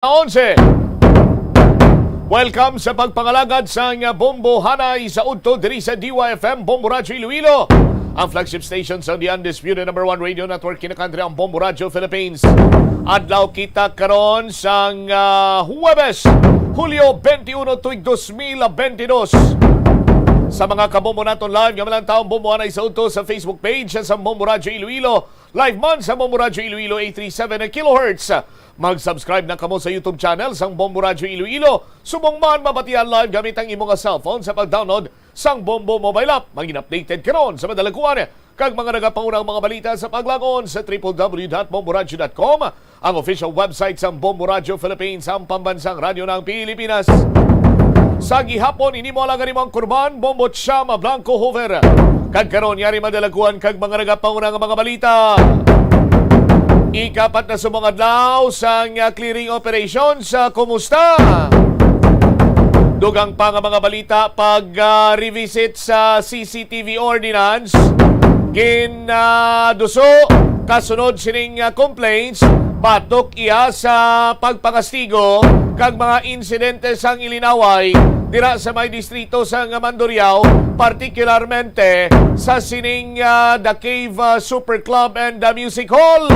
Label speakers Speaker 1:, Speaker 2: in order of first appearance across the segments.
Speaker 1: 11. Welcome sa pagpangalagad sa Bombo Hanay sa Udto diri sa DYFM Bombo Radio Iloilo, ang flagship station sa the undisputed number 1 radio network kinakantri ang Bombo Radio Philippines. Adlaw kita karon sang Huwebes, Hulyo 21 tuig 2022. Sa mga kabombo naton live, gamalang taong Bombo Hanay sa Udto sa Facebook page sa Bombo Radio Iloilo. Live man sa Bombo Radio Iloilo 837 kHz. Mag-subscribe na kamo sa YouTube channel sang Bombo Radio Iloilo. Subong man mabatian live gamit ang imong cellphone sa pag-download sang Bombo mobile app. Maging updated karon sa madalaguan kag mga nagapangunang mga balita sa paglagon sa www.bomboradio.com, ang official website sang Bombo Radio Philippines, ang pambansang radyo ng Pilipinas. Sa gihapon ini mo lang ang kurban Bombo Chama Blanco Hover. Kag karon yari madalaguan kag mga nagapangunang mga balita. Ikapat na sumong adlaw sa clearing operations. Kumusta? Dugang pa nga mga balita pag-revisit sa CCTV ordinance. Ginaduso kasunod sining complaints batok iya sa pagpangastigo kag mga insidente sang ilinaway dira sa may distrito sang Mandurriao, partikularmente sa sining The Cave Super Club and the Music Hall.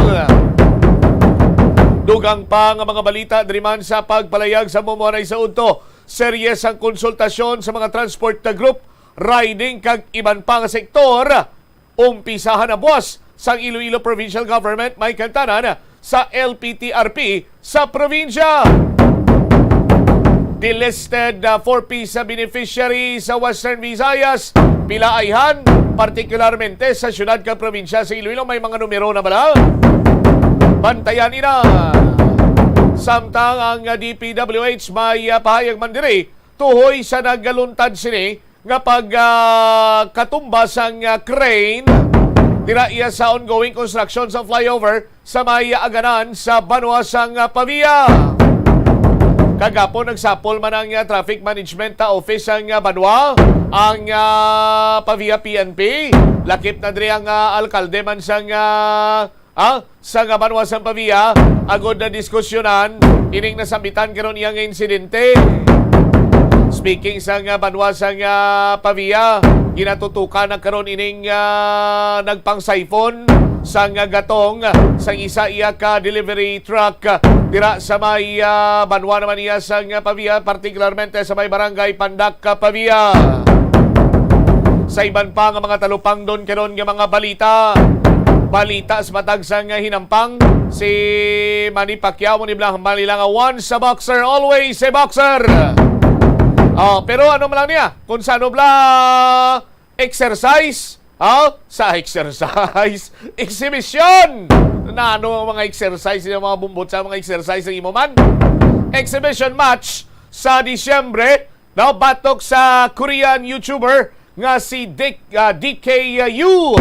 Speaker 1: Dugang pa nga mga balita diri man sa pagpalayag sa Mumuanay sa Udto. Seryes ang konsultasyon sa mga transport group, riding kag iban pa nga sektor. Umpisahan na buwas sang Iloilo Provincial Government may kantanan sa LPTRP sa probinsya. Delisted 4P sa beneficiary sa Western Visayas, pilaayhan, partikularmente sa syudad kag probinsya sa Iloilo. May mga numero na bala? Bantayan ina. Samtang ang DPWH may pahayag man diri tuhoy sa nagaluntad sini nga pagkatumba sang crane dira iya sa ongoing construction sa flyover sa may aganan sa Banwa sang Pavia. Kagapon nagsapol man ang Traffic Management Office ang Banwa, ang Pavia PNP. Lakip na diri ang alkalde man sang sa Banwa sang Pavia, agod na diskusyonan ining nasambitan karon iyang insidente. Speaking sang Banwa sang Pavia, ginatutukan na karon ining nagpang-siphon sang gatong sang isa iya ka delivery truck dira sa may Banwa naman iya sang Pavia, partikularmente sa may barangay Pandak, Pavia. Sa iban pa nga mga talupang doon karon nga mga balita sa matag sang hinampang si Manny Pacquiao mo ni Blang Malila nga once a boxer, always a boxer. Pero ano man lang niya, kung sa ano bla exercise, sa exercise, exhibition. Na ano ang mga exercise, yung mga bumbot sa mga exercise ng imo man. Exhibition match sa Disyembre, batok sa Korean YouTuber nga si DKU.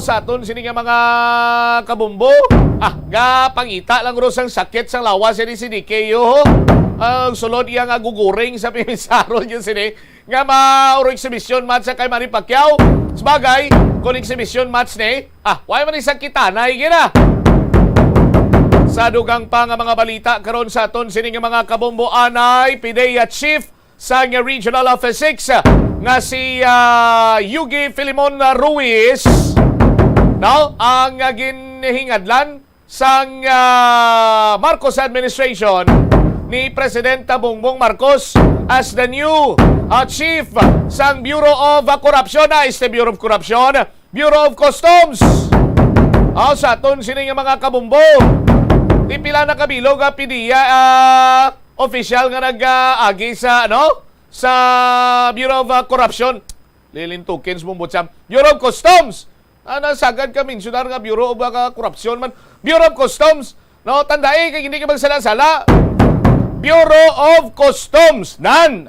Speaker 1: Sa aton sini nga mga kabumbo, pangita lang ro sang sakit sang lawas ni si DKU. Ang sulod iya nga guguring sa pimisaro yun sini nga mauro exhibition match sa kay Manny Pacquiao. Sabagay, kung exhibition match ni, why man isang kita na higina. Sa dugang pa nga mga balita karon sa aton sini nga mga kabombo, anay PIDEA Chief sa nga Regional Office 6 nga si Yugi Filimon Ruiz, ang ginhingadlan sang Marcos administration ni Presidenta Bongbong Marcos as the new chief sang Bureau of Corruption, the Bureau of Corruption, Bureau of Customs. Sa aton sini nga mga kabumbo, pila na kabilog PIDEA official nga nag-agi sa sa Bureau of Corruption. Lilintukin sa bumbot sa Bureau of Customs. Nasagad kami sudar nga Bureau of Corruption man. Bureau of Customs. Tandai kay hindi ka magsala-sala. Bureau of Customs.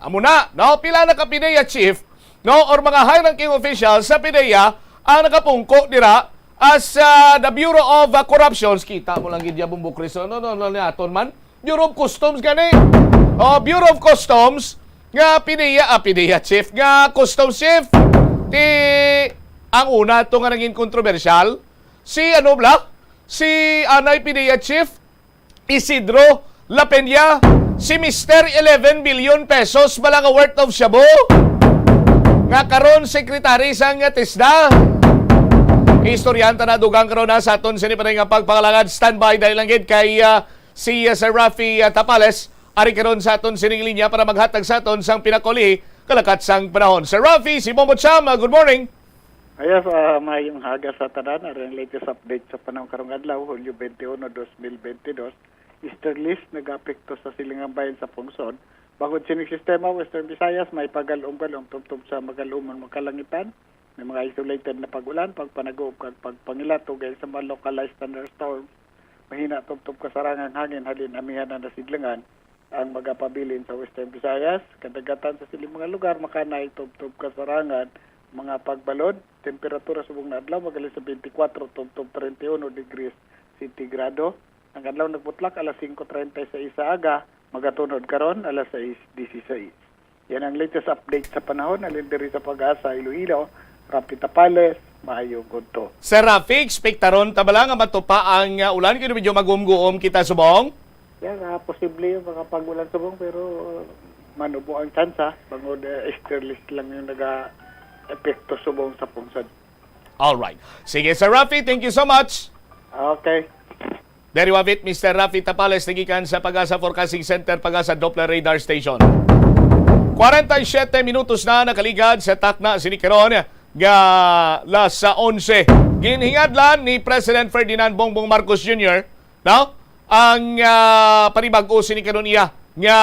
Speaker 1: Amuna. Pila na ka PIDEA chief, or mga high-ranking officials sa PIDEA ang nakapungko dira as the Bureau of Corruptions. Kita mo lang gidya bumbok Kristo. Aton man. Bureau of Customs gani. Bureau of Customs nga PIDEA chief, nga Customs chief. Ang una ito nga naging kontrobersyal, si Anay PIDEA chief, Isidro La Peña, si Mr. 11 billion pesos bala nga worth of shabu. Nga karon sekretary sang TISDA. Istoryanta na dugang karon na sa aton sinipanay nga pagpangalangad. Standby dahil lang gid kay si Sir Rafi Tapales ari karon sa aton sining linya para maghatag sa aton sang pinakuli kalakat sang panahon. Sir Rafi, si Momot Cham, good morning.
Speaker 2: Ayos, mayong haga sa tanan, ang latest update sa panahon karong adlaw, Hulyo 21, 2022. Easter list nag-apekto sa silingang bayan sa Pungsod. Bagod sining sistema, Western Visayas, may pagalom-galom tungtong sa magalumon makalangitan. May mga isolated na pag-ulan, pagpanagoob, pagpangilat, ugay sa mga localized thunderstorms. Mahina tungtong kasarangang hangin, halin amihan na nasidlangan ang magapabilin sa Western Visayas. Kadagatan sa siling mga lugar, makanay tungtong kasarangan, mga pagbalod, temperatura sa buong adlaw magaling sa 24 tungtong 31 degrees centigrado. Ang adlaw nagbutlak alas 5:30 sa isa aga, magatunod karon alas 6:16. Yan ang latest update sa panahon alin diri sa Pag-asa Iloilo. Rafi Tapales, maayong gunto.
Speaker 1: Sir Rafi, expectaron tabala nga matupa ang ulan kini medyo magumguom kita subong.
Speaker 2: Yan, posible yung mga pag-ulan subong pero manubo ang tsansa. Bangod Easter list lang yung epekto subong sa Pungsod.
Speaker 1: Alright. Sige, Sir Rafi, thank you so much.
Speaker 2: Okay.
Speaker 1: There you have it, Mr. Rafi Tapales, nagikan sa Pag-asa Forecasting Center, Pag-asa Doppler Radar Station. 47 minutos na nakaligad sa takna sinikaron nga las 11. Ginhingadlan ni President Ferdinand Bongbong Marcos Jr. No? Ang panibag-o sinikaron iya nga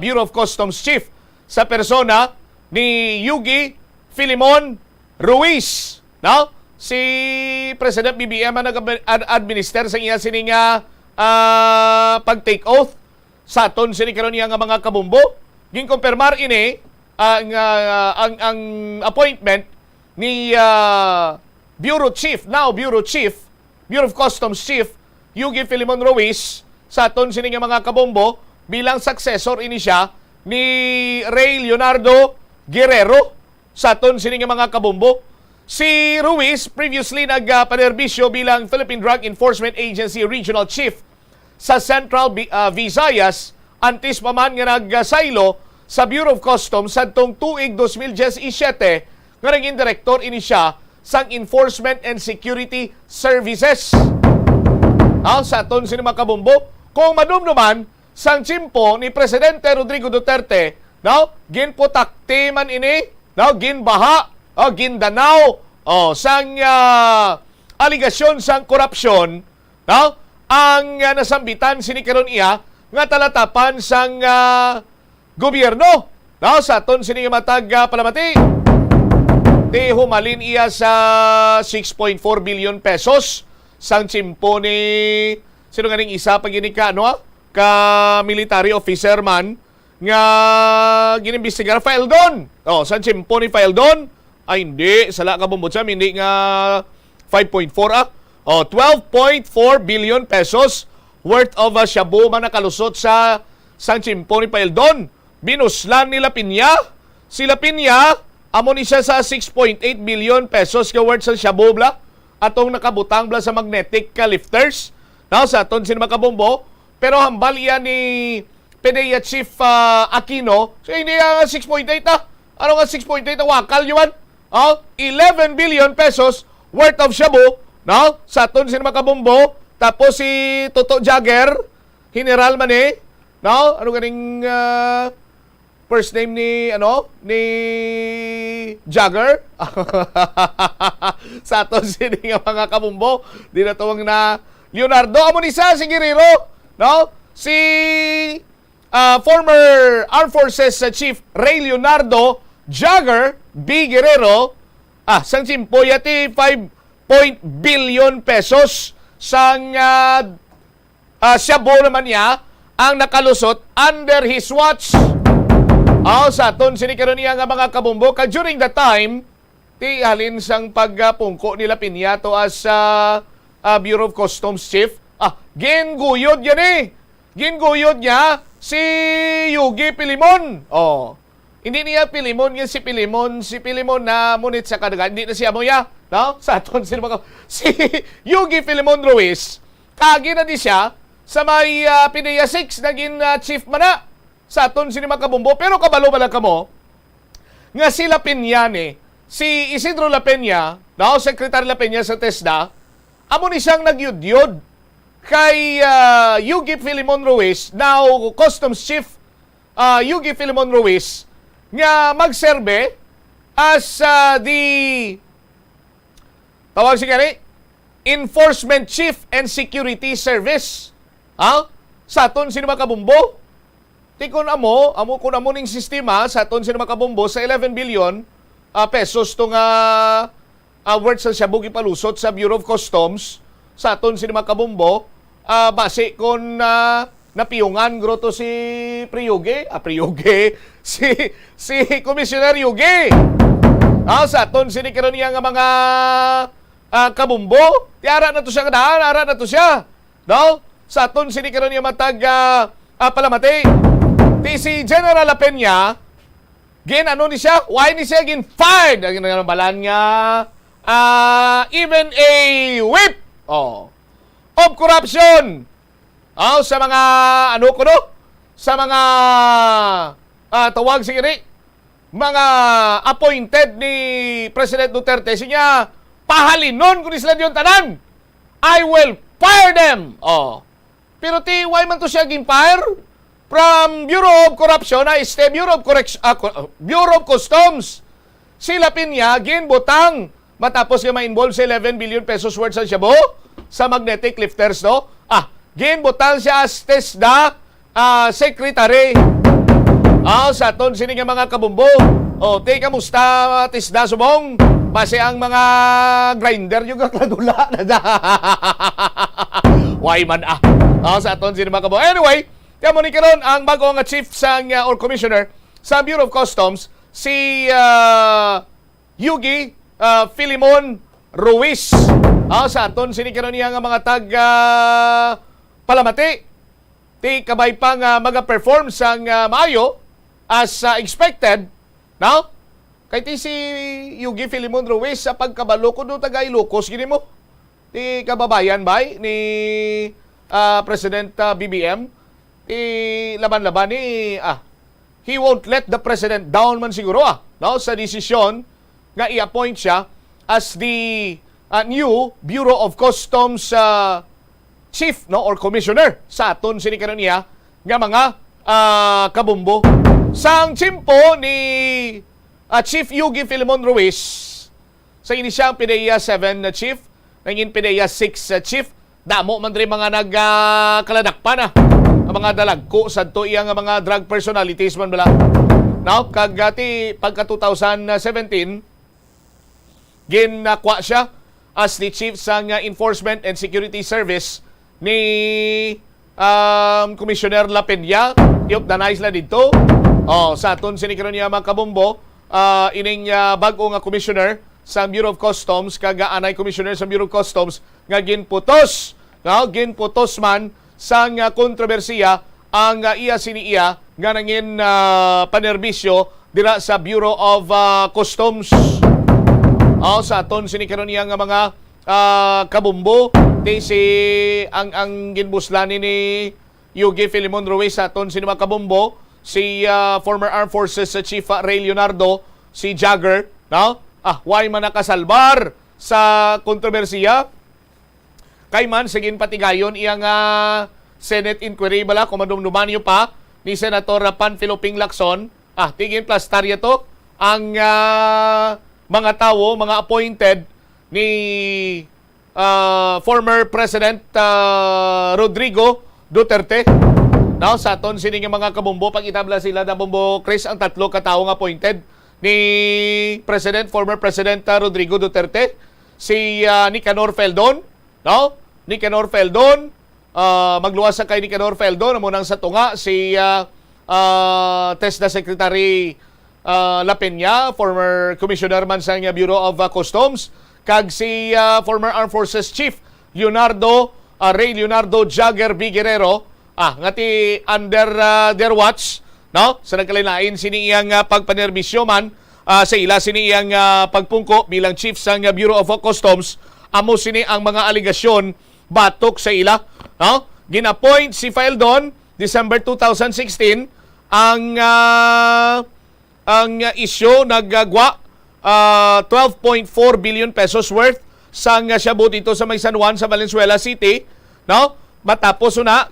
Speaker 1: Bureau of Customs Chief sa persona ni Yugi Filimon Ruiz. No? Si President BBM ang nag-administer sa iya sining pag-take oath sa aton sinikaron niya nga mga kabumbo. Ginkumpirmar ini ang appointment ni Bureau of Customs Chief Yugi Filimon Ruiz sa aton sining mga kabumbo bilang successor ini siya ni Ray Leonardo Guerrero sa aton sining mga kabumbo. Si Ruiz previously nagpanerbisyo bilang Philippine Drug Enforcement Agency Regional Chief sa Central Visayas antes pa man nga nagsaylo sa Bureau of Customs sadtong tuig 2017 nga naging direktor ini siya sang Enforcement and Security Services. Sa aton sini mga kabumbo, kung madumduman sang tsimpo ni Presidente Rodrigo Duterte, ginputakti man ini, ginbaha, gindanaw, sang aligasyon sang korupsyon, ang nasambitan sinikaron iya nga talatapan sang gobyerno. Sa aton sini matag palamati, di humalin iya sa 6.4 billion pesos sang tsimpo ni sino ganing isa pag ini ka military officer man nga ginimbestigar Faeldon. Sang tsimpo ni Faeldon ay hindi sala ka bumbutsam, hindi nga 5.4 12.4 billion pesos worth of shabu man nakalusot sa sang tsimpo ni Faeldon. Binuslan nila Pinya. Sila Pinya amo ni siya sa 6.8 billion pesos ka worth sa shabu bla atong nakabutang bla sa magnetic lifters sa aton sin makabombo, pero hambal iya ni PDEA Chief Aquino so hindi 6.8 ano nga 6.8 wakal yuman 11 billion pesos worth of shabu sa aton sin makabombo. Tapos si Toto Jagger General man ano ganing first name ni Jagger sa aton sini nga mga kabumbo di na tuwang na Leonardo amo ni sa si Guerrero si former Armed Forces Chief Ray Leonardo Jagger B. Guerrero sang tsimpo yati 5 billion pesos sang shabu naman niya ang nakalusot under his watch. Sa aton sinikaron niya nga mga kabumbo during that time ti halin sang pagpungko nila Pinya to as Bureau of Customs Chief ginguyod yan ginguyod niya si Yugi Filimon. Hindi niya Filimon yan si Filimon na munit sa kadagan, hindi na siya mo ya sa aton si Yugi Filimon Ruiz kagi na di siya sa may PDEA 6 naging chief man na sa aton sini makabumbo. Pero kabalo ba kamo nga si La Peña si Isidro La Peña, Secretary La Peña sa TESDA, amo ni siyang nagyudyod kay Yugi Filimon Ruiz, now Customs Chief Yugi Filimon Ruiz, nga magserbe as the tawag siya Enforcement Chief and Security Service. Sa aton sino makabumbo? Tikon kun amo ning sistema sa aton sino makabumbo sa 11 billion pesos tong worth sa Shabu gipalusot sa Bureau of Customs sa aton sino makabumbo base kon napiyungan groto si Priyuge, si Commissioner Yuge. Sa aton sini karon niya nga mga kabumbo, tiara na to siya kadaan, ara na to siya. Sa aton sini karon niya matag palamati. Ti si General La Peña, ni siya, why ni siya fired? Ang balan nga, even a whip of corruption. Sa mga, sa mga, tawag sigiri, mga appointed ni President Duterte, siya, pahalinon kung isla yung tanan. I will fire them. Pero why man to siya fire? From Bureau of Corruption, Bureau of Customs. Si La Peña, ginbutang matapos nga ma-involve sa 11 billion pesos worth sa Shabu sa magnetic lifters, ginbutang siya as TESDA secretary. Sa aton sini nga mga kabumbo. Kamusta TESDA subong? Base ang mga grinder yung kakladula na why man sa aton sini mga kabumbo. Anyway, kaya mo ni karon ang bago nga chief or commissioner sa Bureau of Customs, si Yugi Filimon Ruiz. Sa aton sini karon niya nga mga taga palamati. Ti kabay pang maga-perform sang maayo as expected. Now, kay ti si Yugi Filimon Ruiz sa pagkabalo ko do taga Ilocos gini mo. Ti kababayan bay ni President BBM. Laban-laban ni he won't let the president down man siguro sa desisyon nga i-appoint siya as the new Bureau of Customs chief or commissioner sa aton sini karon niya nga mga kabumbo. Sang chimpo ni Chief Yugi Filimon Ruiz sa ini siyang PDEA 7 na chief, nangin PDEA 6 chief, damo man rin mga nagkaladakpan ang mga dalagko sa to iyang mga drug personalities man bala. Now, kagati pagka 2017, ginakwa siya as the chief sa Enforcement and Security Service ni Commissioner La Peña. I-optanize la dito. Sa aton sinikaron niya mga kabumbo, ining bago nga commissioner sa Bureau of Customs, kaga-anay commissioner sa Bureau of Customs, nga ginputos man sang kontrobersiya ang iya siniiya nga nangin panerbisyo dira sa Bureau of Customs. Sa aton sinikaron niya nga mga kabumbo, si ang ginbuslani ni Yugi Filimon Ruiz sa aton sini mga kabumbo, si former Armed Forces Chief Ray Leonardo, si Jagger, why man nakasalbar sa kontrobersiya? Kay man sigin patigayon iyang Senate inquiry bala kumadumduman niyo pa ni Senator Panfilo Ping Lacson. Tigin plastarya to ang mga tao, mga appointed ni former President Rodrigo Duterte. Now, sa aton sining mga kabumbo, pag itabla sila na bumbo Chris, ang tatlo kataong appointed ni former President Rodrigo Duterte. Si Nicanor Feldon, Nicanor Feldon, magluwas sa kay Nicanor Feldon, munang sa tunga si TESDA Secretary La Peña, former Commissioner man sa Bureau of Customs, kag si former Armed Forces Chief Ray Leonardo Jagger B. Guerrero, ngati under their watch, sa nagkalain sini iyang pagpanerbisyo man sa ila sini iyang pagpungko bilang chief sa Bureau of Customs, amo sini ang mga aligasyon batok sa ila, Ginapoint si Faeldon December 2016 ang issue nagagwa 12.4 billion pesos worth sang shabu dito sa may San Juan sa Valenzuela City, no? Matapos na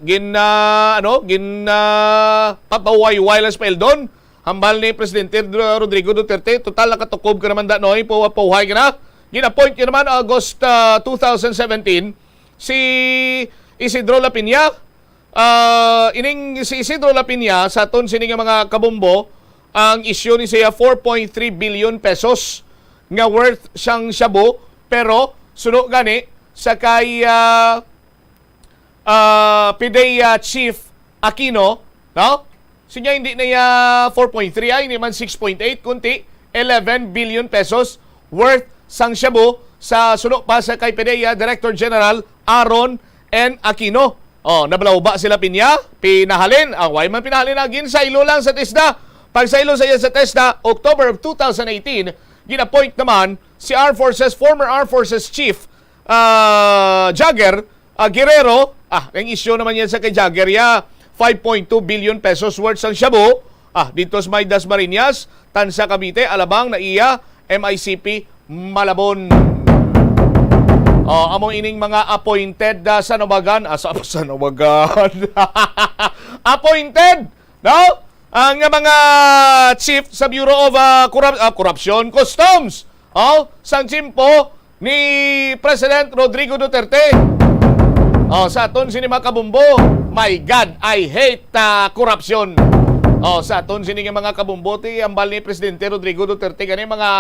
Speaker 1: papawayway lang sa Faeldon hambal ni Presidente Rodrigo Duterte. Total nakatukob ka naman danoy pawahay ka na. Ginapoint ka naman August 2017 si Isidro Lapinha. Ining si Isidro Lapinha sa aton sini nga mga kabumbo, ang issue ni siya 4.3 billion pesos nga worth siyang shabu, pero suno gani sa kay PIDEA Chief Aquino, no? Sinya hindi na 4.3 ay hindi man 6.8 kunti 11 billion pesos worth sang shabu sa suno pa sa kay PIDEA Director General Aaron N. Aquino. Nabalaw ba sila Pinya? Pinahalin. Ang man pinahalin agin sa ilo lang sa TESDA. Pag sa ilo sa iya sa TESDA, October of 2018, ginapoint naman si former Armed Forces Chief Jagger Guerrero. Ang issue naman yan sa kay Jagger 5.2 billion pesos worth sang shabu. Dito sa may Dasmariñas, Tansa Cavite, Alabang na iya MICP Malabon. Among ining mga appointed sa Nawagan. Sa Nawagan. Appointed, no? Ang mga chief sa Bureau of Corruption Customs. Sang chimpo ni President Rodrigo Duterte. Sa aton sini mga kabumbo, my God, I hate corruption. Sa aton sini mga kabumbo, ambal ni Presidente Rodrigo Duterte kani mga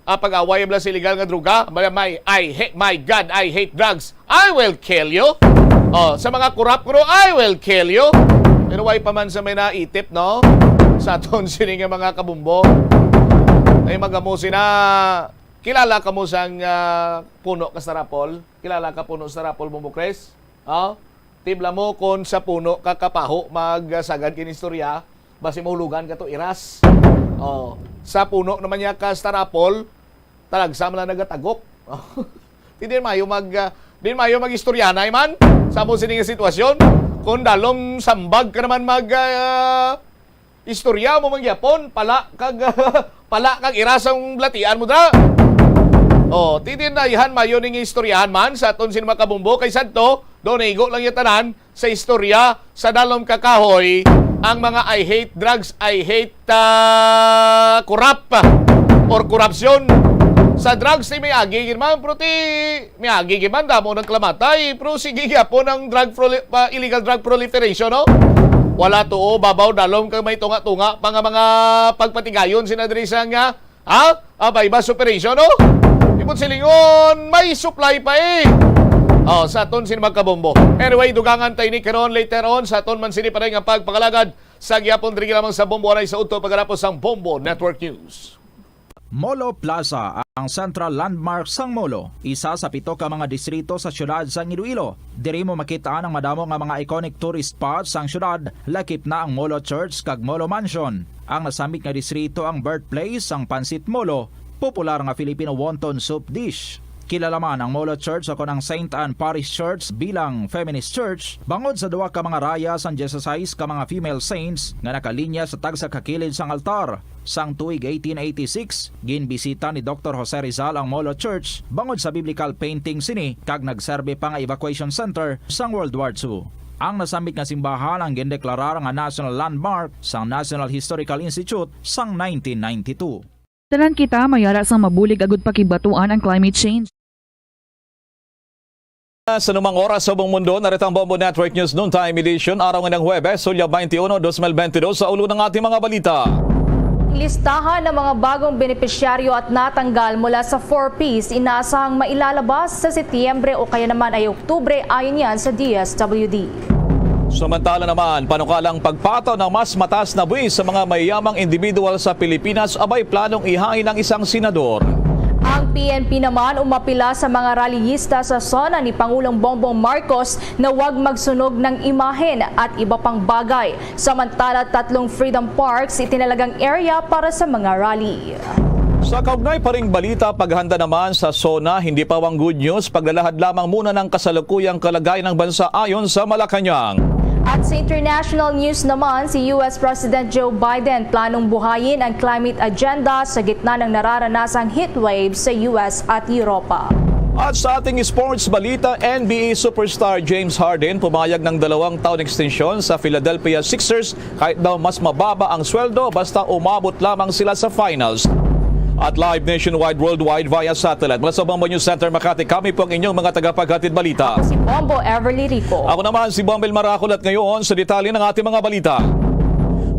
Speaker 1: pag-away sa illegal nga droga. My God, I hate drugs. I will kill you. Sa mga kurap ko, I will kill you. Pero why pa man sa may naitip, no? Sa aton sini nga mga kabumbo. Ay magamo sina. Kilala ka mo sang puno ka sa Rapol? Kilala ka puno sa Rapol, Bumbukres? Tibla mo kung sa puno ka kapaho magsagad kinistorya, basi mahulugan ka to iras. Sa puno naman niya ka sa Rapol, talagsam lang nagatagok. Hindi mayo mag-istoryanay man sa mo sining sitwasyon. Kung dalom sambag ka naman istorya mo magyapon, pala kag irasang latian mo da. Titindayan mayo ning istoryahan man sa aton sin makabumbo kay sadto, donigo lang yung tanan sa istorya sa dalom kakahoy ang mga I hate drugs, I hate or corruption. Sa drugs ni may agigin man, pero may agigin man, damo ng klamatay, pero sige po ng illegal drug proliferation, no? Wala to, babaw, dalom kang may tunga-tunga, mga pagpatigayon sinadrisa nga, bypass operation, no? Ipon silingon, may supply pa sa aton sin magkabombo. Anyway, dugangan tayo ni karon later on sa aton man sini pa rin ang pagpakalagad sa gyapon diri lamang sa Bombo Aray sa Udto paggarapos sang Bombo Network News.
Speaker 3: Molo Plaza, ang central landmark sang Molo, isa sa 7 ka mga distrito sa syudad sang Iloilo. Diri mo makita ang madamo nga mga iconic tourist spots sang syudad, lakip na ang Molo Church kag Molo Mansion. Ang nasamit nga distrito ang birthplace sang Pansit Molo, popular nga Filipino wonton soup dish. Kilala man ang Molo Church o ang St. Anne Parish Church bilang feminist church, bangod sa duwa ka mga raya sang 16 ka mga female saints nga nakalinya sa tagsa kakilid sang altar. Sang tuig 1886, ginbisita ni Dr. Jose Rizal ang Molo Church bangod sa biblical painting sini kag nagserbe pa nga evacuation center sang World War II. Ang nasamit nga simbahan ang gindeklarar nga national landmark sang National Historical Institute sang 1992.
Speaker 4: Tanan kita mayara sang mabulig agud pakibatuan ang climate change.
Speaker 5: Sa numang oras sa buong mundo, narito ang Bombo Network News Noontime Edition, araw ng Huwebes, Hulyo 21, 2022, sa ulo ng ating mga balita.
Speaker 6: Listahan ng mga bagong benepisyaryo at natanggal mula sa 4Ps inaasahang mailalabas sa Setyembre o kaya naman ay Oktubre ayon yan sa DSWD.
Speaker 5: Samantala naman, panukalang pagpataw ng mas mataas na buwis sa mga mayayamang individual sa Pilipinas abay planong ihain ng isang senador.
Speaker 6: Ang PNP naman umapila sa mga rallyista sa zona ni Pangulong Bongbong Marcos na huwag magsunog ng imahen at iba pang bagay. Samantala, 3 freedom parks itinalagang area para sa mga rally.
Speaker 5: Sa kaugnay pa ring balita, paghanda naman sa SONA, hindi pawang good news, paglalahad lamang muna ng kasalukuyang kalagayan ng bansa ayon sa Malacanang.
Speaker 6: At sa international news naman, si US President Joe Biden planong buhayin ang climate agenda sa gitna ng nararanasang heatwave sa US at Europa.
Speaker 5: At sa ating sports balita, NBA superstar James Harden pumayag ng 2 taon extension sa Philadelphia Sixers kahit daw mas mababa ang sweldo basta umabot lamang sila sa finals. At live nationwide, worldwide via satellite. Mula sa Bombo News Center, Makati, kami po ang inyong mga tagapaghatid balita.
Speaker 6: Si Bombo Everly Rico.
Speaker 5: Ako naman si Bombel Maracol at ngayon sa detalye ng ating mga balita.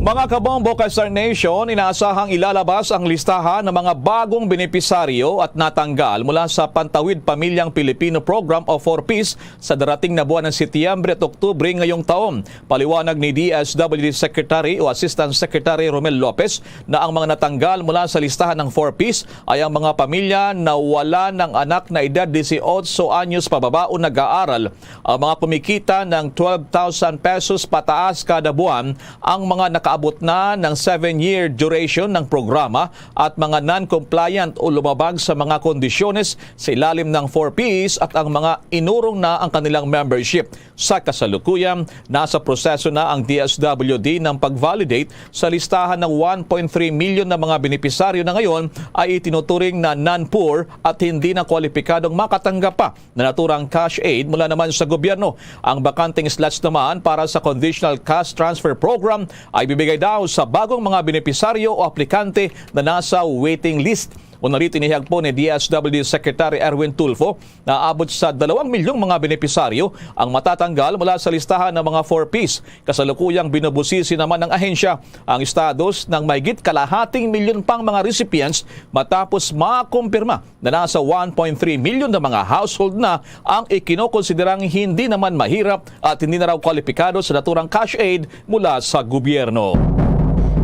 Speaker 5: Mga kabombo ka Star Nation, inaasahang ilalabas ang listahan ng mga bagong benepisaryo at natanggal mula sa Pantawid Pamilyang Pilipino Program o 4Ps sa darating na buwan ng Setyembre at Oktubre ngayong taon. Paliwanag ni DSWD Secretary o Assistant Secretary Romel Lopez na ang mga natanggal mula sa listahan ng 4Ps ay ang mga pamilya na wala ng anak na edad 18 anyos pababa o nag-aaral. Ang mga kumikita ng 12,000 pesos pataas kada buwan, ang mga nakaabot na ng 7-year duration ng programa at mga non-compliant o lumabag sa mga kondisyones sa ilalim ng 4Ps at ang mga inurong na ang kanilang membership. Sa kasalukuyan, nasa proseso na ang DSWD ng pag-validate sa listahan ng 1.3 million na mga benepisaryo na ngayon ay itinuturing na non-poor at hindi na kwalipikadong makatanggap pa na naturang cash aid mula naman sa gobyerno. Ang bakanting slots naman para sa Conditional Cash Transfer Program ay bibigay daw sa bagong mga benepisaryo o aplikante na nasa waiting list. Unang tinihag po ni DSWD Secretary Erwin Tulfo na abot sa 2 milyong mga benepisaryo ang matatanggal mula sa listahan ng mga 4Ps. Kasalukuyang binubusisi naman ng ahensya ang estados ng mahigit kalahating milyon pang mga recipients matapos makumpirma na nasa 1.3 milyon na mga household na ang ikinokonsiderang hindi naman mahirap at hindi na raw kwalipikado sa naturang cash aid mula sa gobyerno.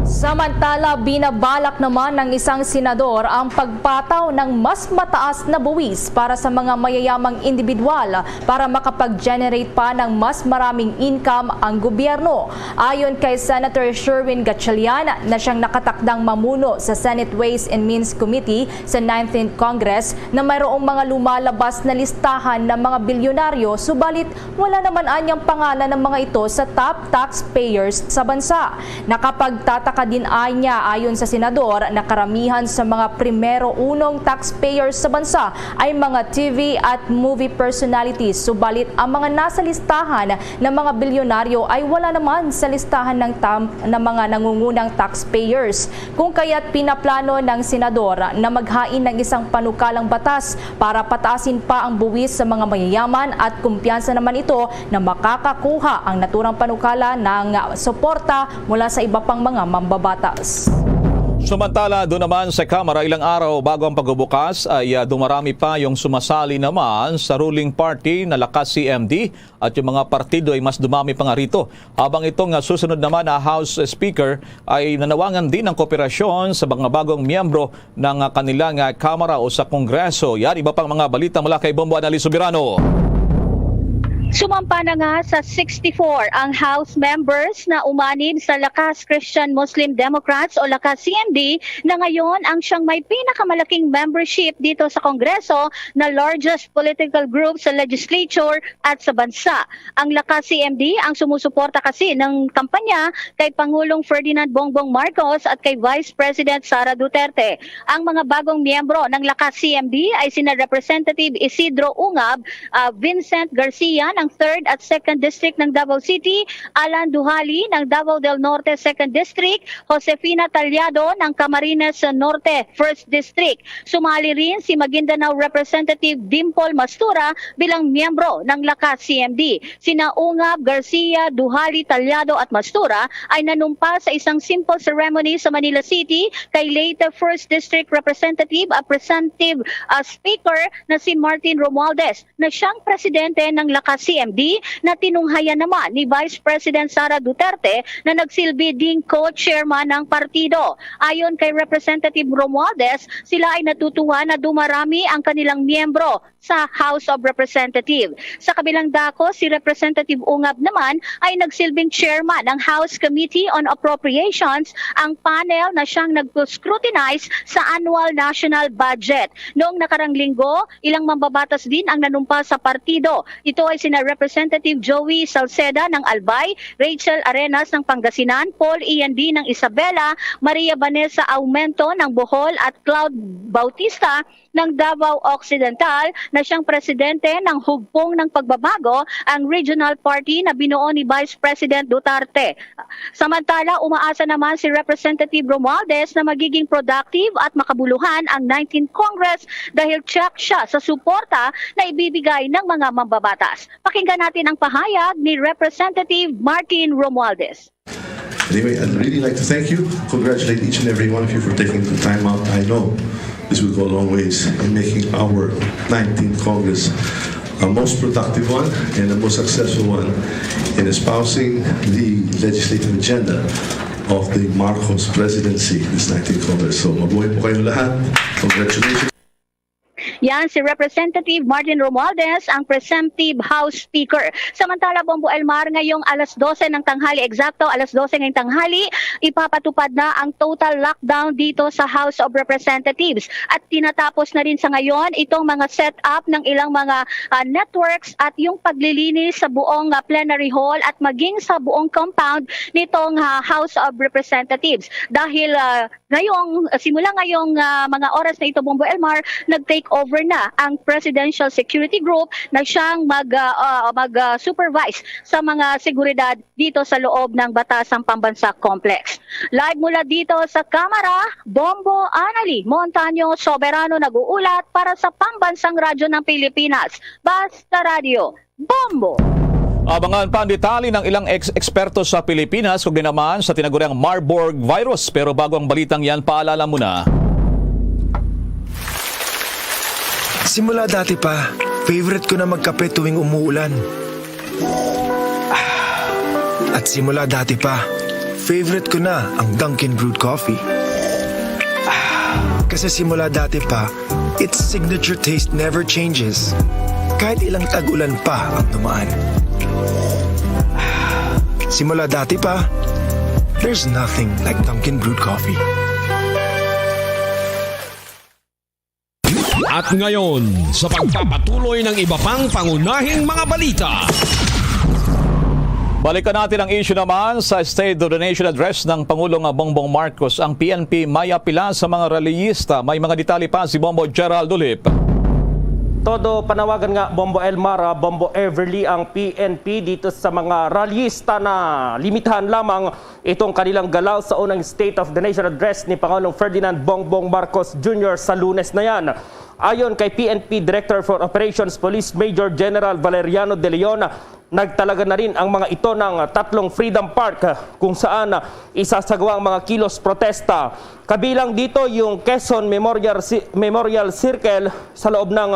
Speaker 6: Samantala, binabalak naman ng isang senador ang pagpataw ng mas mataas na buwis para sa mga mayayamang individual para makapag-generate pa ng mas maraming income ang gobyerno. Ayon kay Senator Sherwin Gatchalian na siyang nakatakdang mamuno sa Senate Ways and Means Committee sa 19th Congress na mayroong mga lumalabas na listahan ng mga bilyonaryo, subalit wala naman anyang pangalan ng mga ito sa top taxpayers sa bansa. Nakapagtataka din niya ayon sa senador na karamihan sa mga primero-unong taxpayers sa bansa ay mga TV at movie personalities, subalit ang mga nasa listahan ng mga bilyonaryo ay wala naman sa listahan ng mga nangungunang taxpayers. Kung kaya't pinaplano ng senador na maghain ng isang panukalang batas para pataasin pa ang buwis sa mga mayayaman at kumpiyansa naman ito na makakakuha ang naturang panukala ng suporta mula sa iba pang mga mambabatas.
Speaker 5: Samantala, doon naman sa Kamara, ilang araw bago ang pagbubukas ay dumarami pa yung sumasali naman sa ruling party na Lakas CMD at yung mga partido ay mas dumami pa nga rito. Habang itong susunod naman na House Speaker ay nanawangan din ng kooperasyon sa mga bagong miyembro ng kanilang Kamara o sa Kongreso. Yan, iba pang mga balita mula kay Bombo Annalise Soberano.
Speaker 7: Sumampa na nga sa 64 ang House members na umanib sa Lakas Christian Muslim Democrats o Lakas CMD na ngayon ang siyang may pinakamalaking membership dito sa Kongreso na largest political group sa legislature at sa bansa. Ang Lakas CMD ang sumusuporta kasi ng kampanya kay Pangulong Ferdinand Bongbong Marcos at kay Vice President Sara Duterte. Ang mga bagong miyembro ng Lakas CMD ay sina Representative Isidro Ungab, Vincent Garcia ng 3rd at 2nd District ng Davao City, Alan Duhali ng Davao del Norte 2nd District, Josefina Talyado ng Camarines Norte 1st District. Sumali rin si Maguindanao Representative Dimple Mastura bilang miyembro ng Lakas CMD. Sina Ungab, Garcia, Duhali, Talyado at Mastura ay nanumpa sa isang simple ceremony sa Manila City kay late 1st District Representative at Presumptive Speaker na si Martin Romualdez na siyang presidente ng Lakas CMD na tinunghayan naman ni Vice President Sara Duterte na nagsilbi ding co-chairman ng partido. Ayon kay Representative Romualdez, sila ay natutuwa na dumarami ang kanilang miyembro sa House of Representatives. Sa kabilang dako, si Representative Ungab naman ay nagsilbing chairman ng House Committee on Appropriations, ang panel na siyang nag-scrutinize sa annual national budget. Noong nakarang linggo, ilang mambabatas din ang nanumpa sa partido. Ito ay sina Representative Joey Salceda ng Albay, Rachel Arenas ng Pangasinan, Paul Ian D. ng Isabela, Maria Vanessa Aumento ng Bohol at Cloud Bautista ng Davao Occidental na siyang presidente ng Hugpong ng Pagbabago, ang regional party na binuo ni Vice President Duterte. Samantala, umaasa naman si Representative Romualdez na magiging productive at makabuluhan ang 19th Congress dahil check siya sa suporta na ibibigay ng mga mambabatas. Pakinggan natin ang pahayag ni Representative Martin Romualdez.
Speaker 8: Anyway, I'd really like to thank you, congratulate each and every one of you for taking the time out. I know this will go a long ways in making our 19th Congress a most productive one and a most successful one in espousing the legislative agenda of the Marcos presidency, this 19th Congress. So mabuhay po kayong lahat. Congratulations.
Speaker 7: Yan si Representative Martin Romualdez, ang presumptive House Speaker. Samantala, Bombo Elmar, ngayong alas 12 ng tanghali, eksakto alas 12 ngayong tanghali, ipapatupad na ang total lockdown dito sa House of Representatives. At tinatapos na rin sa ngayon itong mga set-up ng ilang mga networks at yung paglilinis sa buong plenary hall at maging sa buong compound nitong House of Representatives. Dahil simula ngayong mga oras na ito, Bombo Elmar, nag-take over na ang Presidential Security Group na siyang mag-supervise sa mga seguridad dito sa loob ng Batasang Pambansa Complex. Live mula dito sa Kamara, Bombo Anali Montaño Soberano nag-uulat para sa Pambansang Radyo ng Pilipinas. Basta Radio, Bombo!
Speaker 5: Abangan pa ang detalye ng ilang eksperto sa Pilipinas kung naman sa tinaguriang Marburg virus. Pero bago ang balitang yan, paalala muna.
Speaker 9: Simula dati pa, favorite ko na magkape tuwing umuulan. At simula dati pa, favorite ko na ang Dunkin' Brewed Coffee. Kasi simula dati pa, its signature taste never changes. Kahit ilang tag-ulan pa ang dumaan. Simula dati pa, there's nothing like Dunkin' Brewed Coffee.
Speaker 10: At ngayon, sa pagpapatuloy ng iba pang pangunahing mga balita.
Speaker 5: Balikan natin ang issue naman sa State of the Nation Address ng Pangulong Bongbong Marcos. Ang PNP may apila sa mga reliyista. May mga detalye pa si Bombo Gerald Ulip.
Speaker 11: Todo panawagan nga Bombo Elmar, Bombo Everly ang PNP dito sa mga rallyista na limitahan lamang itong kanilang galaw sa unang State of the Nation Address ni Pangulong Ferdinand Bongbong Marcos Jr. sa Lunes na yan. Ayon kay PNP Director for Operations Police Major General Valeriano De Leon, nagtalaga na rin ang mga ito ng 3 Freedom Park kung saan isasagawa ang mga kilos protesta. Kabilang dito yung Quezon Memorial Circle sa loob ng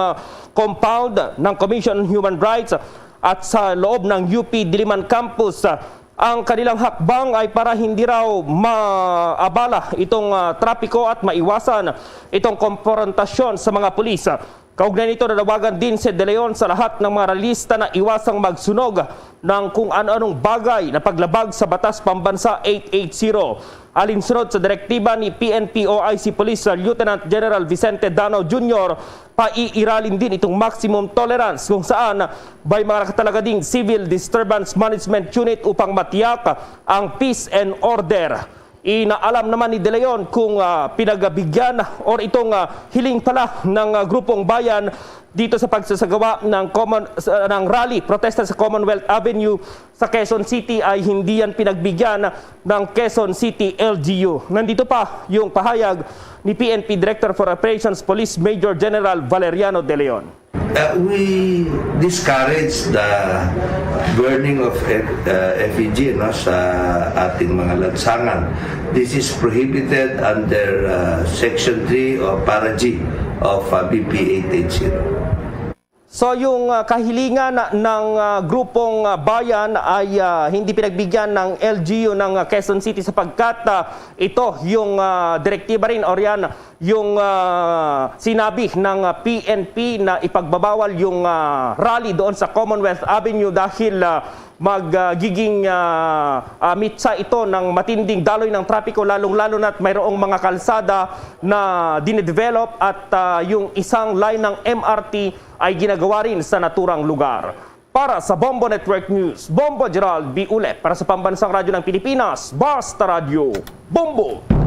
Speaker 11: compound ng Commission on Human Rights at sa loob ng UP Diliman Campus. Ang kanilang hakbang ay para hindi raw maabala itong trapiko at maiwasan itong konfrontasyon sa mga pulis. Kaugnay nito, nanawagan din si De Leon sa lahat ng mga rallyista na iwasang magsunog ng kung ano-anong bagay na paglabag sa Batas Pambansa 880. Alinsunod sa direktiba ni PNP OIC Police Lieutenant General Vicente Danao Jr., paiiralin din itong maximum tolerance kung saan may mga nakatalaga ding Civil Disturbance Management Unit upang matiyak ang peace and order. Inaalam naman ni De Leon kung pinagbigyan or itong hiling pala ng grupong bayan dito sa pagsasagawa ng rally, protesta sa Commonwealth Avenue sa Quezon City ay hindi yan pinagbigyan ng Quezon City LGU. Nandito pa yung pahayag ni PNP Director for Operations Police Major General Valeriano De Leon.
Speaker 12: We discourage the burning of effigy sa ating mga lansangan. This is prohibited under Section 3 or Para G of BP 880.
Speaker 11: So yung kahilingan ng grupong bayan ay hindi pinagbigyan ng LGU ng Quezon City sapagkat ito yung direktiba rin or yan yung sinabi ng PNP na ipagbabawal yung rally doon sa Commonwealth Avenue dahil magiging mitsa ito ng matinding daloy ng trapiko lalong-lalo na't mayroong mga kalsada na dinedevelop at yung isang line ng MRT ay ginagawa rin sa naturang lugar. Para sa Bombo Network News, Bombo Gerald B. Ulet. Para sa Pambansang Radyo ng Pilipinas, Basta Radio, Bombo!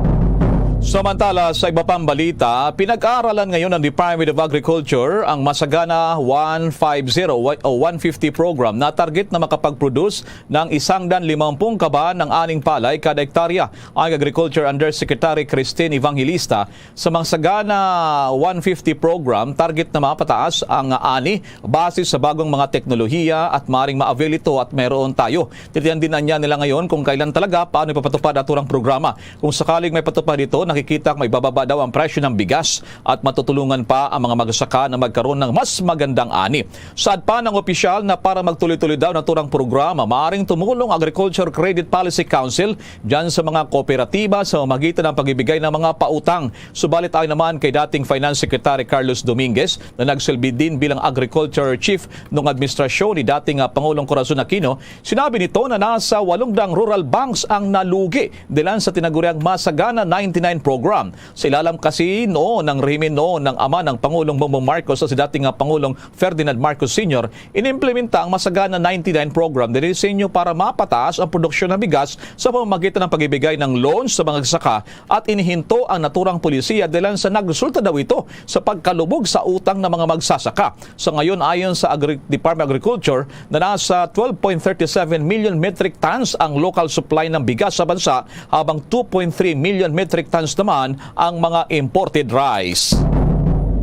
Speaker 5: Samantala, sa iba pang balita, pinag-aaralan ngayon ng Department of Agriculture ang Masagana 150 o 150 program na target na makapag-produce ng 150 kaba ng aning palay kada hektarya. Ang Agriculture Undersecretary Christine Evangelista, sa Masagana 150 program, target na mapataas ang ani base sa bagong mga teknolohiya at maring ma-avail ito at meron tayo. Titiyan din niya nila ngayon kung kailan talaga paano ipapatupad aturang programa. Kung sakaling may patupad ito, nakikita may bababa daw ang presyo ng bigas at matutulungan pa ang mga magsasaka na magkaroon ng mas magandang ani. Saad pa ng opisyal na para magtuloy-tuloy daw na turang programa, maaaring tumulong Agriculture Credit Policy Council dyan sa mga kooperatiba sa magitan ng pagbibigay ng mga pautang. Subalit ayon naman kay dating Finance Secretary Carlos Dominguez na nagsilbi din bilang Agriculture Chief ng administrasyon ni dating Pangulong Corazon Aquino, sinabi nito na nasa 800 rural banks ang nalugi dilan sa tinaguriang Masagana 99 program. Sa ilalim kasi noon ng rehimen noon ng ama ng Pangulong Bongbong Marcos sa dating Pangulong Ferdinand Marcos Sr., inimplementa ang Masagana 99 program na disenyo para mapataas ang produksyon ng bigas sa pamamagitan ng pagbibigay ng loans sa mga magsasaka at inihinto ang naturang polisiya dahil sa nagresulta daw ito sa pagkalubog sa utang ng mga magsasaka. Sa ngayon, ayon sa Department of Agriculture na nasa 12.37 million metric tons ang local supply ng bigas sa bansa habang 2.3 million metric tons naman ang mga imported rice.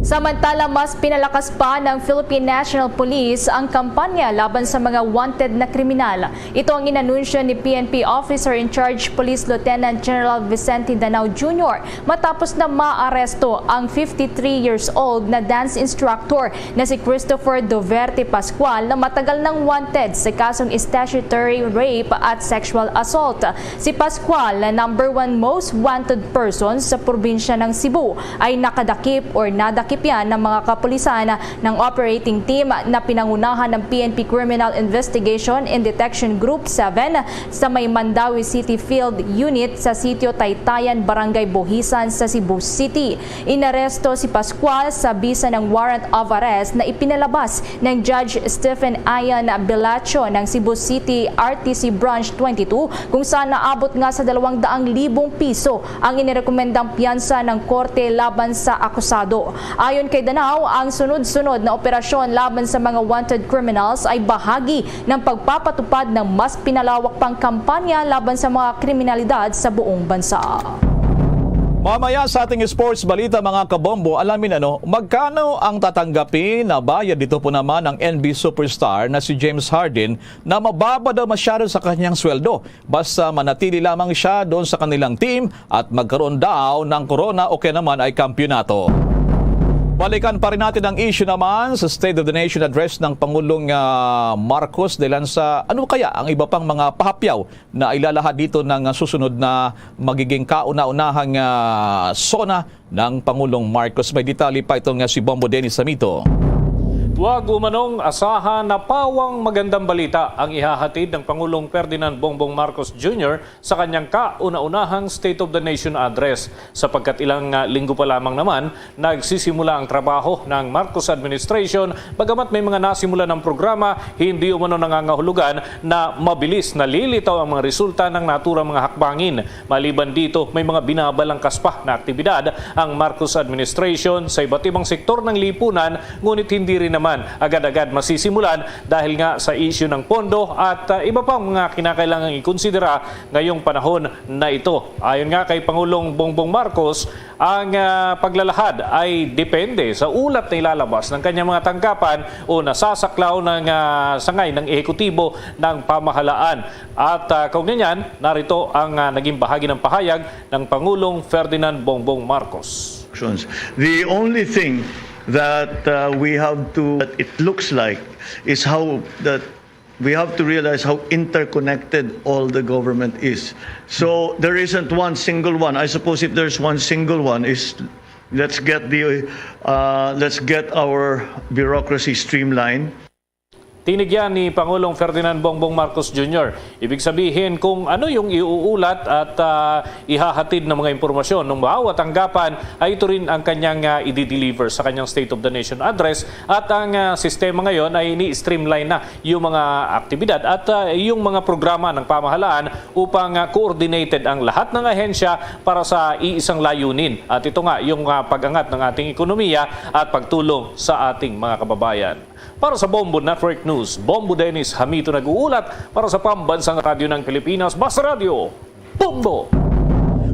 Speaker 6: Samantala, mas pinalakas pa ng Philippine National Police ang kampanya laban sa mga wanted na kriminal. Ito ang inanunsyo ni PNP Officer in Charge Police Lieutenant General Vicente Danao Jr. matapos na maaresto ang 53 years old na dance instructor na si Christopher Doverte Pascual na matagal nang wanted sa kasong statutory rape at sexual assault. Si Pascual, na number 1 most wanted person sa probinsya ng Cebu, ay nakadakip or nadakip yan ng mga kapulisan ng operating team na pinangunahan ng PNP Criminal Investigation and Detection Group 7 sa may Mandawi City Field Unit sa Sitio Taytayan, Barangay Buhisan sa Cebu City. Inaresto si Pascual sa bisa ng warrant of arrest na ipinalabas ng Judge Stephen Ayan Belacho ng Cebu City RTC Branch 22 kung saan naabot nga sa 200,000 piso ang inirekomendang piyansa ng korte laban sa akusado. Ayon kay Danao, ang sunod-sunod na operasyon laban sa mga wanted criminals ay bahagi ng pagpapatupad ng mas pinalawak pang kampanya laban sa mga kriminalidad sa buong bansa.
Speaker 5: Mamaya sa ating sports balita mga kabombo, alamin magkano ang tatanggapin na bayad dito po naman ng NB superstar na si James Harden na mababa daw masyado sa kanyang sweldo. Basta manatili lamang siya doon sa kanilang team at magkaroon daw ng corona o kaya naman ay kampyonato. Balikan pa rin natin ang issue naman sa State of the Nation address ng Pangulong Marcos dahil sa ano kaya ang iba pang mga pahapyaw na ilalahad dito ng susunod na magiging kauna-unahang sona ng Pangulong Marcos. May detalye pa itong si Bombo Dennis Samito.
Speaker 13: Huwag umanong asahan na pawang magandang balita ang ihahatid ng Pangulong Ferdinand Bongbong Marcos Jr. sa kanyang kauna-unahang State of the Nation address sapagkat ilang linggo pa lamang naman nagsisimula ang trabaho ng Marcos administration bagamat may mga nasimula ng programa, hindi umano nangangahulugan na mabilis nalilitaw ang mga resulta ng naturang mga hakbangin. Maliban dito, may mga binabalangkas pa na aktibidad ang Marcos administration sa iba't ibang sektor ng lipunan ngunit hindi rin naman agad-agad masisimulan dahil nga sa issue ng pondo at iba pang mga kinakailangang ikonsidera ngayong panahon na ito. Ayon nga kay Pangulong Bongbong Marcos, ang paglalahad ay depende sa ulat na ilalabas ng kanyang mga tanggapan o nasasaklaw ng sangay ng ehekutibo ng pamahalaan. At kaugnay niyan, narito ang naging bahagi ng pahayag ng Pangulong Ferdinand Bongbong Marcos.
Speaker 14: The only thing that we have to, that it looks like, is how that we have to realize how interconnected all the government is. So there isn't one single one. I suppose if there's one single one, is let's get our bureaucracy streamlined.
Speaker 13: Tinigyan ni Pangulong Ferdinand Bongbong Marcos Jr. Ibig sabihin kung ano yung iuulat at ihahatid ng mga impormasyon ng bawat tanggapan ay ito rin ang kanyang i-deliver sa kanyang State of the Nation address at ang sistema ngayon ay ni-streamline na yung mga aktibidad at yung mga programa ng pamahalaan upang coordinated ang lahat ng ahensya para sa iisang layunin. At ito nga yung pag-angat ng ating ekonomiya at pagtulong sa ating mga kababayan. Para sa Bombo Network News, Bombo Dennis Hamito nag-uulat para sa Pambansang Radyo ng Pilipinas, Basta Radio, Bombo!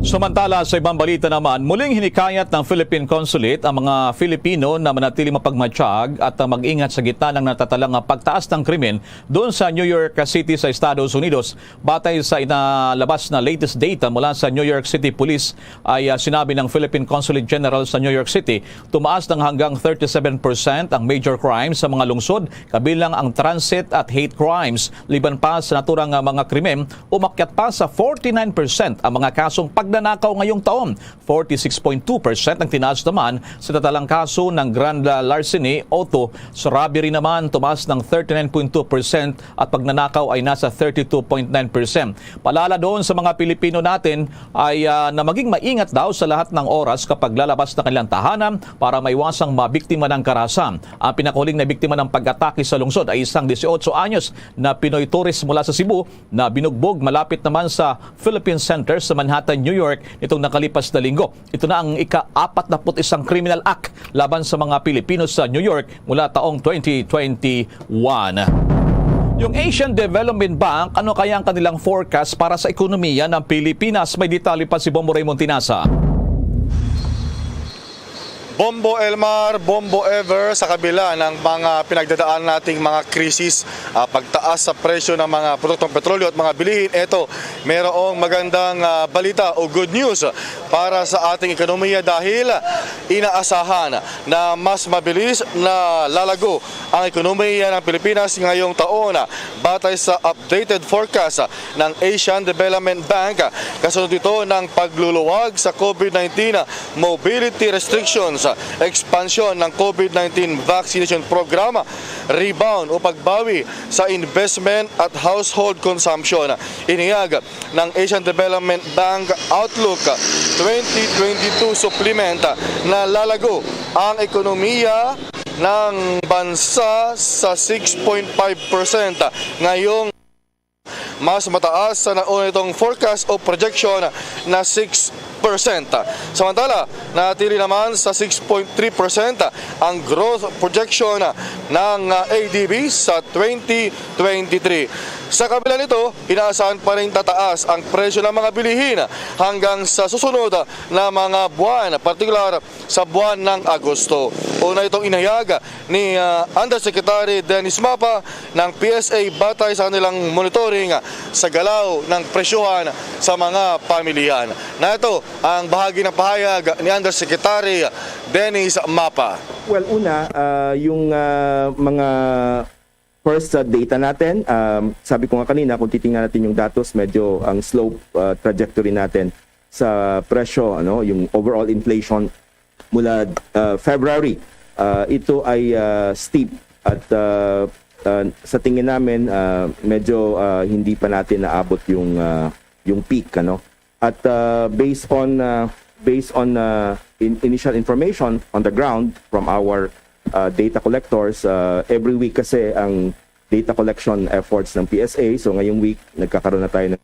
Speaker 5: Samantala sa ibang balita naman, muling hinikayat ng Philippine Consulate ang mga Filipino na manatili mapagmatsyag at mag-ingat sa gitna ng natatalang pagtaas ng krimen doon sa New York City sa Estados Unidos. Batay sa inalabas na latest data mula sa New York City Police ay sinabi ng Philippine Consulate General sa New York City, tumaas ng hanggang 37% ang major crimes sa mga lungsod, kabilang ang transit at hate crimes. Liban pa sa naturang mga krimen, umakyat pa sa 49% ang mga kasong pagnanakaw ngayong taon. 46.2% ang tinaas naman sa tatalang kaso ng grand larceny, auto. Sa robbery naman, tumaas ng 39.2% at pagnanakaw ay nasa 32.9%. Palala doon sa mga Pilipino natin ay na maging maingat daw sa lahat ng oras kapag lalabas na kanilang tahanan para maiwasang mabiktima ng karahasan. Ang pinakahuling na biktima ng pag-atake sa lungsod ay isang 18 anyos na Pinoy tourist mula sa Cebu na binugbog malapit naman sa Philippine Center sa Manhattan, New York nitong nakalipas na linggo. Ito na ang ika-41 criminal act laban sa mga Pilipino sa New York mula taong 2021. Yung Asian Development Bank, ano kaya ang kanilang forecast para sa ekonomiya ng Pilipinas? May detalye pa si Bombo Raymond Tinasa.
Speaker 15: Bombo Elmar, Bombo Ever, sa kabila ng mga pinagdadaan nating mga krisis, pagtaas sa presyo ng mga produktong petrolyo at mga bilihin, eto, mayroong magandang balita o good news para sa ating ekonomiya dahil inaasahan na mas mabilis na lalago ang ekonomiya ng Pilipinas ngayong taon batay sa updated forecast ng Asian Development Bank. Kasunod ito ng pagluluwag sa COVID-19 mobility restrictions, expansion ng COVID-19 vaccination program, rebound o pagbawi sa investment at household consumption. Iniyag ng Asian Development Bank Outlook 2022 supplement na lalago ang ekonomiya ng bansa sa 6.5% ngayong mas mataas sa nauna itong forecast o projection na 6%. Samantala, natili naman sa 6.3% ang growth projection ng ADB sa 2023. Sa kabila nito, inaasahan pa rin tataas ang presyo ng mga bilihin hanggang sa susunod na mga buwan, partikular sa buwan ng Agosto. Una itong inahayag ni Undersecretary Dennis Mapa ng PSA batay sa kanilang monitoring sa galaw ng presyohan sa mga pamilihan. Na ito ang bahagi ng pahayag ni Undersecretary Dennis Mapa.
Speaker 16: Well, una, yung mga first data natin, sabi ko nga kanina, kung titingnan natin yung datos, medyo ang slope trajectory natin sa presyo, yung overall inflation mula February, ito ay steep at sa tingin namin medyo hindi pa natin naabot yung peak, at based on initial information on the ground from our data collectors, every week kasi ang data collection efforts ng PSA, so ngayong week nagkakaroon na tayo ng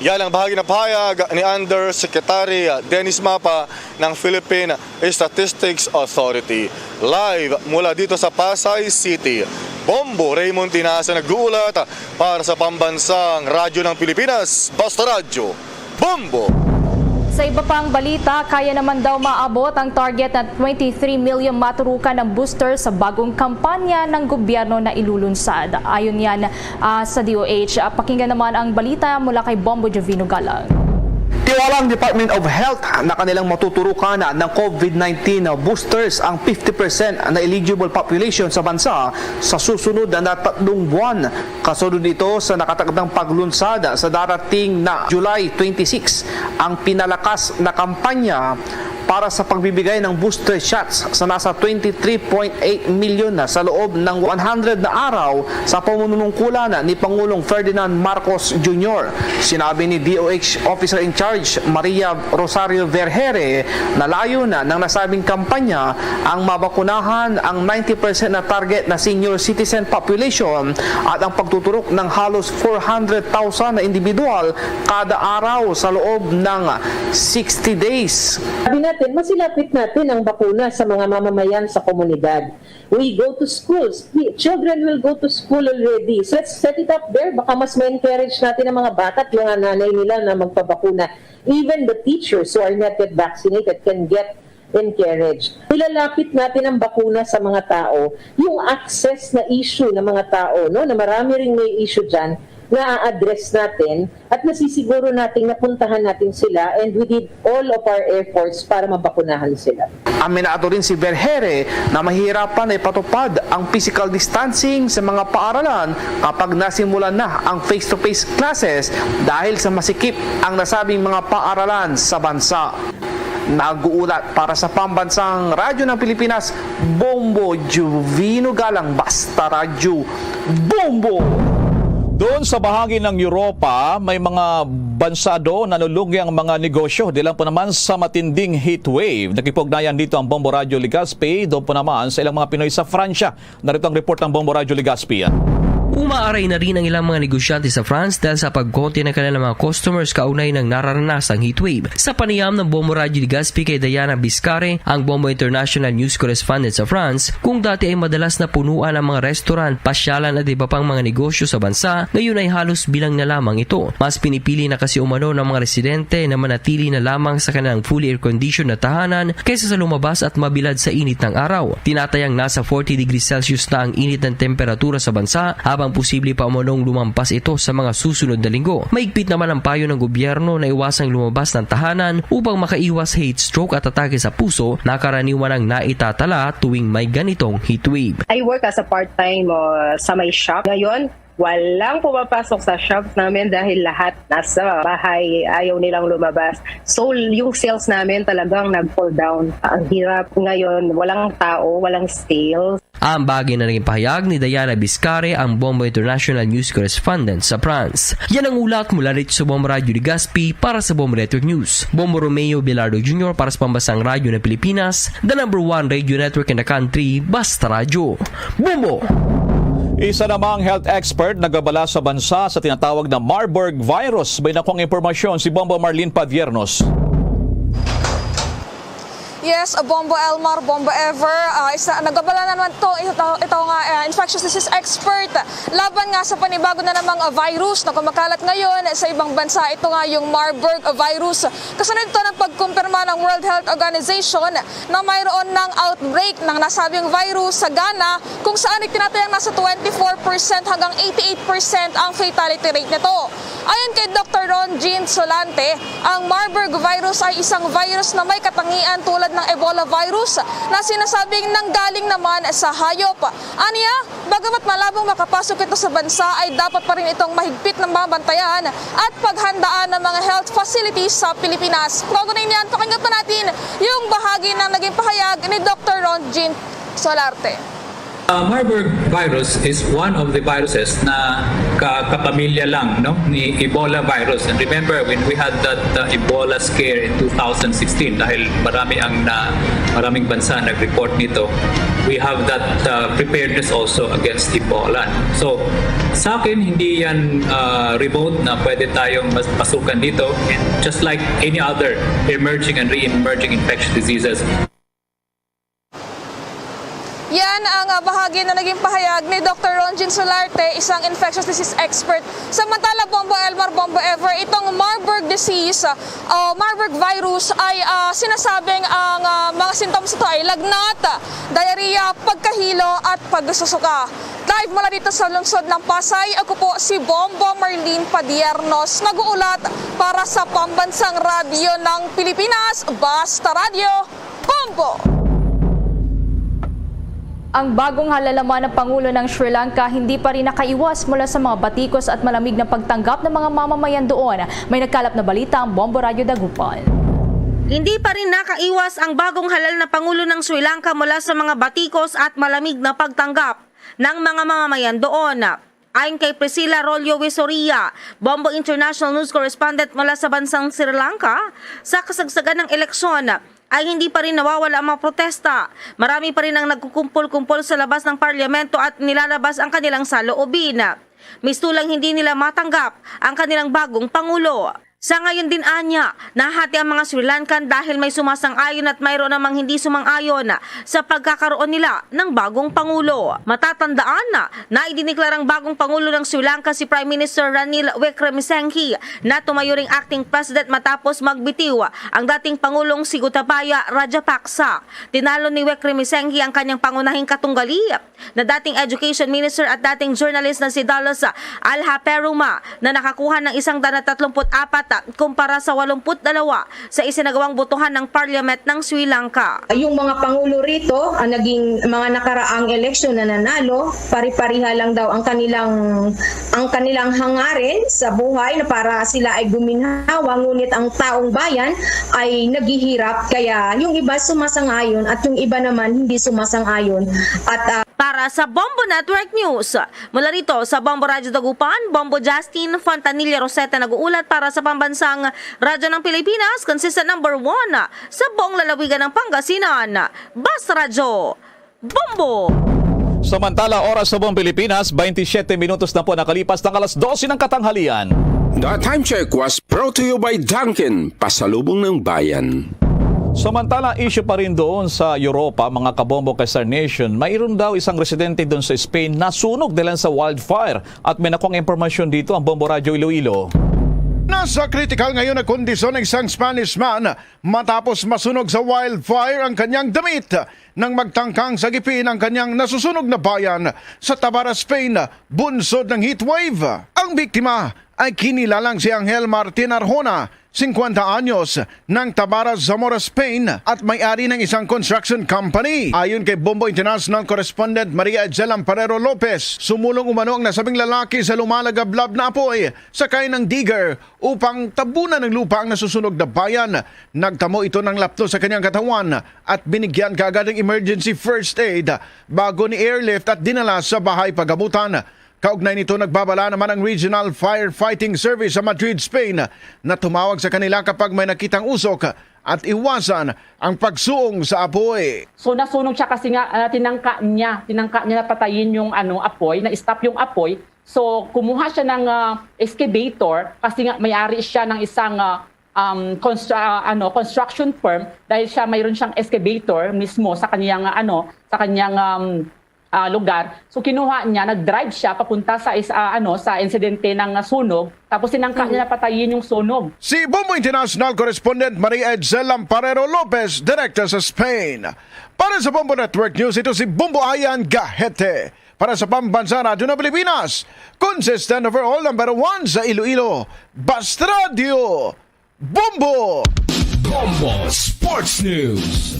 Speaker 15: Yan ang bahagi ng pahayag ni Undersecretary Dennis Mapa ng Philippine Statistics Authority. Live mula dito sa Pasay City, Bombo Raymond Tinasa nag-uulat para sa Pambansang Radyo ng Pilipinas, Basta Radio, Bombo!
Speaker 6: Sa iba pang balita, kaya naman daw maabot ang target na 23 million maturukan ng booster sa bagong kampanya ng gobyerno na ilulunsad. Ayon yan sa DOH. Pakinggan naman ang balita mula kay Bombo Jovino Galang.
Speaker 17: Tiwala ang Department of Health na kanilang matuturukan ng COVID-19 boosters ang 50% na eligible population sa bansa sa susunod na 3 buwan. Kasunod nito sa nakatakdang paglunsad sa darating na July 26 ang pinalakas na kampanya para sa pagbibigay ng booster shots sa nasa 23.8 milyon na sa loob ng 100 na araw sa pamumungkulan ni Pangulong Ferdinand Marcos Jr. Sinabi ni DOH Officer in Charge Maria Rosario Vergere na layunan ng nasabing kampanya ang mabakunahan ang 90% na target na senior citizen population at ang pagtuturok ng halos 400,000 na individual kada araw sa loob ng 60 days.
Speaker 18: Sabi natin, masilapit natin ang bakuna sa mga mamamayan sa komunidad. We go to schools. Children will go to school already. So let's set it up there. Baka mas ma-encourage natin ang mga bata at mga nanay nila na magpabakuna. Even the teachers who are not yet vaccinated can get encouraged. Nilalapit natin ang bakuna sa mga tao. Yung access na issue ng mga tao, no, na marami ring may issue dyan, na a-address natin at nasisiguro natin napuntahan natin sila, and we did all of our efforts para mabakunahan sila.
Speaker 17: Aminado rin si Vergere na mahirapan na ipatupad ang physical distancing sa mga paaralan kapag nasimulan na ang face-to-face classes dahil sa masikip ang nasabing mga paaralan sa bansa. Nag-uulat para sa Pambansang Radyo ng Pilipinas, Bombo Juvino Galang, Basta Radyo, Bombo!
Speaker 5: Doon sa bahagi ng Europa, may mga bansa doon na nalulugi ang mga negosyo. Di lang po naman sa matinding heat wave. Nakipugnayan dito ang Bombo Radio Legazpi. Doon po naman sa ilang mga Pinoy sa Fransya. Narito ang report ng Bombo Radio Legazpi.
Speaker 19: Umaaray na rin ang ilang mga negosyante sa France dahil sa pagkonti ng kanilang mga customers kaugnay ng nararanasang heatwave. Sa panayam ng Bombo Radio Legazpi kay Diana Biscare, ang Bombo International News Correspondent sa France, kung dati ay madalas na punuan ang mga restaurant, pasyalan at iba pang mga negosyo sa bansa, ngayon ay halos bilang na lamang ito. Mas pinipili na kasi umano ng mga residente na manatili na lamang sa kanilang fully air-conditioned na tahanan kaysa sa lumabas at mabilad sa init ng araw. Tinatayang nasa 40 degrees Celsius na ang init ng temperatura sa bansa, habang posible pa umanong lumampas ito sa mga susunod na linggo. Maigpit naman ang payo ng gobyerno na iwasang lumabas ng tahanan upang makaiwas heat stroke at atake sa puso na karaniwan ang naitatala tuwing may ganitong heatwave.
Speaker 20: I work as a part-time sa my shop. Ngayon, walang pumapasok sa shop namin dahil lahat nasa bahay, ayaw nilang lumabas. So, yung sales namin talagang nag-fall down. Ang hirap ngayon, walang tao, walang sales.
Speaker 19: Ang bagay na naging pahayag ni Diana Biscare, ang Bombo International News Correspondent sa France. Yan ang ulat mula rito sa Bombo Radio Legazpi para sa Bombo Network News. Bombo Romeo Bilardo Jr. para sa Pambansang Radyo ng Pilipinas, the #1 radio network in the country, Basta Radyo. Bombo!
Speaker 5: Isa namang health expert nagabala sa bansa sa tinatawag na Marburg virus. May nakong impormasyon si Bombo Marlene Padiernos.
Speaker 21: Yes, Bombo Elmar, Bombo Ever. Nagabala na naman ito nga infectious disease expert laban nga sa panibago na namang virus na kumakalat ngayon sa ibang bansa. Ito nga yung Marburg virus. Kasunod ito ng pagkumpirma ng World Health Organization na mayroon ng outbreak ng nasabing virus sa Ghana, kung saan itinatayang nasa 24% hanggang 88% ang fatality rate nito. Ayon kay Dr. Ron Jean Solante, ang Marburg virus ay isang virus na may katangian tulad ng Ebola virus na sinasabing nanggaling naman sa hayop. Aniya, bagamat malabong makapasok ito sa bansa, ay dapat pa rin itong mahigpit ng babantayan at paghandaan ng mga health facilities sa Pilipinas. Kaugnay niyan, pakinggan pa natin yung bahagi ng naging pahayag ni Dr. Ron Jean Solarte.
Speaker 22: Marburg virus is one of the viruses na kapamilya lang, no, ni Ebola virus. And remember when we had that Ebola scare in 2016, dahil maraming bansa nag-report nito, we have that preparedness also against Ebola. So sa akin, hindi yan remote na pwede tayong pasukan dito, just like any other emerging and re-emerging infectious diseases.
Speaker 21: Yan ang bahagi na naging pahayag ni Dr. Ron Jean Solarte, isang infectious disease expert. Samantala, Bombo Elmar, Bombo Ever, itong Marburg disease o Marburg virus ay sinasabing ang mga symptoms ito ay lagnat, diarrhea, pagkahilo at pagsusuka. Live mula dito sa lungsod ng Pasay, ako po si Bombo Marlene Padiernos, nag-uulat para sa Pambansang Radyo ng Pilipinas, Basta Radio, Bombo!
Speaker 6: Ang bagong halalaman ng Pangulo ng Sri Lanka hindi pa rin nakaiwas mula sa mga batikos at malamig na pagtanggap ng mga mamamayan doon. May nagkalap na balita ang Bombo Radio Dagupan.
Speaker 1: Hindi pa rin nakaiwas ang bagong halal na Pangulo ng Sri Lanka mula sa mga batikos at malamig na pagtanggap ng mga mamamayan doon. Ayon kay Priscilla Rollo Visoria, Bombo International News Correspondent mula sa bansang Sri Lanka, sa kasagsagan ng eleksyon ay hindi pa rin nawawala ang mga protesta. Marami pa rin ang nagkukumpol-kumpol sa labas ng parlamento at nilalabas ang kanilang saloobin. Mistulang hindi nila matanggap ang kanilang bagong Pangulo. Sa ngayon din anya, nahati ang mga Sri Lankan dahil may sumasang-ayon at mayroon namang hindi sumang-ayon sa pagkakaroon nila ng bagong Pangulo. Matatandaan na idiniklarang bagong Pangulo ng Sri Lanka si Prime Minister Ranil Wickremesinghe na tumayo ring acting president matapos magbitiw ang dating Pangulong si Gotabaya Rajapaksa. Tinalo ni Wickremesinghe ang kanyang pangunahing katunggali na dating Education Minister at dating journalist na si Dallas Alhaperuma na nakakuha ng 134 kumpara sa 82 sa isinagawang botohan ng Parliament ng Sri Lanka.
Speaker 18: Yung mga pangulo rito, ang naging mga nakaraang eleksyon na nanalo, pari-pariha lang daw ang kanilang hangarin sa buhay na para sila ay guminhawa, ngunit ang taong bayan ay naghihirap, kaya yung iba sumasang-ayon at yung iba naman hindi sumasang-ayon. At
Speaker 1: para sa Bombo Network News, mula rito sa Bombo Radio Dagupan, Bombo Justin Fontanilla Rosetta nag-uulat para sa Pambansang Radyo ng Pilipinas, consistent number 1 sa buong lalawigan ng Pangasinan, Basta Radio, Bombo!
Speaker 5: Samantala, oras sa buong Pilipinas, 27 minutos na po nakalipas ng alas 12 ng katanghalian.
Speaker 10: The time check was brought to you by Dunkin, pasalubong ng bayan.
Speaker 5: Samantala, issue pa rin doon sa Europa, mga kabombo kay Star Nation. Mayroon daw isang residente doon sa Spain na sunog dahil sa wildfire. At may nakuang impormasyon dito ang Bombo Radio Iloilo.
Speaker 2: Nasa critical ngayon na kondisyon ng isang Spanish man matapos masunog sa wildfire ang kanyang damit nang magtangkang sagipin ang kanyang nasusunog na bayan sa Tabara, Spain, bunsod ng heatwave. Ang biktima ay kinilalang si Angel Martin Arjona, 50 anyos, ng Tabara, Zamora, Spain at may-ari ng isang construction company. Ayon kay Bombo International Correspondent Maria Edzel Amparero Lopez, sumulong umano ang nasabing lalaki sa lumalagablab na apoy sakay ng digger upang tabunan ng lupa ang nasusunog na bayan. Nagtamo ito ng lapto sa kanyang katawan at binigyan kaagad ng emergency first aid bago ni airlift at dinala sa bahay pagamutan. Kaugnay nito, nagbabala naman ang Regional Firefighting Service sa Madrid, Spain na tumawag sa kanila kapag may nakitang usok at iwasan ang pagsuong sa apoy.
Speaker 23: So nasunog siya kasi nga tinangka niya na patayin yung apoy, na stop yung apoy. So kumuha siya ng excavator kasi nga may-ari siya ng isang construction firm dahil siya mayroon siyang excavator mismo sa kanyang lugar. So kinuha niya, nag-drive siya papunta sa sa insidente ng sunog, tapos tinangka niya na patayin yung sunog.
Speaker 2: Si Bombo International Correspondent Maria Edzel Amparero Lopez, direkta sa Spain. Para sa Bombo Network News, ito si Bombo Ayan Gahete. Para sa Pambansa Radio ng Pilipinas, consistent overall number 1 sa Iloilo, Basta Radio, Bombo!
Speaker 10: Bombo Sports News.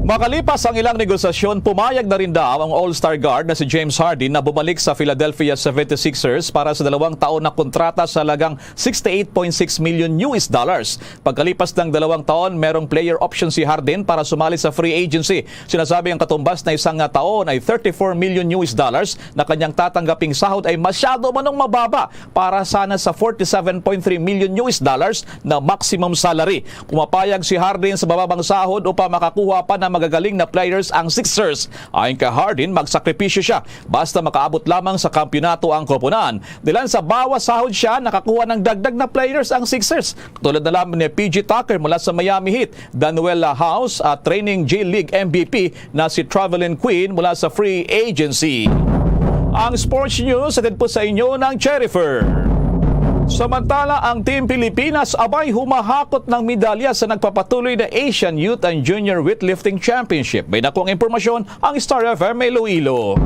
Speaker 5: Makalipas ang ilang negosasyon, pumayag na rin daw ang All-Star guard na si James Harden na bumalik sa Philadelphia 76ers para sa 2 taon na kontrata sa halagang $68.6 million. Pagkalipas ng 2 taon, merong player option si Harden para sumali sa free agency. Sinasabi ang katumbas na 1 taon ay $34 million na kanyang tatanggaping sahod ay masyado manong mababa para sana sa $47.3 million na maximum salary. Pumapayag si Harden sa bababang sahod upang makakuha pa ng magagaling na players ang Sixers. Ayon kay Harden, magsakripisyo siya basta makaabot lamang sa kampyonato ang koponan. Dilan sa bawas sahod siya, nakakuha ng dagdag na players ang Sixers. Tulad na lamang ni PG Tucker mula sa Miami Heat, Danuela House at training J-League MVP na si Travelin Queen mula sa free agency. Ang sports news atid po sa inyo ng Cherryfer. Samantala, ang Team Pilipinas abay humahakot ng medalya sa nagpapatuloy na Asian Youth and Junior Weightlifting Championship. May nakuang impormasyon ang Star FM Iloilo.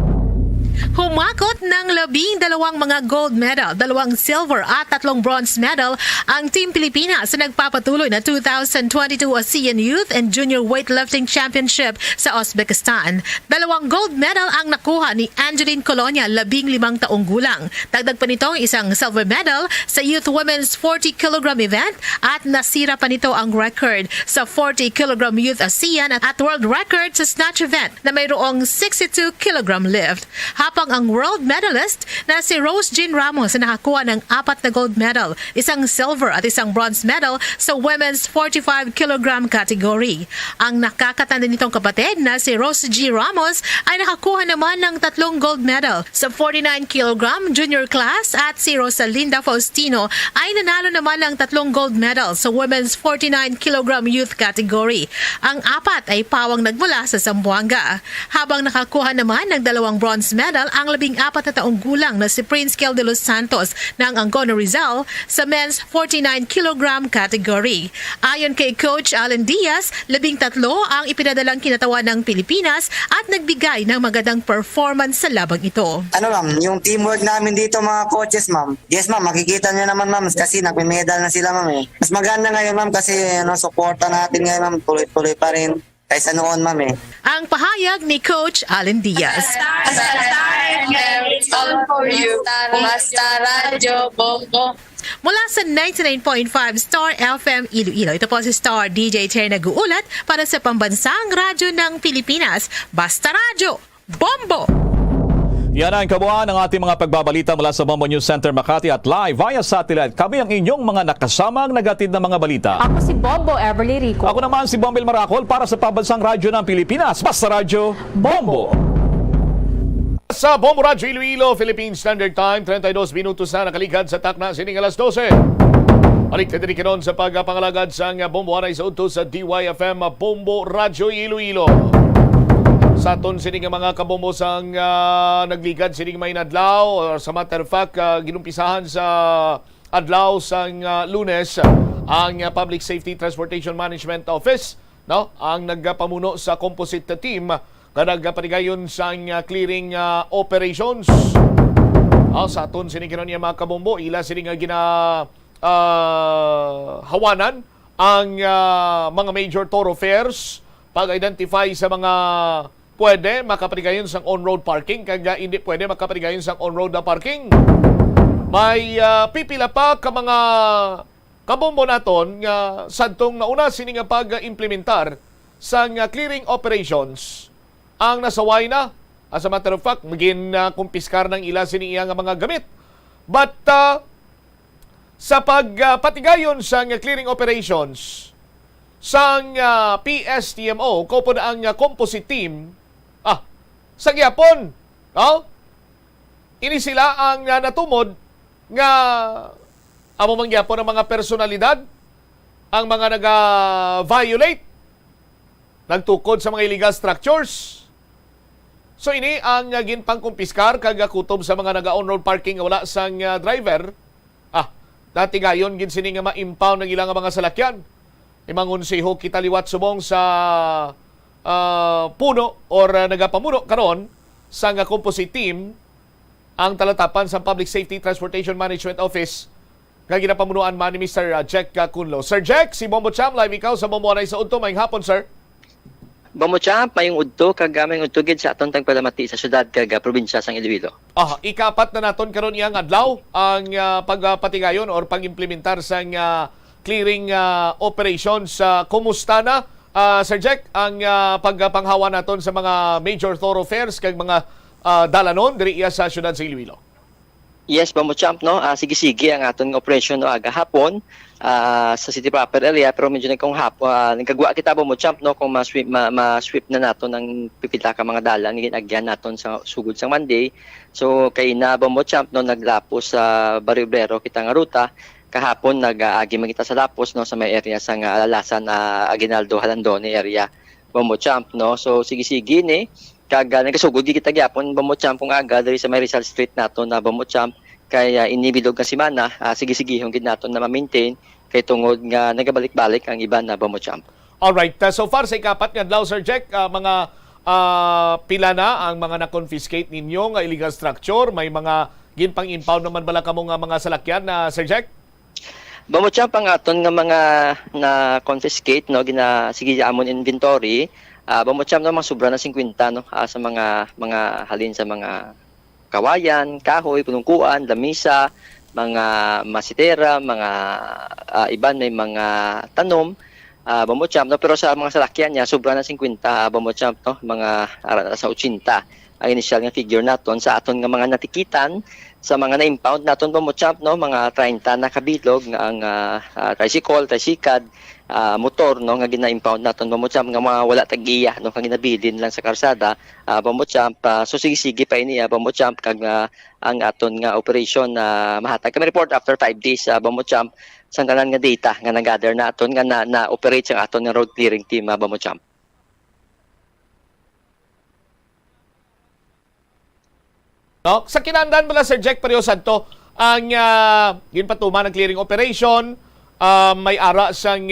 Speaker 3: Humakot ng 12 mga gold medal, 2 silver at 3 bronze medal ang Team Pilipinas sa nagpapatuloy na 2022 ASEAN Youth and Junior Weightlifting Championship sa Uzbekistan. 2 gold medal ang nakuha ni Angeline Colonia, 15 taong gulang. Dagdag pa nito isang silver medal sa Youth Women's 40 kg event at nasira pa nito ang record sa 40 kg Youth ASEAN at world record sa snatch event na mayroong 62 kg lift. Habang ang world medalist na si Rose Jean Ramos na nakakuha ng 4 na gold medal, isang silver at isang bronze medal sa women's 45 kg category. Ang nakakatanda nitong kapatid na si Rose G. Ramos ay nakakuha naman ng 3 gold medal sa 49 kg junior class at si Rosalinda Faustino ay nanalo naman ng 3 gold medal sa women's 49 kg youth category. Ang 4 ay pawang nagmula sa Zamboanga. Habang nakakuha naman ng 2 bronze medal ang 14 na taong gulang na si Prince Kel de los Santos ng Angono Rizal sa men's 49 kg category. Ayon kay Coach Alan Diaz, 13 ang ipinadalang kinatawan ng Pilipinas at nagbigay ng magandang performance sa labang ito.
Speaker 4: Ano ma'am, yung teamwork namin dito mga coaches ma'am. Yes ma'am, makikita nyo naman ma'am kasi nagme-medal na sila ma'am eh. Mas maganda ngayon ma'am kasi suporta natin ngayon ma'am, tuloy-tuloy pa rin. Kaysa noon, ma'am eh.
Speaker 3: Ang pahayag ni Coach Alan Diaz. Mula sa 99.5 Star FM Iloilo, ito po si Star DJ Terry nag-uulat para sa pambansang radyo ng Pilipinas. Basta Radyo, Bombo!
Speaker 5: Yan ang kabuuan ng ating mga pagbabalita mula sa Bombo News Center Makati at live via satellite. Kami ang inyong mga nakasamang nagatid na mga balita.
Speaker 6: Ako si Bombo Everly Rico.
Speaker 5: Ako naman si Bombel Maracol para sa Pambansang Radyo ng Pilipinas. Basta Radyo, Bombo! Sa Bombo Radyo Iloilo, Philippine Standard Time, 32 minutos na nakaligad sa takna sining alas 12. Balik na din kinon sa pagpangalagad sa Bombo Anay sa Uto sa DYFM Bombo Radyo Iloilo. Sa aton sining mga kabombo sang nagligad sining may adlaw, or sa matter of fact ginumpisahan sa adlaw sang Lunes ang Public Safety Transportation Management Office, no, ang nagpamuno sa composite team kanang panigayon sang clearing operations. Sa aton sining kinon mga kabombo, ila sining hawanan ang mga major thoroughfares pag-identify sa mga pwede makapanigayon sang on-road parking kaya hindi pwede makapanigayon sang on-road na parking. May pipila pa ka mga kabombo naton nga sadtong nauna sini nga pag-implementar sang clearing operations ang nasaway na. As a matter of fact, maging kumpiskar ng ila sini iya nga mga gamit. But sa pagpatigayon sang clearing operations sang PSTMO, ko na ang composite team, sa gyapon, no? Ini sila ang natumod nga amo man gyapon ang mga personalidad, ang mga naga-violate, nagtukod sa mga illegal structures. So ini ang ginpangkumpiskar kag kutob sa mga naga-on-road parking nga wala sang driver. Dati gayon gin sini nga ma-impound ng ilang mga salakyan. Imangun si Ho Kitaliwat subong sa puno or nagapamuno karon sa nga composite team ang talatapan sa Public Safety Transportation Management Office nga ginapamunuan man ni Mr. Jack Kunlo. Sir Jack, si Bombo Cham, live ikaw sa Bombo Anay sa Udto. Mayong hapon, sir.
Speaker 8: Bombo Cham, mayong Udto, kagamay Udto gid sa atong tagpalamati sa syudad kag probinsya sang Iloilo. Yes, Bombo Champ, no? Sige-sige ang aton operation no aga hapon sa city proper area, pero medyo nagkagwa kita Bombo Champ, no, kung ma-sweep na naton ang pipila ka mga dalan ginagyan naton sa sugod sang Monday. So kay na Bombo Champ, no, naglapos sa Barrio-Obrero kita nga ruta. Kahapon nag-agi man kita sa Lapos, no, sa may area sang Alalasan Aguinaldo Halandone area Bombo Champ, no. So sige-sige ni kag nagasugod kita gyapon Bombo Champ kung aga diri sa may Rizal Street nato na Bombo Champ kaya inibidog nga semana sige-sige yung gid naton na ma-maintain kay tungod nga nagabalik-balik ang iba na Bombo Champ.
Speaker 5: Alright, so far sa ikapat nga adlaw, Sir Jack, mga pila na ang mga na-confiscate ninyo nga illegal structure, may mga ginpang-impound naman bala kamo nga mga salakyan na Sir Jack?
Speaker 8: Bombo Champ ang aton nga mga na-confiscate no sige amon inventory. Bombo Champ no mga sobra na 50 no sa mga halin sa mga kawayan, kahoy, punungkuan, lamisa, mga masitera, mga iban may mga tanom, Bombo Champ no, pero sa mga salakyan niya sobra na 50 Bombo Champ no, mga sa 80 ang initial nga figure naton sa aton nga mga natikitan sa mga na-impound naton Bombo Champ no, mga 30 na kabilog nga ang tricycle, tricycad, motor no nga gina-impound naton Bombo Champ nga mga wala tag-iya no kang ginabilin lang sa karsada Bombo Champ. So sige pa ini Bombo Champ kag ang aton nga operation na mahatag kami report after 5 days Bombo Champ sa tanan nga data nga nag-gather naton nga na-operate sa aton nga road clearing team Bombo Champ.
Speaker 5: No, sa kinahanglan mo na Sir Jack Pareho Santo ang ginpatuman ng clearing operation, may ara sang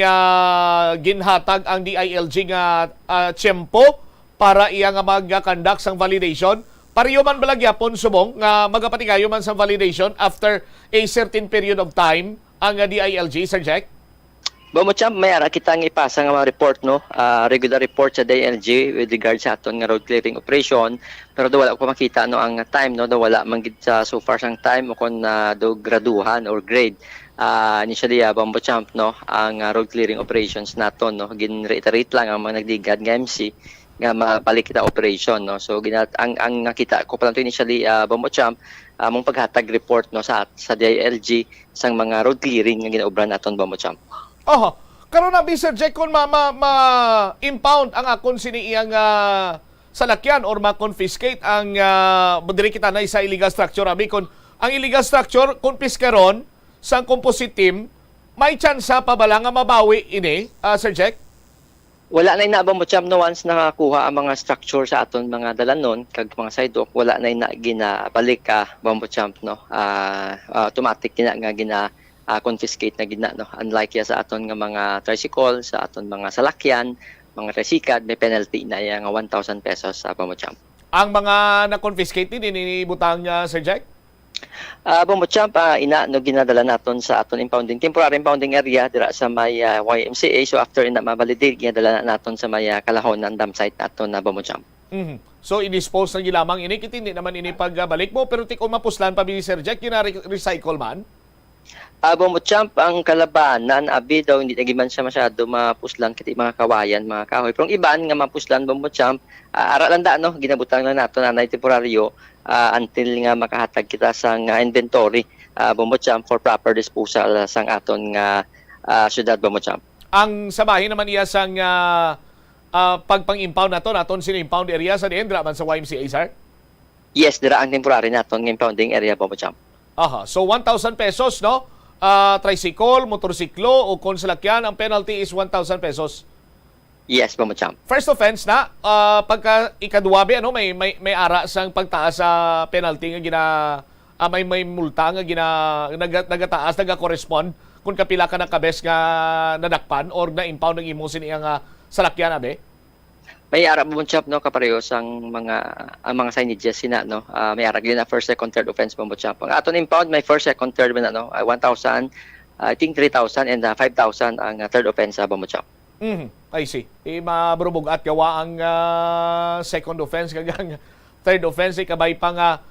Speaker 5: ginhatag ang DILG nga tiyempo para iya nga mag-conduct sang validation. Pareho man balagyapon subong nga magapatingayo man sang validation after a certain period of time ang DILG, Sir Jack?
Speaker 8: Bombo Champ, may ara kita nga ipasa nga mga report no, regular report sa DILG with regard sa aton nga road clearing operation, pero do wala ko makita no ang time no, do wala man gid sa so far sang time o kon do graduhan or grade. Initially Bombo Champ no, ang road clearing operations naton no, gin-reiterate lang ang mga nagdigad nga MC nga mabalik kita operation no. So ang nakita ko pa lang to initially Bombo Champ, mong paghatag report no sa DILG sang mga road clearing nga ginaobran naton Bombo Champ.
Speaker 5: Karon na Sir Jack kung ma-impound ang akon sini iyang salakyan or ma-confiscate ang diri kita na sa illegal structure abi kon ang illegal structure konfiskaron sa composite team, may tsansa pa bala nga mabawi ini Sir Jack?
Speaker 8: Wala na ina Bombo Champ no, once nakakuha ang mga structure sa aton mga dalanon kag mga sidewalk, wala na ina ginabalik Bombo Champ no. Automatic nga confiscate na gina no, unlike sa aton nga mga tricycle, sa aton mga salakyan, mga tricycad, may penalty na nga 1,000 pesos sa Bombo Champ.
Speaker 5: Ang mga na-confiscate din inibutang niya Sir Jack?
Speaker 8: Bombo Champ, ginadala naton sa aton impounding, temporary impounding area dira sa may YMCA. So after mabalidate, ginadala naton sa may Kalahonan dam site naton na Bombo Champ.
Speaker 5: So i-dispose na gilamang ini, hindi naman ini pagbalik mo, pero tiko mapuslan pa Sir Jack, recycle man?
Speaker 8: Bombo Champ, ang kalabanan, abi daw hindi nagiman siya masyado mapuslan kiti mga kawayan, mga kahoy. Pero ang iban nga mapuslan Bombo Champ, aralanda no, ginabutang na nato na temporaryo until nga makahatag kita sa inventory Bombo Champ for proper disposal sang aton nga syudad Bombo Champ.
Speaker 5: Ang sabahin naman iya sang pagpang-impound naton sino-impound area sa diin dira man sa YMCA, sir?
Speaker 8: Yes, dira ang temporary naton nga impounding area Bombo Champ.
Speaker 5: So 1,000 pesos no? Tricycle, motorsiklo o kung salakyan, ang penalty is 1,000 pesos.
Speaker 8: Yes, Bombo Champ.
Speaker 5: First offense na, pagka ikaduwabe, may ara sang pagtaas sa penalty nga may multa nga nagataas, nagakorespond kung kapila ka ng kabes nga nadakpan or na-impound ng imong siniyang salakyan, abe?
Speaker 8: May ara Bombo Champ no, kapareho sang mga signages sina no. May ara gyud na first, second, third offense Bombo Champ. Ang aton impound may first, second, third man no, 1,000, I think 3,000 and 5,000 ang third offense Bombo Champ.
Speaker 5: I see. Mabrubog at gawa ang second offense kagang third offense kabay pa nga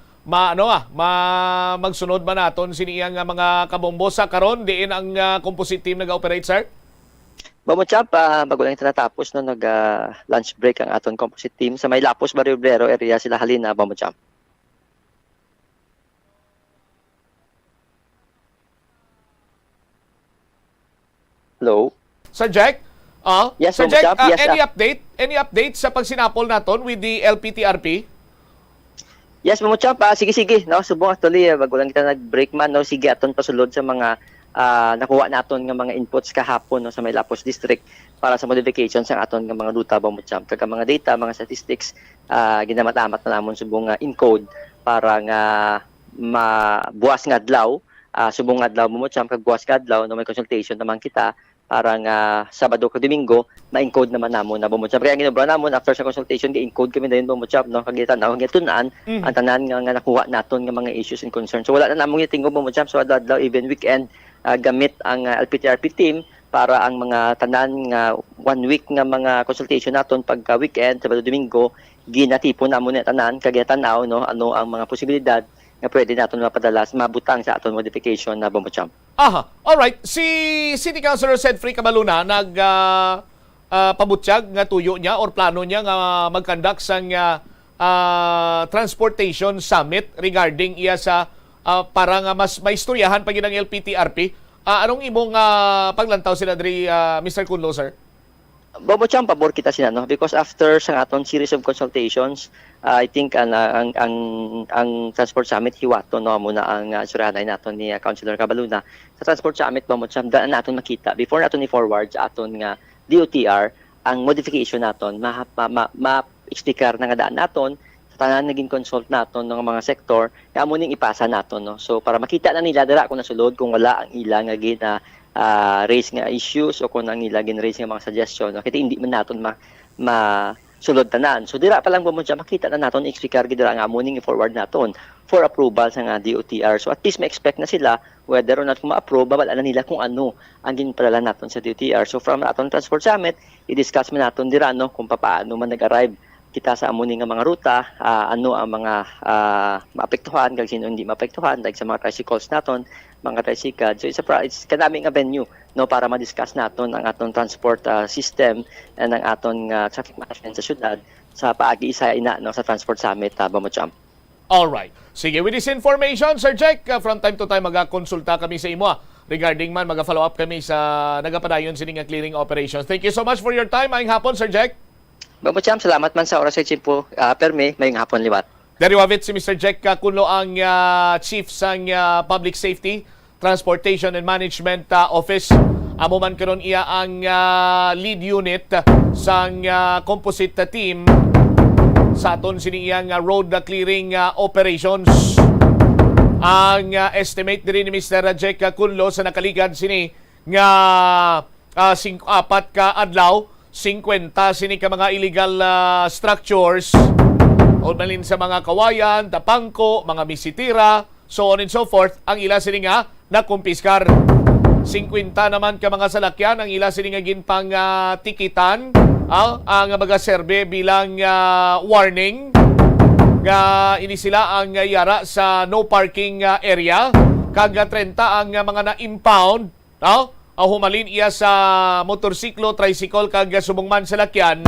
Speaker 5: magsunod man naton siniyang mga kabombo sa karon diin ang composite team nag-operate, sir?
Speaker 8: Bombo Champ, bago lang ito natapos no, nag-lunch break ang aton composite team sa may Lapos, Barrio Obrero area sila halina Bombo Champ. Hello?
Speaker 5: Sir Jack?
Speaker 8: Yes,
Speaker 5: Sir
Speaker 8: Bombo
Speaker 5: Jack,
Speaker 8: Champ. Yes,
Speaker 5: any update sa pagsinapol naton with the LPTRP?
Speaker 8: Yes, Bombo Champ, sige no, subong actually bago lang kita nag-break man no, sige aton pasulod sa mga nakuha naton nga mga inputs kahapon no, sa may Lapos District para sa modifications ng aton nga mga ruta Bombo Champ. Kag mga data, mga statistics, ginamatamat na namon subong encode para nga buwas nga adlaw, subong adlaw mo champ kag buwas nga adlaw no may consultation naman kita para nga Sabado kag Domingo ma-encode naman namon na mo champ. Kaya ginobra namon after sa consultation gi-encode kami dayon mo champ no kag tan-aw gitun-an ang tanan nga nakuha naton nga mga issues and concerns. So wala na namong gitingog mo champ so adlaw even weekend gamit ang LPTRP team para ang mga tanan nga 1 week nga mga consultation naton pagka weekend Sabado Domingo ginatipon namon na tanan kag tan-aw no ano ang mga posibilidad nga pwede naton mapadala mabutang sa aton modification na Bombo Champ.
Speaker 5: Aha, alright. Si City Councilor Sedfrey Cabaluna pabutyag nga tuyo niya or plano niya nga mag-conduct sang transportation summit regarding iya sa para nga mas maistoryahan pag ng LPTRP. Anong imong paglantaw sila diri Mr. Kunlo, sir?
Speaker 8: Bombo Champ, pabor kita sila no because after sa aton series of consultations, I think ang Transport Summit hiwato no muna ang surahanay naton ni Councilor Cabaluna. Sa Transport Summit Bombo Champ daan naton makita before naton i-forward sa aton nga DOTR ang modification naton ma-explicar na nga daan naton sa tanan naging consult naton ng mga sektor nga amo ning ipasa naton no. So para makita na nila dira kung nasulod kung wala ang ilang nga raise nga issues o kung ang nila gin-raise nga mga suggestion no? Kaya hindi man naton sulod tanan. So dira pa lang mo siya makita na naton i-explicar gidira nga morning i-forward naton for approval sa nga DOTR. So at least ma-expect na sila whether or not kung ma-approve babala na nila kung ano ang ginpadala naton sa DOTR. So from aton Transport Summit i-discuss man naton dira no kung paano man nag-arrive kita sa amuning nga mga ruta, ano ang mga maapektuhan kag sino hindi maapektuhan like sa mga tricycles naton, mga tricycle. So it's kanami nga venue no para ma-discuss naton ang aton transport system and ang aton traffic management sa syudad sa paagi-isa ina no sa Transport Summit Bombo Champ.
Speaker 5: All right. Sige, with this information, Sir Jack, from time to time magakonsulta kami sa imo regarding man maga-follow up kami sa nagapadayon sining nga clearing operations. Thank you so much for your time. Maayong hapon, Sir Jack.
Speaker 8: Bombo Champ, salamat man sa oras sa Chimpo. Perme, mayong hapon liwat.
Speaker 5: Dari wavit si Mr. Jack Kunlo ang chief sang Public Safety, Transportation and Management Office. Amo man karon iya ang lead unit sang composite team sa aton siniyang road clearing operations. Ang estimate diri ni Mr. Jack Kunlo sa nakaligad sini nga 4 ka adlaw 50 sini ka mga illegal structures o malin sa mga kawayan, tapangko, mga misitira, so on and so forth, ang ila sini nga nakumpiskar. 50 naman ka mga salakyan, ang ila sini nga ginpang tikitan, ang mga serbe bilang warning nga ini sila ang yara sa no parking area, kag 30 ang mga na-impound, humalin iya sa motorsiklo, tricycle kag subongman sa lakyan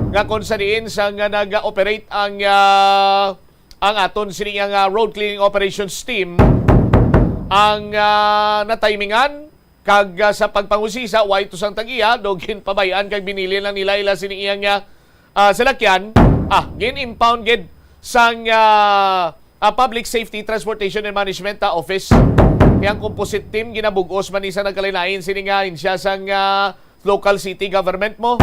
Speaker 5: nga kung sa diin sa nga nag-operate ang aton sining road clearing operations team ang natimingan kag sa pagpangusisa way to sang tagiya dogin pabayaan kag binili lang nila ila sining iyang salakyan gin-impound gid sang Public Safety, Transportation and Management Office. Yang composite team ginabugos man isa nagkalinain sini nga insya sang local city government mo.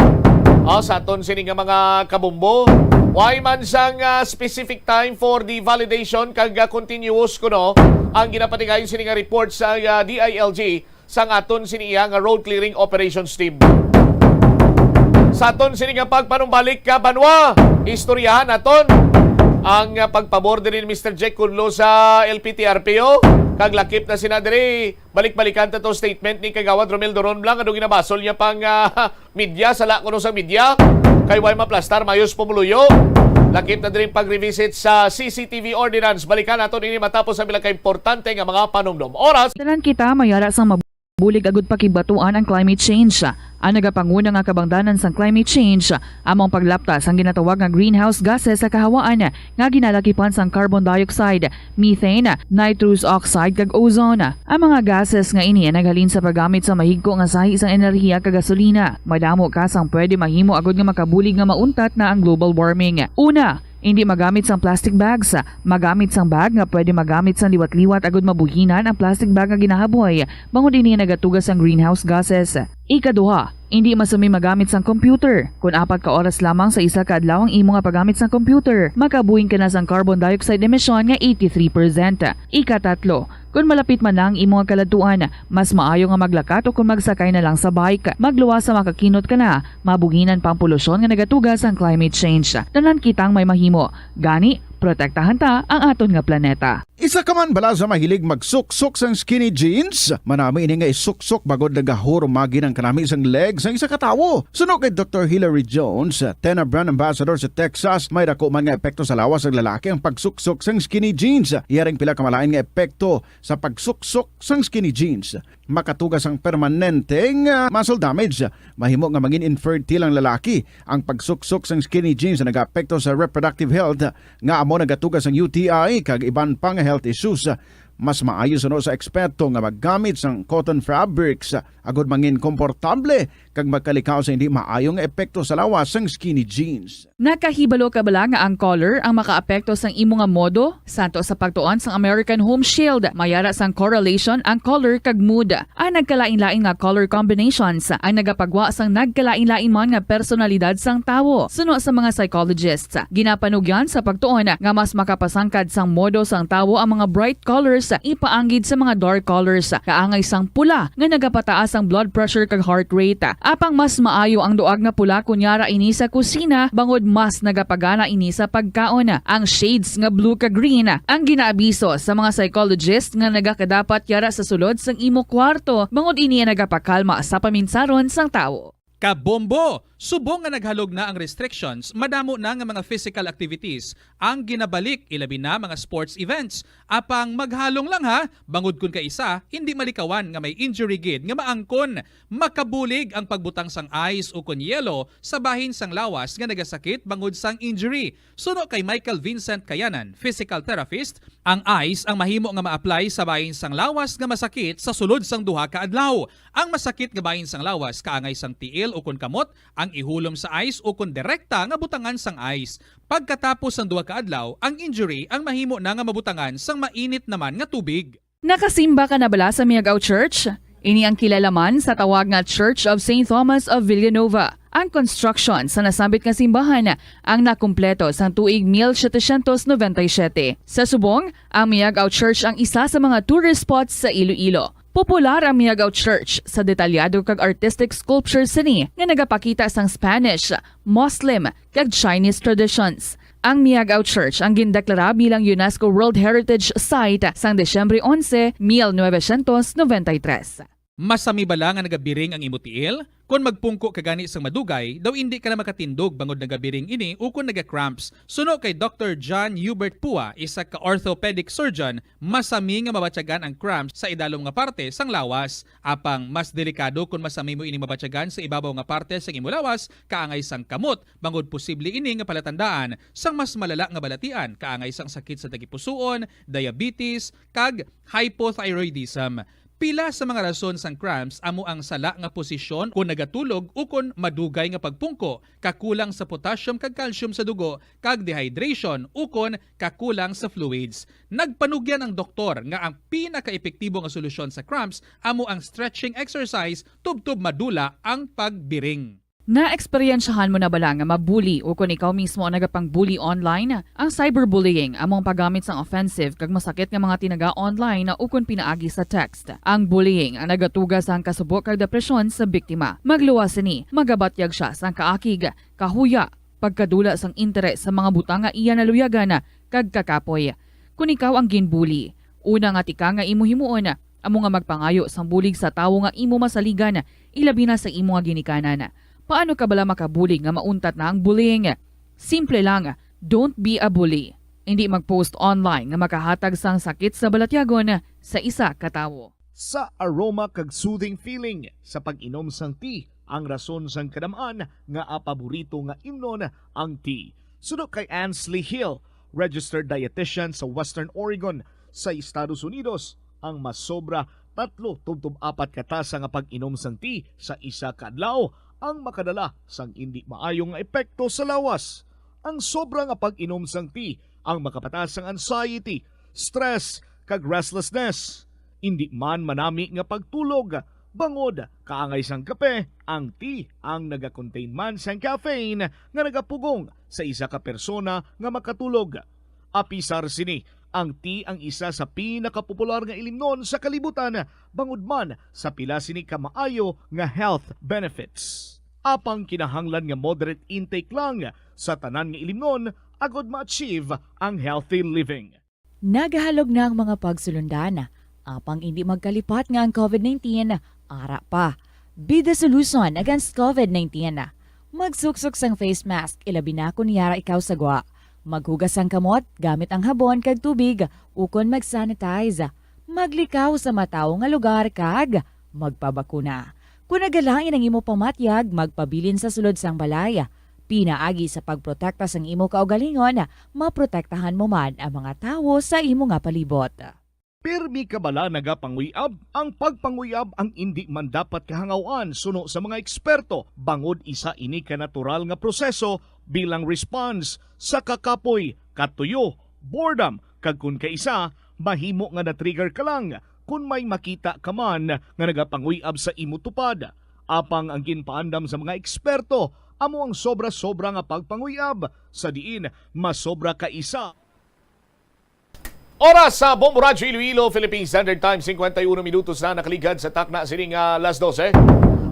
Speaker 5: Sa aton sini nga mga kabumbo. Why man sang specific time for the validation kag continuous kuno ang ginapatigayon sini nga report sa DILG sang aton sini nga road clearing operations team. Sa aton sini nga pagpanumbalik ka banwa, istoryahan aton ang pagpabor din ni Mr. Jack Kunlo sa LPTRPO. Kag lakip na sina diri balik-balikan ta to statement ni Kagawad Romel Doron Blanc ano ginabasol niya pang media sala kuno sa media kay way maplastar mayos pumuluyo. Lakip na diri pag-revisit sa CCTV ordinance. Balikan nato ini matapos ang bilaka importante nga mga panumdom. Oras
Speaker 7: Tanan kita mayara sa bulig agud pakibatuan ang climate change. Ang nagapanguna nga kabangdanan sang climate change among paglaptas ang ginatawag nga greenhouse gases sa kahawaan nga ginalakipan sang carbon dioxide, methane, nitrous oxide kag ozone. Ang mga gases nga ini naghalin sa paggamit sa mahigko nga sahi sang enerhiya kag gasolina. Madamo ka sang pwede mahimo agud nga makabulig nga mauntat na ang global warming. Una, hindi magamit sang plastic bags. Magamit sang bag nga pwede magamit sang liwat-liwat agud mabuhinan ang plastic bag nga ginahaboy. Bangod ini nagatugas ang greenhouse gases. Ikaduha, hindi masami magamit sang computer. Kung 4 ka oras lamang sa isa ka adlaw ang imo nga paggamit sang computer, makabuhing ka na sang carbon dioxide emission nga 83%. Ikatatlo, kung malapit man lang imo nga kaladtuan, mas maayo nga maglakat o kung magsakay na lang sa bike. Magluwas sa makakinot ka na, mabuginan pang polusyon nga nagatugas ang climate change. Tanan kitang may mahimo. Gani, protektahan ta ang aton nga planeta.
Speaker 2: Isa ka man bala sa mahilig magsuksok sang skinny jeans? Manami ini nga isuksok bagod nagahuro magi ng kanami isang legs ang isa katawo. Suno kay Dr. Hillary Jones, Tena Brand Ambassador sa Texas, may dako man nga epekto sa lawas ng lalaki ang pagsuksok sang skinny jeans. Iyaring pila kamalain nga epekto sa pagsuksok sang skinny jeans. Makatugas ang permanenteng muscle damage. Mahimo nga maging infertile ang lalaki. Ang pagsuksok sang skinny jeans na nag-apekto sa reproductive health nga amo nagatugas ang UTI kag iban pang health issues. Mas maayo suno sa eksperto nga maggamit sang cotton fabrics agod mangin komportable kag magkalikaw sa hindi maayong epekto sa lawas sang skinny jeans.
Speaker 7: Nakahibalo ka bala nga ang color ang makaapekto sang imo nga modo? Santo sa pagtuon sang American Home Shield, mayara sang correlation ang color kag mood. Ang nagkalain-lain nga color combinations ang nagapagwa sang nagkalain-lain man nga personalidad sang tawo. Suno sa mga psychologists, ginapanugyan sa pagtuon nga mas makapasangkad sang modo sang tawo ang mga bright colors ipaanggid sa mga dark colors. Kaangay sang pula nga nagapataas ang blood pressure kag heart rate. Apang mas maayo ang duag nga pula kunyara ini sa kusina bangod mas nagapagana ini sa pagkaon. Ang shades nga blue kag green ang ginaabiso sa mga psychologist nga nagakadapat yara sa sulod sang imo kwarto bangod ini nagapakalma sa paminsaron sang tawo.
Speaker 9: Kabombo! Subong nga naghalog na ang restrictions, madamo na nga mga physical activities ang ginabalik ilabi na mga sports events. Apang maghalong lang ha, bangod kun ka isa, hindi malikawan nga may injury gid nga maangkon. Makabulig ang pagbutang sang ice o kun yelo sa bahin sang lawas nga nagasakit bangod sang injury. Suno kay Michael Vincent Kayanan, physical therapist, ang ice ang mahimo nga ma-apply sa bahin sang lawas nga masakit sa sulod sang duha ka adlaw. Ang masakit nga bahin sang lawas kaangay sang tiil o kun kamot, ang ihulom sa ice o kung direkta nga butangan sang ice. Pagkatapos ng 2 ka adlaw, ang injury ang mahimo na nga mabutangan sang mainit naman nga tubig.
Speaker 7: Nakasimba ka na bala sa Miagao Church? Ini ang kilalaman sa tawag nga Church of St. Thomas of Villanova. Ang construction sa nasambit nga simbahan ang nakumpleto sa tuig 1797. Sa subong, ang Miagao Church ang isa sa mga tourist spots sa Iloilo. Popular ang Miagao Church sa detalyado kag artistic sculptures sini nga nagapakita sang Spanish, Muslim kag Chinese traditions. Ang Miagao Church ang gindeklara bilang UNESCO World Heritage Site sang Desyembre 11, 1993.
Speaker 9: Masami bala nga nagabiring ang imo tiil? Kung magpungko ka gani sang madugay, daw hindi ka na makatindog bangod nagabiring ini o kung naga-cramps. Suno kay Dr. John Hubert Pua, isa ka orthopedic surgeon, masami nga mabatyagan ang cramps sa idalom nga parte sang lawas. Apang mas delikado kung masami mo ini mabatyagan sa ibabaw nga parte sang imo lawas, kaangay sang kamot, bangod posible ini nga palatandaan sang mas malala nga balatian, kaangay sang sakit sa tagipusoon, diabetes, kag hypothyroidism. Pila sa mga rason sang cramps amo ang sala nga posisyon kung nagatulog o kung madugay nga pagpungko, kakulang sa potassium kag calcium sa dugo, kag dehydration o kung kakulang sa fluids. Nagpanugyan ang doktor nga ang pinaka-epektibo nga solusyon sa cramps amo ang stretching exercise tubtob madula ang pagbiring.
Speaker 7: Na-eksperyensyahan mo na bala nga mabuli o kung ikaw mismo ang nagapang-bully online? Ang cyberbullying among paggamit sang offensive kag masakit nga mga tinaga online na ukon pinaagi sa text. Ang bullying ang nagatugas sang kasubok kag depresyon sa biktima. Magluwas ni, magabatyag siya sang kaakig, kahuya, pagkadula sang interes sa mga butang nga iya naluyagan kag kakapoy. Kung ikaw ang ginbully, una nga tika nga imo himuon, amo nga magpangayo sang bulig sa tawo nga imo masaligan, ilabi na sa imo nga ginikanan. Paano ka bala makabulig nga mauntat na ang bullying? Simple lang, don't be a bully. Hindi mag-post online nga makahatag sang sakit sa balatyagon sa isa katawo.
Speaker 11: Sa aroma kag soothing feeling sa pag-inom sang tea, ang rason sang kadamaan nga paborito nga imnon ang tea. Sunod kay Ansley Hill, registered dietitian sa Western Oregon sa Estados Unidos, ang masobra 3-4 katasa nga pag-inom sang tea sa isa ka adlaw ang makadala sang hindi maayong epekto sa lawas. Ang sobra nga pag-inom sang tea ang makapataas sang anxiety, stress, kag restlessness. Hindi man manami nga pagtulog, Bangod, kaangay sang kape, ang tea ang naga-contain man sang caffeine nga nagapugong sa isa ka persona nga makatulog. Apisar sini, ang tea ang isa sa pinakapopular nga ilimnon sa kalibutan, bangod man sa pila sini kamaayo nga health benefits. Apang kinahanglan nga moderate intake lang sa tanan nga ilimnon agod ma-achieve ang healthy living.
Speaker 12: Nagahalog na ang mga pagsulundan. Apang hindi magkalipat nga ang COVID-19, ara pa. Be the solution against COVID-19. Magsuksok sang face mask, ilabi na kung niyara ikaw sagwa. Maghugas ang kamot gamit ang habon kag tubig, ukon mag-sanitize. Maglikaw sa mataw nga lugar kag magpabakuna. Kung nagalain ang imo pamatyag, magpabilin sa sulod sang balay. Pinaagi sa pagprotekta sang imo kaugalingon, maprotektahan mo man ang mga tawo sa imo nga palibot.
Speaker 11: Pirmi kabala nagapanguyab, ang pagpanguyab ang hindi man dapat kahangawan suno sa mga eksperto, bangod isa ini ka natural nga proseso bilang response sa kakapoy, katuyo, boredom, kag kun kaisa, mahimo nga na-trigger ka lang kung may makita ka man nga nagapanguyab sa imo tupad. Apang ang ginpaandam sa mga eksperto, amo ang sobra-sobra nga pagpanguyab, sa diin masobra ka isa.
Speaker 5: Oras sa Bombo Radyo Iloilo, Philippine Standard Time, 51 minutos na nakaligad sa takna sining alas 12.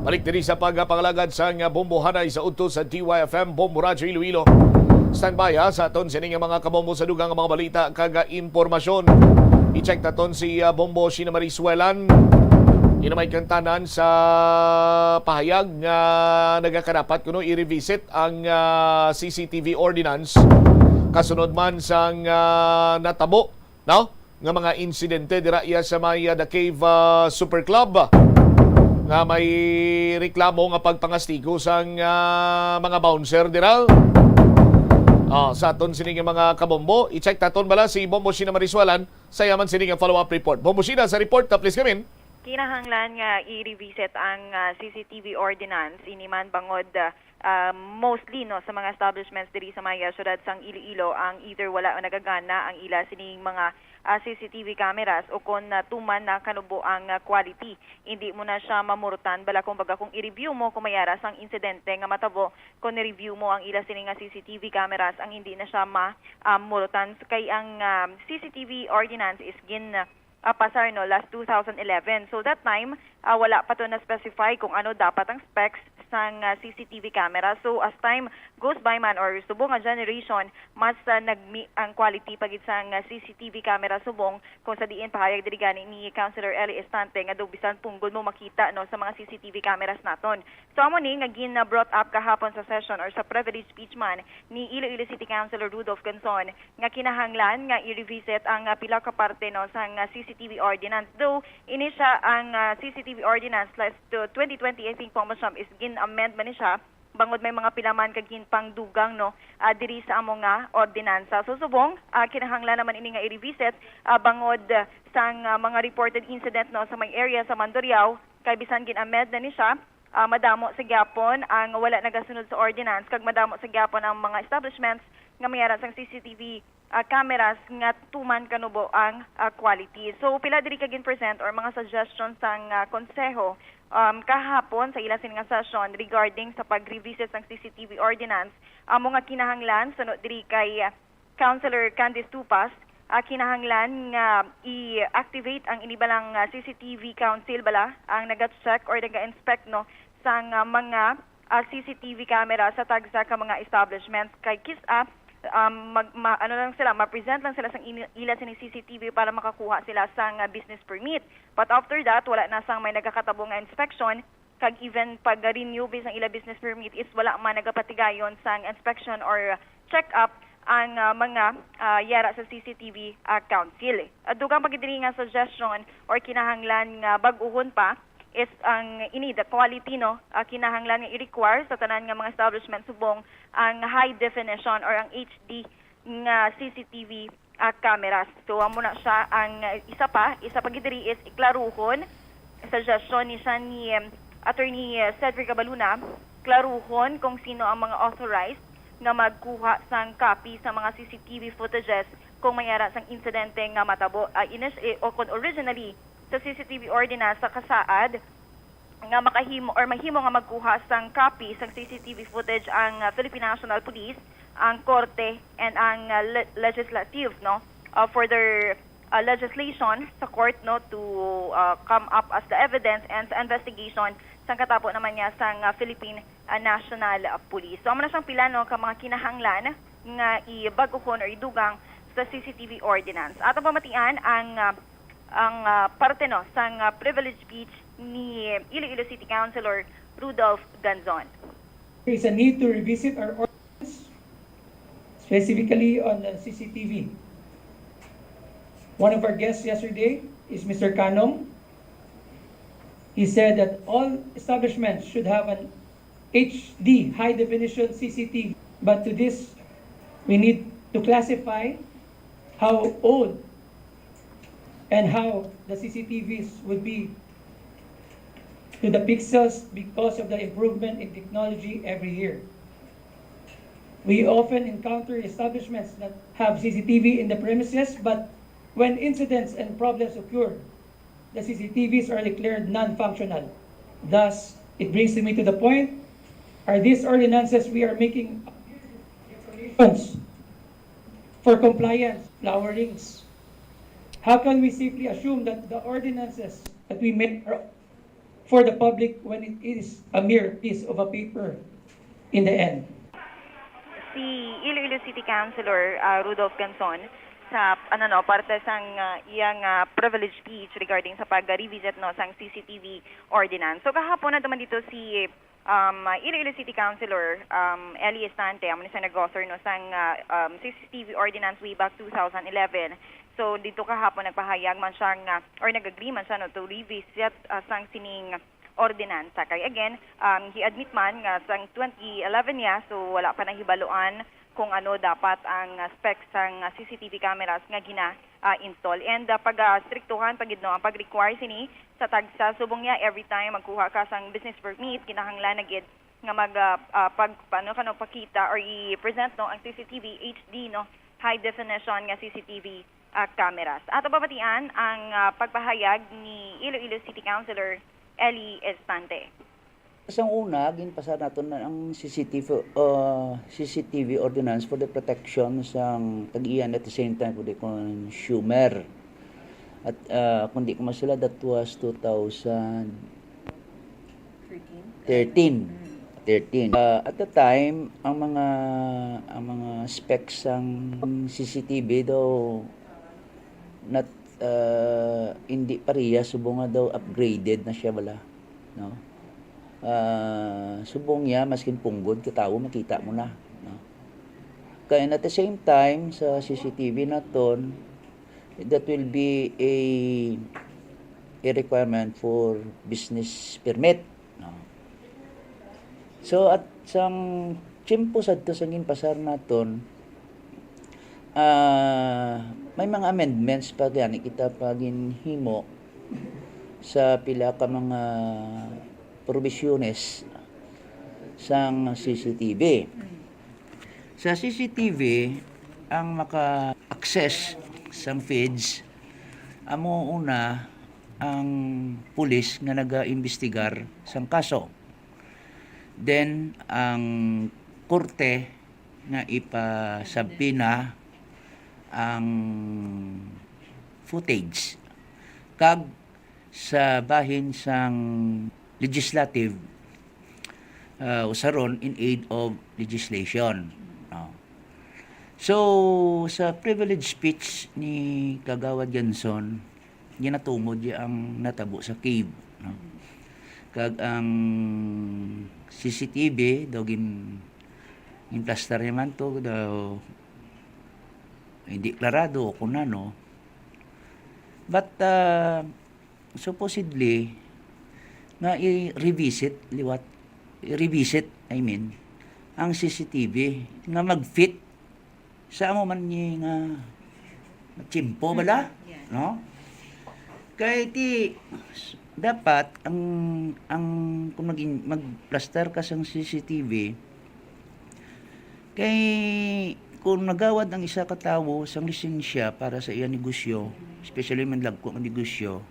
Speaker 5: Balik diri sa pagpangalagad sa Bombo Hanay sa udto sa DYFM Bombo Radyo Iloilo. Standby sa aton sining mga kabombo sa dugang mga balita kaga impormasyon. I-check naton si Bombo Sheena Marisuelan. Inamay kantanan sa pahayag nga nagakarapat kuno i-revisit ang CCTV ordinance. Kasunod man sang natabo nga mga insidente dira iya sa may The Cave Super Club nga may reklamo nga pagpangastigo sang mga bouncer dira. Sa aton sining mga kabombo, i-check taton bala si Bombo Sheena Marisuelan sa yaman sining follow-up report. Bombo Sheena, sa report please come in.
Speaker 13: Kinahanglan nga i-revisit ang CCTV ordinance iniman bangod mostly no sa mga establishments diri sa mga syudad sang Iloilo ang either wala o nagagana ang ila sining mga CCTV cameras o kung tuman na kanubo ang quality. Hindi mo na siya mamurutan bala kumbaga kung i-review mo kung mayara sang insidente nga matabo kung i-review mo ang ila sining CCTV cameras ang hindi na siya mamurutan kay ang CCTV ordinance is pasar no last 2011. So that time wala pa to na specify kung ano dapat ang specs sang CCTV camera. So as time goes by man or subong nga generation mas nagmi ang quality pagit sang CCTV camera subong kung sa diin pahayag diri gani ni Councilor Eli Estante nga daw bisan punggol mo makita no sa mga CCTV cameras naton. So amo ni nga brought up kahapon sa session or sa privilege speech man ni Iloilo City Councilor Rudolph Ganson nga kinahanglan nga i-revisit ang pila ka parte no sang CCTV ordinance. Though ini siya ang CCTV ordinance last 2020 I think po is amend man ni siya bangod may mga pilaman kag pang dugang no diri sa amo nga ordinansa. So subong kinahanglan naman ini nga i-revisit bangod sang mga reported incident no sa may area sa Mandurriao kay bisan gin-amend na ni siya madamo sa gyapon ang wala nagasunod sa ordinance kag madamo sa gyapon ang mga establishments nga mayara sang CCTV cameras nga tuman kanubo ang quality. So pila diri kagin present or mga suggestions sang konseho kahapon sa ila sining session regarding sa pag-revisit ng CCTV ordinance. Amo nga kinahanglan sunod diri kay Councilor Candice Tupas kinahanglan nga i-activate ang inibalang CCTV council bala ang naga-check or naga-inspect no sang mga CCTV camera sa tagsa ka mga establishments kay KISA ma-present lang sila sa ila sa CCTV para makakuha sila sang business permit. But after that, wala na sang may nagakatabo nga inspection kag even pag-renew based ang ila business permit is wala man nagapatigayon sang inspection or check-up ang mga yara sa CCTV council. Dugang pagidiri nga suggestion or kinahanglan nga bag-uhon pa is ang the quality no kinahanglan nga i-require sa tanan nga mga establishment subong ang high definition or ang HD nga CCTV cameras. So amo na siya ang isa pa gidiri is iklaruhon suggestion ni siya ni Attorney Cedric Abaluna klaruhon kung sino ang mga authorized nga magkuha sang copy sa mga CCTV footages kung mayara sang insidente nga matabo o kung originally sa CCTV ordinance sa kasaad nga makahimo or mahimo nga magkuha sang copy sang CCTV footage ang Philippine National Police, ang korte and ang legislative no for their legislation sa court no to come up as the evidence and sa investigation sang katapo naman niya sang Philippine National Police. So amo na siyang pila no ka mga kinahanglan nga ibag-ukon or idugang sa CCTV ordinance. Atong pamatian ang parte no sang privilege speech ni Iloilo City Councilor Rudolph Ganzon.
Speaker 14: There is a need to revisit our ordinance, specifically on the CCTV. One of our guests yesterday is Mr. Kanong. He said that all establishments should have an HD, high definition CCTV. But to this, we need to classify how old and how the CCTVs would be to the pixels because of the improvement in technology every year. We often encounter establishments that have CCTV in the premises, but when incidents and problems occur, the CCTVs are declared non-functional. Thus, it brings me to the point, are these ordinances we are making for compliance, flower rings? How can we safely assume that the ordinances that we make are for the public when it is a mere piece of a paper in the end?
Speaker 13: Si Iloilo City Councilor Rudolph Ganzon sa parte sang iyang privilege speech regarding sa pag-revisit no sang CCTV ordinance. So kahapon na naman dito si Iloilo City Councilor Ellie Estante, amo ni siya nag-author no sang CCTV ordinance way back 2011. So dito kahapon nagpahayag man siya or nag-agree man siya no to revisit sang sining ordinansa. Kay again, he admit man nga sang 2011 niya, so wala pa nahibaluan kung ano dapat ang specs sang CCTV cameras nga gina-install. And pag-striktuhan pagid no ang pag-require sini sa tagsa subong niya every time magkuha ka sang business permit, kinahanglan na gid nga pakita or i-present no ang CCTV HD no high definition nga CCTV cameras. Ato babatian ang pagpahayag ni Iloilo City Councilor Ellie Estante.
Speaker 15: Sa una, ginpasa natin na ang CCTV ordinance for the protection sang tag-iyan at the same time for the consumer. At kung di ko masila, that was 2013. At the time, ang mga specs sang CCTV daw not hindi pareha, subong nga daw upgraded na siya wala, no? Subong niya maskin punggod katawo makita mo na, no? Kaya at the same time sa CCTV naton, that will be a requirement for business permit, no? So at sang tiyempo sadto sang ginpasar naton, may mga amendments pa gani kita paginhimo sa pila ka mga provisiones sang CCTV. Sa CCTV, ang maka-access sang feeds, amo una ang pulis nga naga-imbestigar sang kaso. Then, ang korte nga ipasabpina ang footage kag sa bahin sang legislative usaron in aid of legislation. So sa privilege speech ni Kagawad Ganzon, ginatungod ang natabo sa cave, no? Kag ang CCTV daw plaster naman to daw hindi klarado kung ano. But supposedly na i-revisit ang CCTV nga mag-fit sa amo man ni nga chimpo bala, no? Kaya dapat ang kung mag-plaster ka sa CCTV kay kung nagawad ang isa ka tawo sang lisensya para sa iya negosyo, especially man lagko ang negosyo,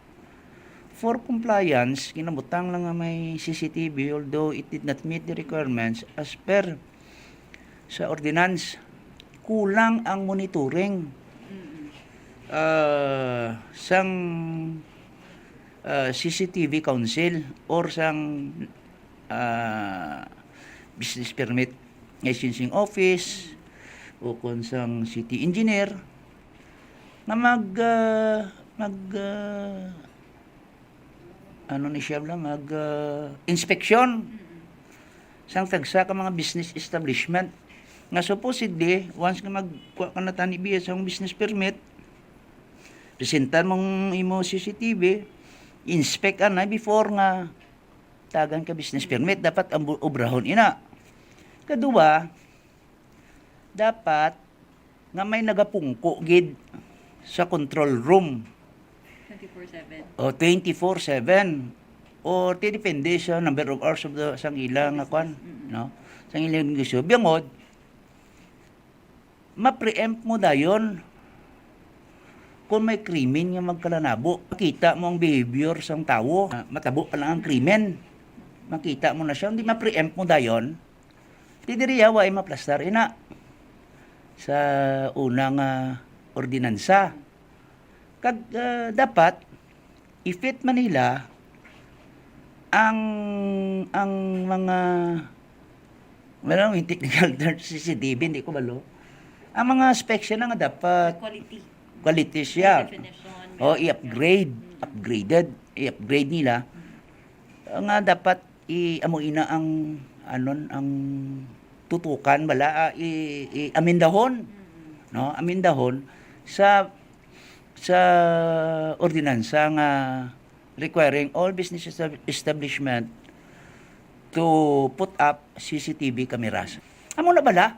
Speaker 15: for compliance, kinabutang lang nga may CCTV although it did not meet the requirements as per sa ordinance. Kulang ang monitoring. Sang CCTV Council or sang business permit licensing office o kung sang city engineer na inspeksyon sang tagsa ka mga business establishment nga supposedly once nga magkuha ka na tanibiya sa business permit, presentan mong imo CCTV, inspect na before nga tagan ka business permit, dapat ang obrahon ina. Kadua, dapat nga may nagapungko gid sa control room
Speaker 16: 24/7
Speaker 15: o 24/7 o depende sa number of hours of the sang ilang kwan, no, sang ilang negosyo biyangod ma-preempt mo dayon kung may krimen nga magkalanabo. Makita mo ang behavior sang tawo, matabo pa lang ang krimen, makita mo na siya, hindi ma-preempt mo dayon, tidiriyawa ay maplastar ina sa unang ordinansa. Dapat i-fit Manila ang mga may technical term CCTV, hindi ko balo. Ang mga specs na nga dapat quality siya. O i-upgrade nila. Nga dapat i-amuin na ang tutukan bala i-amendahon, no? Amendahon sa ordinansa nga requiring all business establishment to put up CCTV cameras. Amo na bala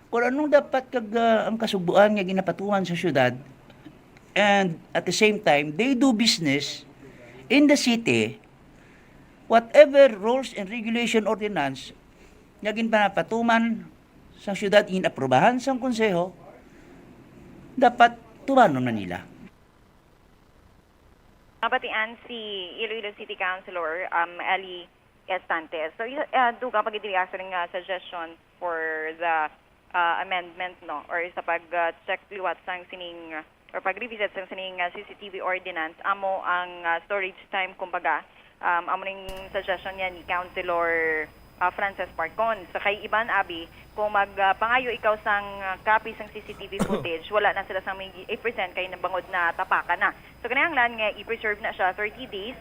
Speaker 15: kung anong dapat ang kasubuan nga ginapatuan sa syudad, and at the same time they do business in the city, whatever rules and regulation ordinance nga ginapatuman sa syudad inaprobahan sa konseho, dapat tumanon na nila.
Speaker 13: Mabatian si Iloilo City Councilor Eli Estantes. So duga pagidiriya sa ring suggestion for the amendment, no, or sa pag-check liwat sang sining or pag-revisit sang sining CCTV ordinance, amo ang storage time kumbaga, amo ning suggestion niya ni Councilor Frances Parcon. Sa kay Iban Abi, kung magpangayo ikaw sang copy sang CCTV footage, wala na sila sang may i-present kay nabangod na tapaka na. So kanahanglan nga i-preserve na siya 30 days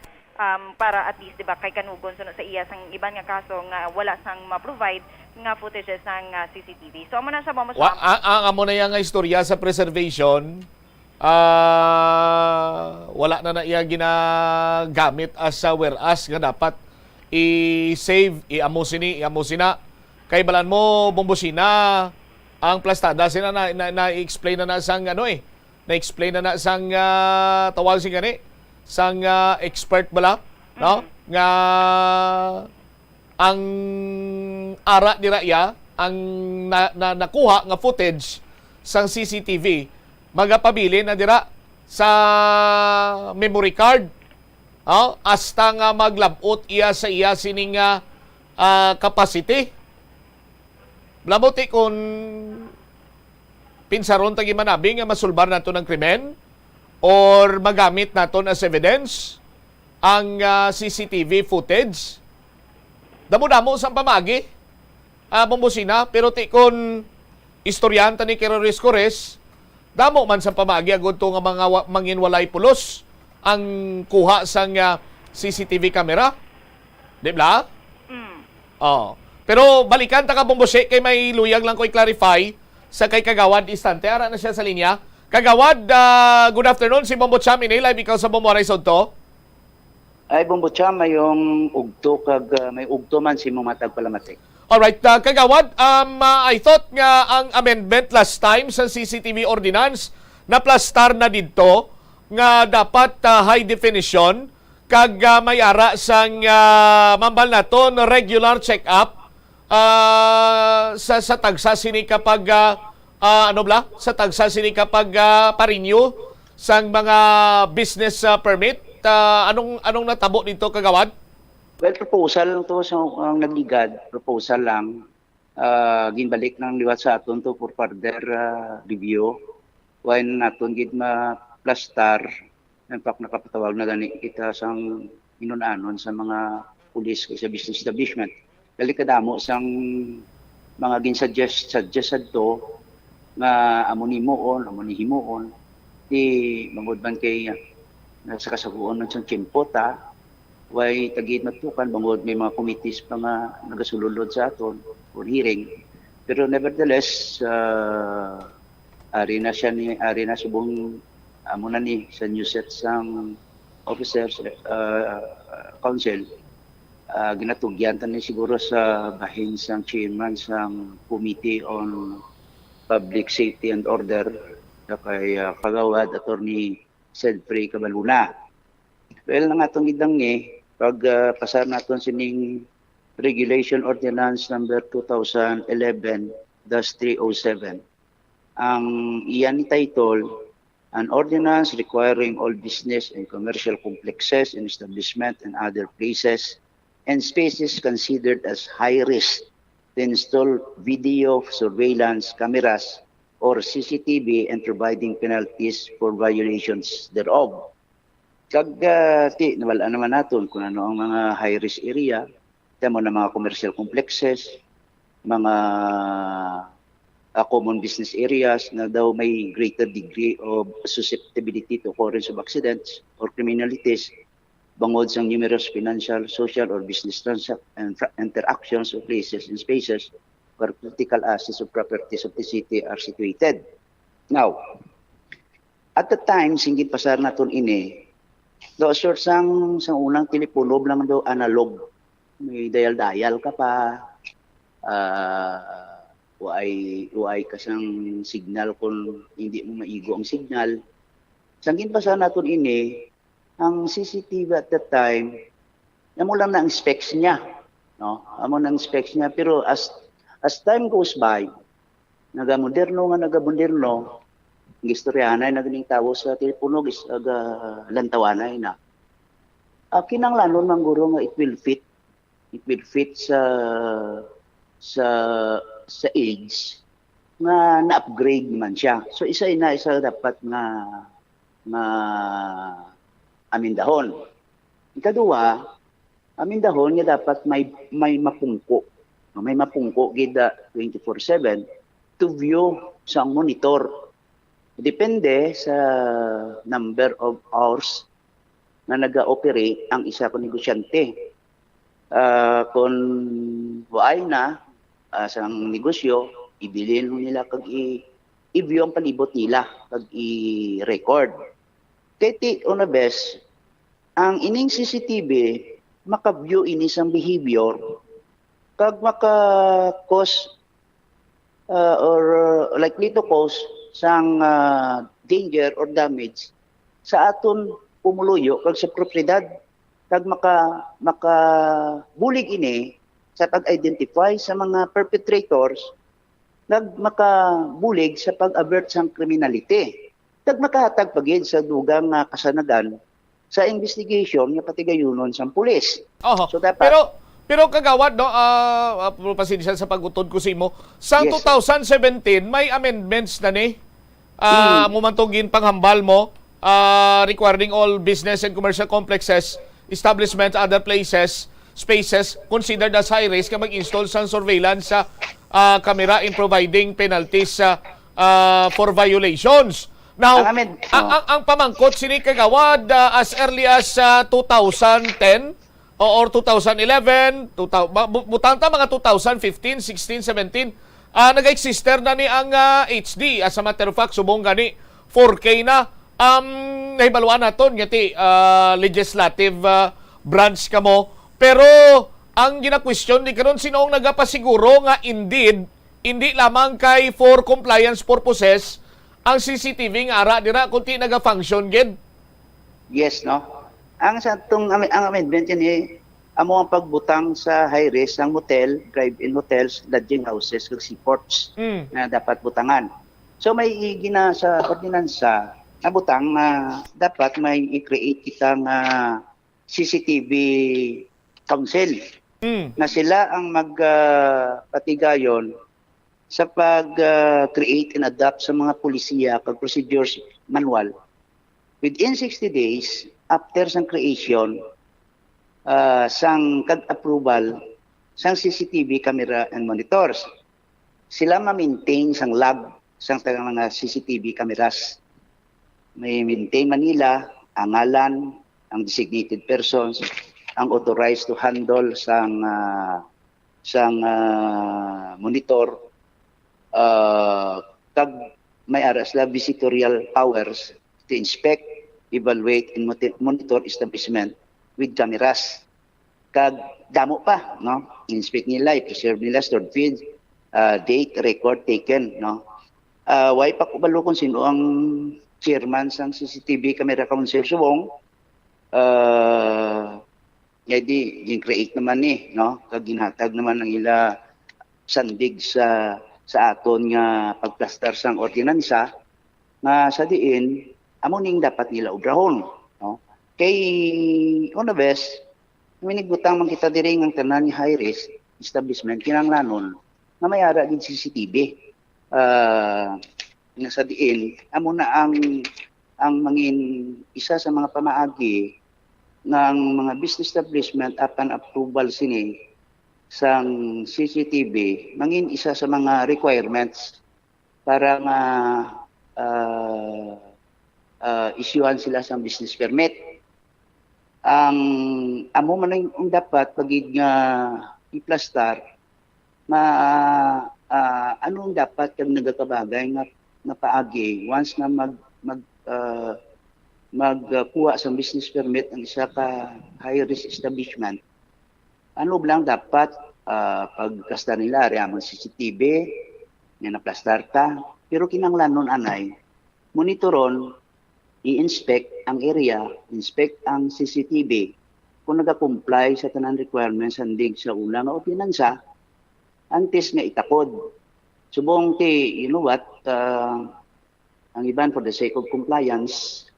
Speaker 13: para at least diba kay kanugon sunod sa iya sang iban nga kaso nga wala sang ma-provide nga footages ng CCTV. So amo na siya mo
Speaker 5: ang amo na yang istorya sa preservation, wala na iya ginagamit as whereas nga dapat i-save, i-amo sina kay balan mo bombosina ang plastada sina na-explain na sang na-explain na sang tawag sing gani sang expert bala, no, nga ang ara ni Raya ang nakuha nga footage sang CCTV magapabili na dira sa memory card, hasta nga maglabot iya sa iya sining capacity. Blabuti kung pinsaron tagi manabi nga masulbar nato ng krimen or magamit naton as evidence ang CCTV footage. Damo-damo sa pamagi bombosina, pero tikon istoryanta ni Keroris Cores, damo man sa pamagi agud to nga mga manginwalay pulos ang kuha sang CCTV camera. Di ba? Pero balikan ta ka bombose kay may luyag lang ko i-clarify sa kay Kagawad Istante. Ara na siya sa linya. Kagawad, good afternoon. Si Bombo Cham ini live ikaw sa Bombo Raison to.
Speaker 17: Ay, Bombo Cham, mayong ugto kag may ugto man si Mumatag Palamatik.
Speaker 5: Alright, Kagawad, I thought nga ang amendment last time sa CCTV ordinance na plastar na dito nga dapat high definition kag may ara sang mambal naton regular check-up sa tagsa sini kapag sa tagsa sini kapag pa-renew sang mga business permit.
Speaker 19: Senate. Anong natabo dito, Kagawad?
Speaker 17: Well, proposal lang to sa ang nagligad, proposal lang. Ginbalik ng liwat sa aton to for further review. When naton gid ma-plastar, in fact nakapatawag na gani kita sang inunanon sa mga pulis sa business establishment. Dali kadamo sang mga gin-suggest to nga amo ni himuon di mangudban kay sa kasaguon ng Chimpota way tagid matukan bangod may mga committees pa nga nagasulod sa aton for hearing, pero nevertheless ari na subong amo na ni sa new set sang officers council ginatugyan tan ni siguro sa bahin sang chairman sang Committee on Public Safety and Order kay Kagawad Attorney Sedfrey Cabaluna. Well, nang atong gidang pag pasar naton sining Regulation Ordinance number 2011-307. Ang iyan ni title, an ordinance requiring all business and commercial complexes and establishment and other places and spaces considered as high risk to install video surveillance cameras or CCTV and providing penalties for violations thereof. Kag nawala naman naton kung ano ang mga high-risk area, tamo na mga commercial complexes, mga common business areas na daw may greater degree of susceptibility to occurrence of accidents or criminalities bangod sa numerous financial, social, or business interactions of places and spaces where critical assets or properties of the city are situated. Now, at the time, singgit pasar naton do sure sang unang telepono lang do analog. May dial-dial ka pa. Uay ka sang signal kung hindi mo maigo ang signal. Sanggin pasar naton ang CCTV at that time, amo lang na ang specs niya. No? Amo na ang specs niya. Pero as time goes by, nagamoderno, ang istoryanay na ganing tawo sa telepono lantawanay na. Kinanglanon man guro nga it will fit sa age nga na-upgrade man siya. So isa dapat nga amindahon. Ikaduwa, amindahon nga dapat may mapungko. May mapungko gida 24/7 to view sa monitor. Depende sa number of hours na nag-operate ang isa kong negosyante. Kung waay na sa negosyo, ibilin nila kag i-view ang palibot nila kag i-record. Kaya on the best, ang ining CCTV maka-view ini sang behavior kag maka-cause or likely to cause sang danger or damage sa aton pumuluyo kag sa propriedad kag maka-bulig ini sa pag-identify sa mga perpetrators kag maka-bulig sa pag-avert sang criminality kag makahatag pagid sa dugang kasanagan sa investigation nga pati gayunon sang pulis. So dapat
Speaker 19: pero Kagawad, no, pasensya sa pagutod ko sa imo. Sa 2017, may amendments na ni. Mumantugin panghambal mo, requiring all business and commercial complexes, establishments, other places, spaces, considered as high risk, ka mag-install sa surveillance sa camera in providing penalties for violations. Now, ang pamangkot sini Kagawad as early as 2010, or 2011, butanta mga 2015, 16, 17, nag-exister na ni ang HD. As a matter of fact, subong gani 4K na. Nahibaluan naton ngati legislative branch kamo. Pero ang gina-question di karon sino ang nagapasiguro nga indeed hindi lamang kay for compliance purposes ang CCTV nga ara dira kunti naga-function gid.
Speaker 17: Yes, no. Ang amendment yan amo ang pagbutang sa high risk ng motel, drive-in hotels, lodging houses, kag seaports na dapat butangan. So may gina sa ordinansa nabutang na dapat may i-create kitang CCTV council na sila ang magpatigayon sa pag-create and adapt sa mga polisiya kag procedures manual. Within 60 days, after sang creation, sang kag-approval, sang CCTV camera and monitors, sila ma-maintain sang lab sang mga CCTV cameras. May maintain Manila, ang ngalan, ang designated persons, ang authorized to handle sang monitor, kag may aras la visitorial powers to inspect, evaluate, and monitor establishment with cameras. Kag damo pa, no? Inspect nila, i-preserve nila, stored feed, date, record taken, no? Why pa kubalo kung sino ang chairman sang CCTV Camera Council subong, di create naman no? Kag ginhatag naman ng ila sandig sa aton nga pagplastar sang ordinansa nga sa diin amo ning dapat nila obrahon, no? Kay una bes minigutang man kita diri ng tanan ni high risk establishment kinanglanon nga may ara din CCTV nga sa diin amo na ang mangin isa sa mga pamaagi ng mga business establishment upon approval sini sang CCTV mangin isa sa mga requirements para issuean sila sa business permit. Ang amo man ang dapat pagid nga iplastar anong dapat kag nagakabagay nga paagi once na magkuha sa business permit ang isa ka high risk establishment. Ano lang dapat pagkasta nila ang CCTV nga naplastar ta pero kinanglanon anay monitoron i-inspect ang area, inspect ang CCTV kung nag-comply sa tanan requirements sandig sa ulang o pinansa antes nga itakod. Subong you know what, ang iban for the sake of compliance,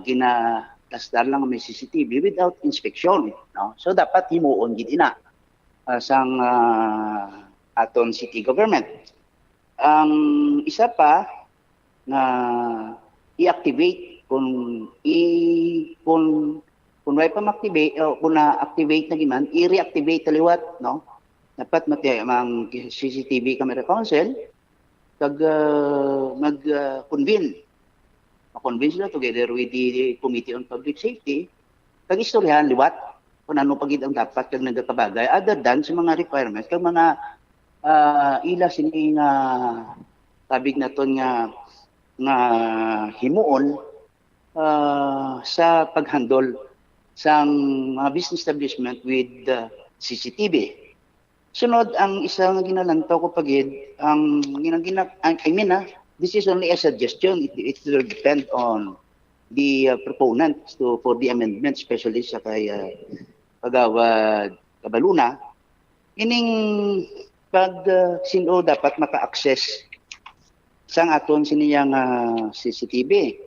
Speaker 17: ginaplastar lang may CCTV without inspection. No? So dapat himuon gid ina sang aton city government. Ang isa pa na i-activate kung may pa-activate o kung na-activate na giman, i-reactivate taliwat, no? Dapat ang CCTV Camera Council kag mag-convene. Ma-convene sila together with the Committee on Public Safety kag istoryahan liwat kung ano pagid ang dapat kag nagakabagay other than sa mga requirements kag mga ila sini nga tabig naton nga himuon sa paghandle sang mga business establishment with CCTV. Sunod ang isa nga ginalantaw ko pagid ang this is only a suggestion. It will depend on the proponents for the amendment, especially sa kay Pagawad Cabaluna. Ining pag sino dapat maka-access sang aton siniyang CCTV.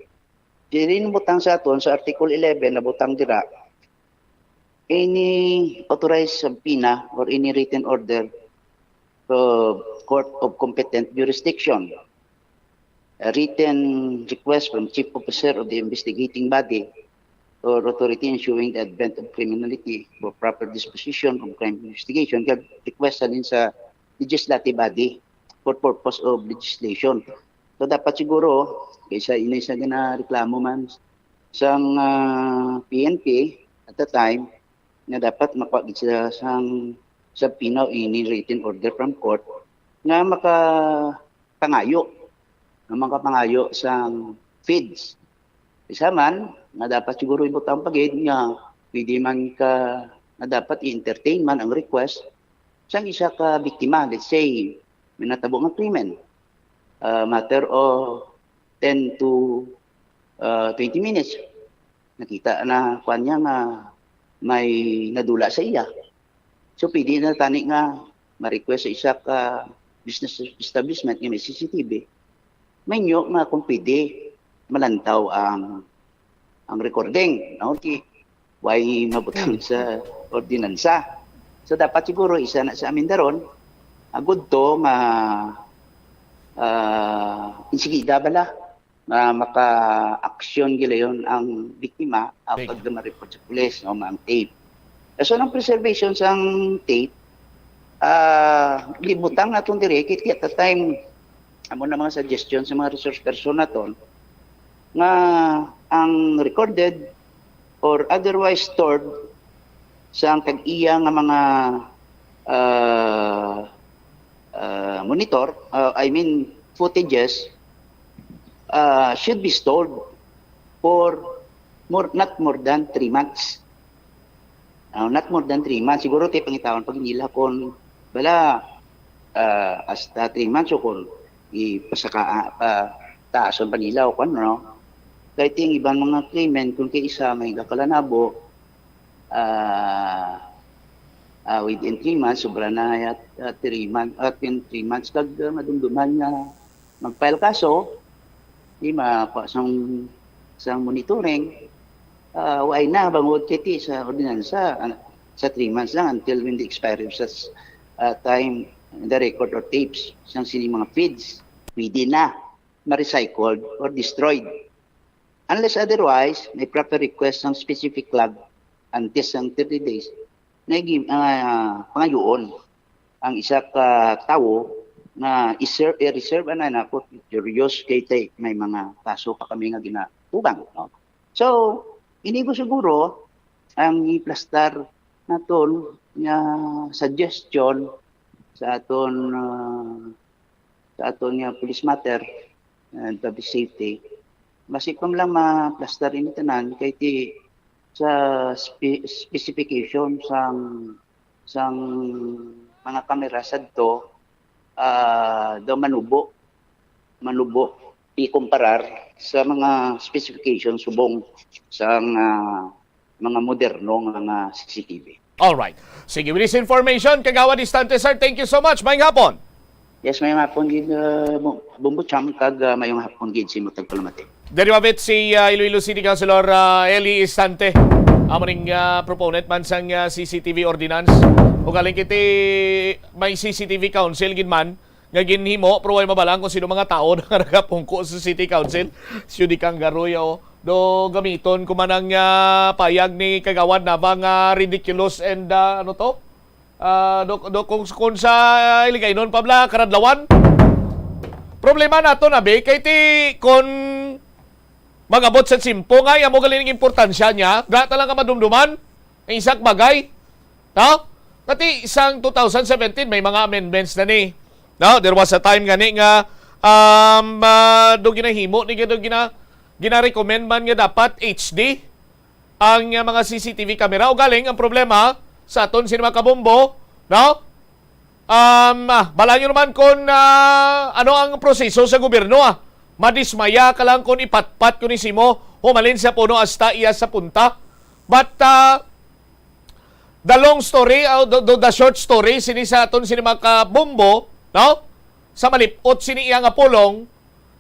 Speaker 17: Dirin butang sa aton sa Article 11 na butang dira any authorized subpoena or any written order to court of competent jurisdiction, a written request from chief officer of the investigating body or authority ensuring the advent of criminality for proper disposition of crime investigation kag request din sa legislative body for purpose of legislation. So dapat siguro kaysa inay sa gina-reklamo man sang PNP at the time na dapat mapagit sila sang subpoena ini written order from court nga makapangayo sang feeds. Isa man na dapat siguro ibutang pagid nga pwede man ka na dapat i-entertain man ang request sang isa ka biktima, let's say may natabo nga krimen, matter of 10 to 20 minutes nakita na kuan niya nga may nadula sa iya, so pwede na tani nga ma-request sa isa ka business establishment nga may CCTV may nyo nga kung pwede malantaw ang recording. No? Why mabutang sa ordinansa. So dapat siguro isa na sa amin daron, agud to insigida bala maka-aksyon gila yun ang biktima pag ma-report sa pulis no, ang tape. So ng preservation sang tape, libutang na itong direct, at the time, amo na mga suggestion sa mga resource person na to, nga ang recorded or otherwise stored sa ang tag-iya nga mga monitor, footages, should be stored for not more than 3 months. Not more than 3 months. Siguro tayo pangitawan pag nila kung bala hasta 3 months o kung taason pa nila o kung ano. Kahit yung ibang mga claimant, kung kay isa may kakalanabo, within 3 months, sobra na at 3 months, at 3 months, kag madumduman na mag-file kaso, di sang monitoring, why na bangod kiti sa ordinansa sa 3 months lang until when the expiry of such time the record or tapes sang sini mga feeds pwede na ma-recycled or destroyed. Unless otherwise, may proper request ng specific club until sang 30 days na pangayoon ang isa ka tawo na i-reserve na ko curious kay tay may mga kaso pa kami nga ginatubang. No? So, ini ko siguro ang i-plastar naton nga suggestion sa aton nga police matter and public safety. Masikom lang ma-plastar ini tanan kay ti sa specification sang mga kamera sadto daw manubo i-comparar sa mga specifications subong sa mga moderno nga CCTV.
Speaker 19: Alright. Sige, with this information, Kagawad Istante, sir, thank you so much. Mayong hapon.
Speaker 17: Yes, mayong hapon gid bumbucham kag mayong hapon gid si Mutag Palamati.
Speaker 19: Dari mabit si Iloilo City Councilor Eli Istante, amaning proponent man sang CCTV ordinance. O galing kiti may CCTV council gid man nga ginhimo pero way mabalang kung sino mga tao na nagapungko sa City Council. Siyudi kang garoyo do gamiton kumanang payag ni Kagawad na mga ridiculous and kung sa iligay nun pabla karadlawan. Problema nato na be kay ti kon magabot sa simpo nga amo galing importansya niya, da talaga madumduman ang isak bagay. No? Kati isang 2017 may mga amendments na ni. No, there was a time gani nga do ginahimo ni gina-recommend man nga dapat HD ang mga CCTV camera o galing ang problema sa aton sino mga kabombo, no? Bala nyo naman kung ano ang proseso sa gobyerno madismaya ka lang kung ipatpat ko ni Simo humalin sa puno hasta iya sa punta. But the long story, the short story, sini sa aton sini mga kabombo, no? Sa malipot sini iya nga pulong,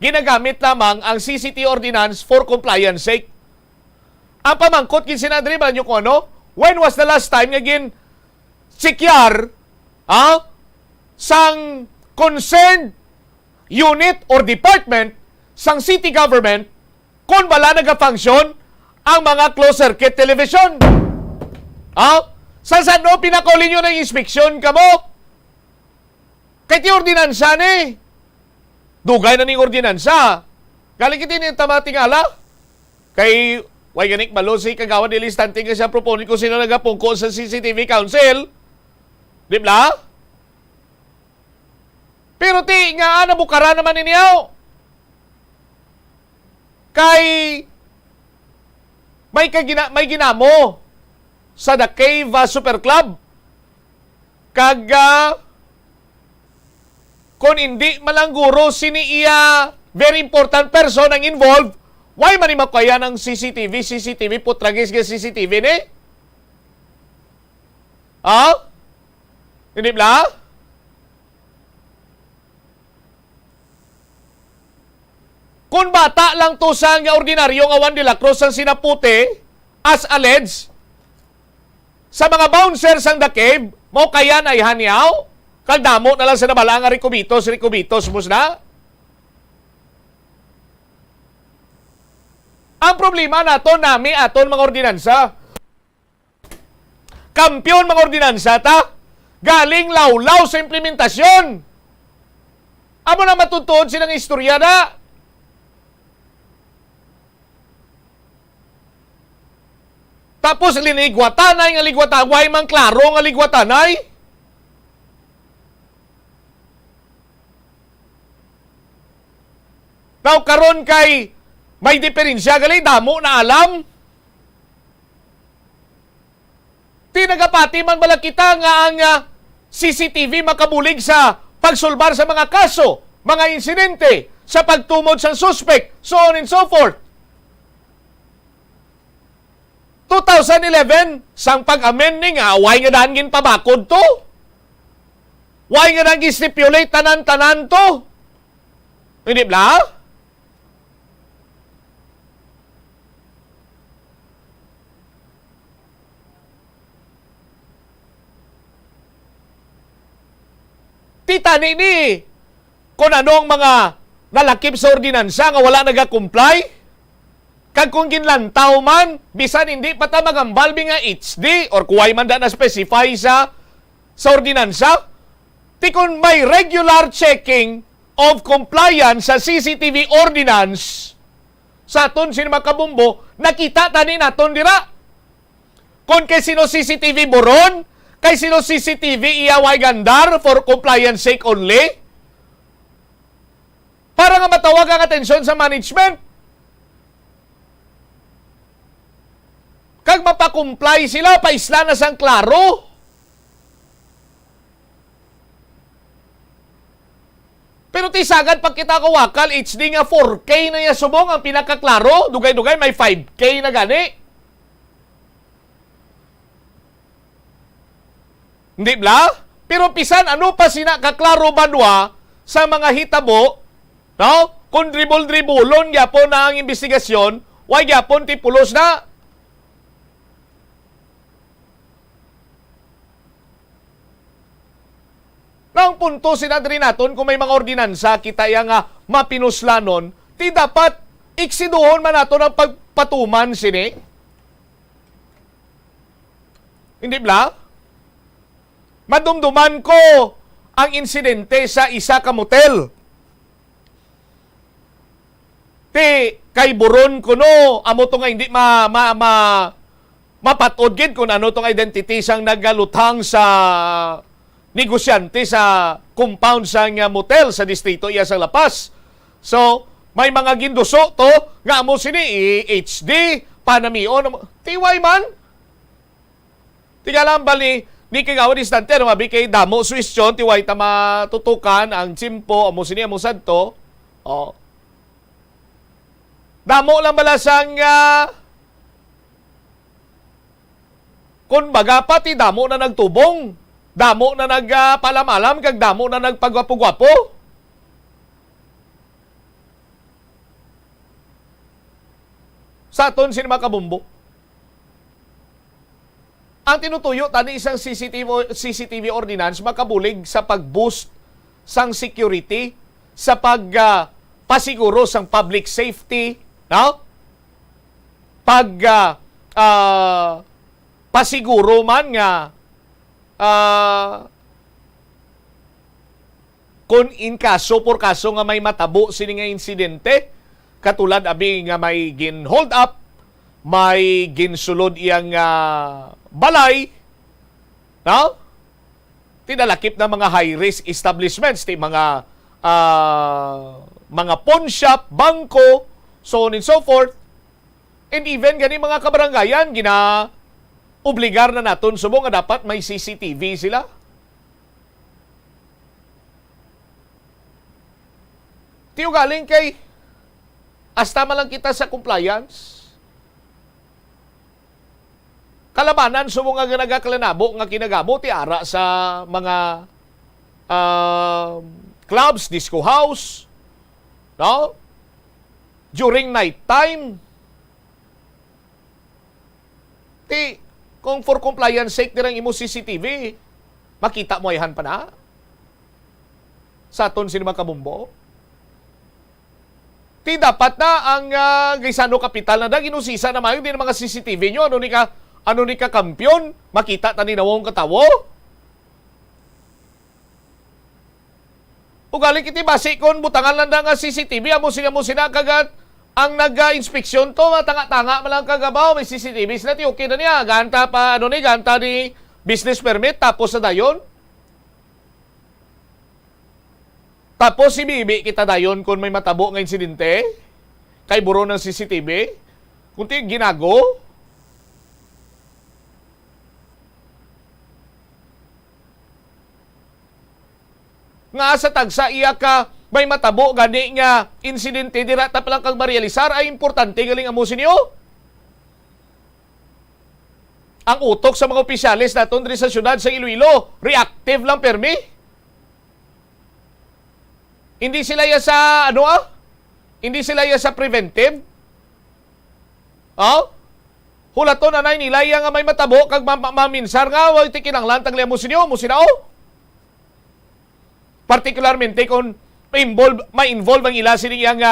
Speaker 19: ginagamit lamang ang CCTV ordinance for compliance sake. Ang pamangkot kin sinadri ba nyo kung ano? When was the last time nga gin sikyar sang concerned unit or department sang city government kung bala nag-function ang mga closed-circuit television? Saan no pinakuli nyo ng inspeksyon ka mo? Kahit yung ordinansa ni. Dugay na ning ordinansa. Galing kiti ni tamatingala. Kay way ganik malosi Kagawad Eli Istante nga siya proponent ko sino nagapungko sa CCTV Council. Di ba? Pero ti nga nabukara naman ninyo. Kay may ginamo sa The Cave Super Club. Kag kung hindi malangguro sini iya very important person ang involved, why man makaya ng CCTV putragis nga CCTV ni? Hindi ba? Kung bata lang to sa nga ordinaryo nga Juan de la Cruz ang sinaputi, as alleged, sa mga bouncers ang The Cave, mo kaya na ihanyaw, kagdamo na lang sa nabala nga Ricobitos musna. Ang problema nato nami aton mga ordinansa. Kampiyon mga ordinansa ta, galing lawlaw sa implementasyon. Amo na matutuod silang istorya na. Tapos linigwatanay nga ligwatanay, mang klaro nga ligwatanay. Now karon kay may diferensya gali damo na alam. Tinagapati man bala kita nga ang CCTV makabulig sa pagsulbar sa mga kaso, mga insidente, sa pagtumod sa suspect, so on and so forth. 2011, sang pag-amend ni nga, why nga daan gin pabakod to? Why nga daan stipulate tanan-tanan to? Hindi ba? Titani ni kung ano ang mga nalakip sa ordinansa nga wala nag-comply. Kag kung ginlantaw man, bisan hindi pa ta magambalbi nga HD or kuway man da na specify sa ordinansa, ti kung may regular checking of compliance sa CCTV ordinance sa aton sino makabumbo, nakita tani naton dira. Kung kay sino CCTV buron, kay sino CCTV iyaway gandar for compliance sake only, para nga matawag ang atensyon sa management. Kag mapakumply sila, paisla na sang klaro. Pero tisagad pag kita kawakal, HD nga 4K na niya subong ang pinakaklaro. Dugay-dugay, may 5K na gani. Hindi bla? Pero pisan, ano pa sina kaklaro banwa sa mga hitabo, no? Kung dribol-dribolon yapon na ang investigasyon, why yapon tipulos na? Nang punto sinadri naton kung may mga ordinansa kita yang mapinuslanon, ti dapat iksiduhon man nato ng pagpatuman sini. Hindi bla? Madumduman ko ang insidente sa isa ka motel. Ti kay buron ko no, amo to nga hindi mapatod gid kung ano tong identity sang naggalutang sa negosyante sa compound sa nga motel sa distrito iya sa Lapas. So, may mga ginduso to nga amo sini HD panamion tiway man. Tingala bali ni kagawa distante no mabi kay damo suwestyon tiway ta matutukan ang tsimpo amo sini amo sadto. Oh. Damo lang bala sang kun baga pati damo na nagtubong. Damo na nagpalamalam, kag damo na nagpagwapo-gwapo. Sa aton sino makabumbo. Ang tinutuyo tani isang CCTV ordinance makabulig sa pag-boost sang security, sa pasiguro sang public safety, no? Pasiguro man nga kung in kaso por kaso nga may matabo sini nga insidente, katulad abi nga may gin hold up, may ginsulod iyang balay, no? Tinalakip na mga high risk establishments, ti mga pawn shop, bangko, so on and so forth. And even gani mga kabaranggayan obligar na naton subong nga dapat may CCTV sila. Tiyo galing kay hasta man lang kita sa compliance. Kalabanan subong nga nagakalanabo nga kinagabo ti ara sa mga clubs, disco house, no? during night time. Kung for compliance sake nirang imo CCTV, makita mo ayhan pa na. Sa aton sinima kabumbo. Dapat na ang Gaisano Capital na ginusisa na mayo din mga CCTV nyo. Ano ni ka kampiyon? Makita tani nawong katawo? Ugali kiti basi kon butangan lang nga CCTV amo sina kagat ang nag-inspeksyon to matanga-tanga malang kagabaw may CCTV sila ti okay na niya ganta pa ganta ni business permit tapos na dayon. Tapos si Bibi kita dayon kung may matabo nga insidente kay buro ng CCTV kunti ginago. Nga sa tagsa iya ka may matabo gani nga insidente dira ta palang kag marealisar ay importante galing amusin niyo. Ang utok sa mga opisyalis naton diri sa syudad sa Iloilo, reactive lang permi. Hindi sila ya sa Hindi sila ya sa preventive. Hulaton anay nila nga may matabo kag maminsar nga way tikinanglan tag amusin niyo, musinao. Particularmente kung ma-involve ang ila siniyang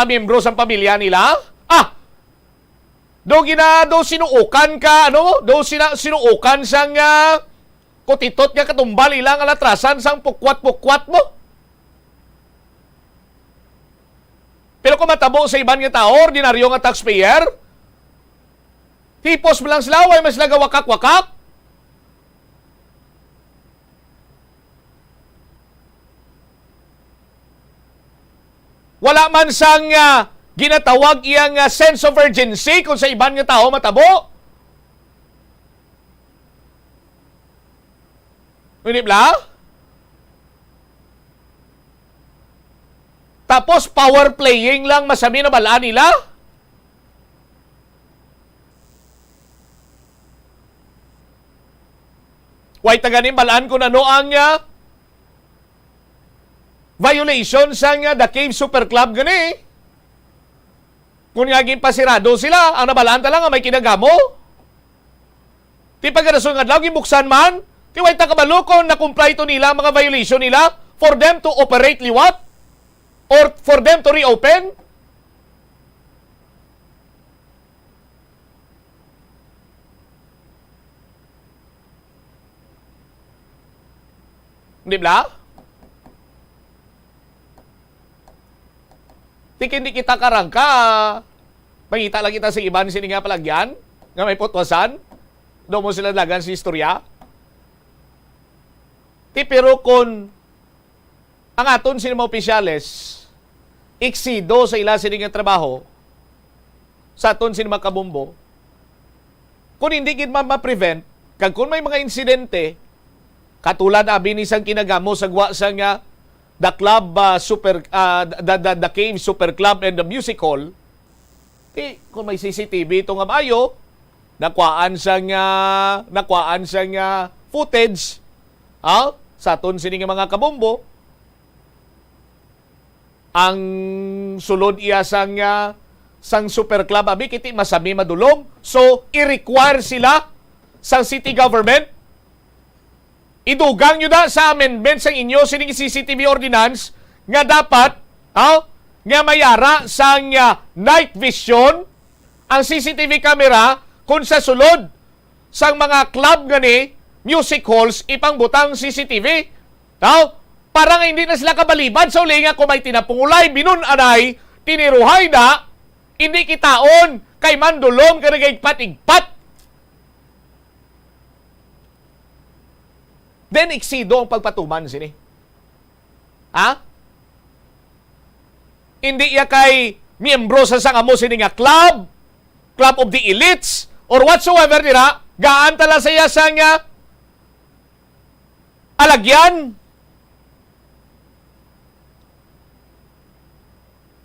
Speaker 19: miyembro sa pamilya nila. Do sinuukan ka, sinuukan sang kutitot nga katumbal ilang alatrasan sang pukwat-pukwat mo. Pero kung matabo sa iban nga tao, ordinaryo nga taxpayer, hipos mo lang sila, way mas laga wakak-wakak. Wala man sang ginatawag iyang sense of urgency kung sa iban nga tao matabo. Hindi ba? Tapos power playing lang masami na balaan nila. Way taganin balaan kung ano ang violation sa The Cave Super Club gani. Kung ngaging pasirado sila, ang nabalaan talaga may kinagamo. Ti pagkarason nga daw gibuksan man, ti way ta kabalo kung na-comply to nila mga violation nila for them to operate liwat or for them to reopen. Hindi ba? Hindi kita karangka. Pangita lang kita sa iban sini nga palagyan nga may putwasan. Doon mo sila lagan sa istorya. Pero kung ang aton sini mga opisyales iksido sa ila sini nga trabaho sa aton sini mga kabumbo, kung hindi gid ma-prevent, kag kung may mga insidente, katulad abi ni sang kinagamo sa gwa sa nga The Club the Cave Super Club and the Music Hall, kung may CCTV ito nga maayo, nakwaan sa nga footage sa aton sini nga mga kabombo, ang sulod iya sang Super Club abi kiti masami madulom, so i-require sila sa city government. Idugang nyo na sa amendment sa inyo sining CCTV ordinance nga dapat nga mayara sa night vision ang CCTV camera kung sa sulod sang mga club gani, music halls, ipangbutang CCTV. Para nga hindi na sila kabalibad sa uli nga kung may tinapungulay, binun-anay, tiniruhay na, hindi kitaon, kay mandulom, karigay-pat-igpat. Then, iksido ang pagpatuman sini. Hindi iya kay miyembro sa sangamo sini nga club of the elites, or whatsoever nila, gaan tala sa iya sa nga alagyan,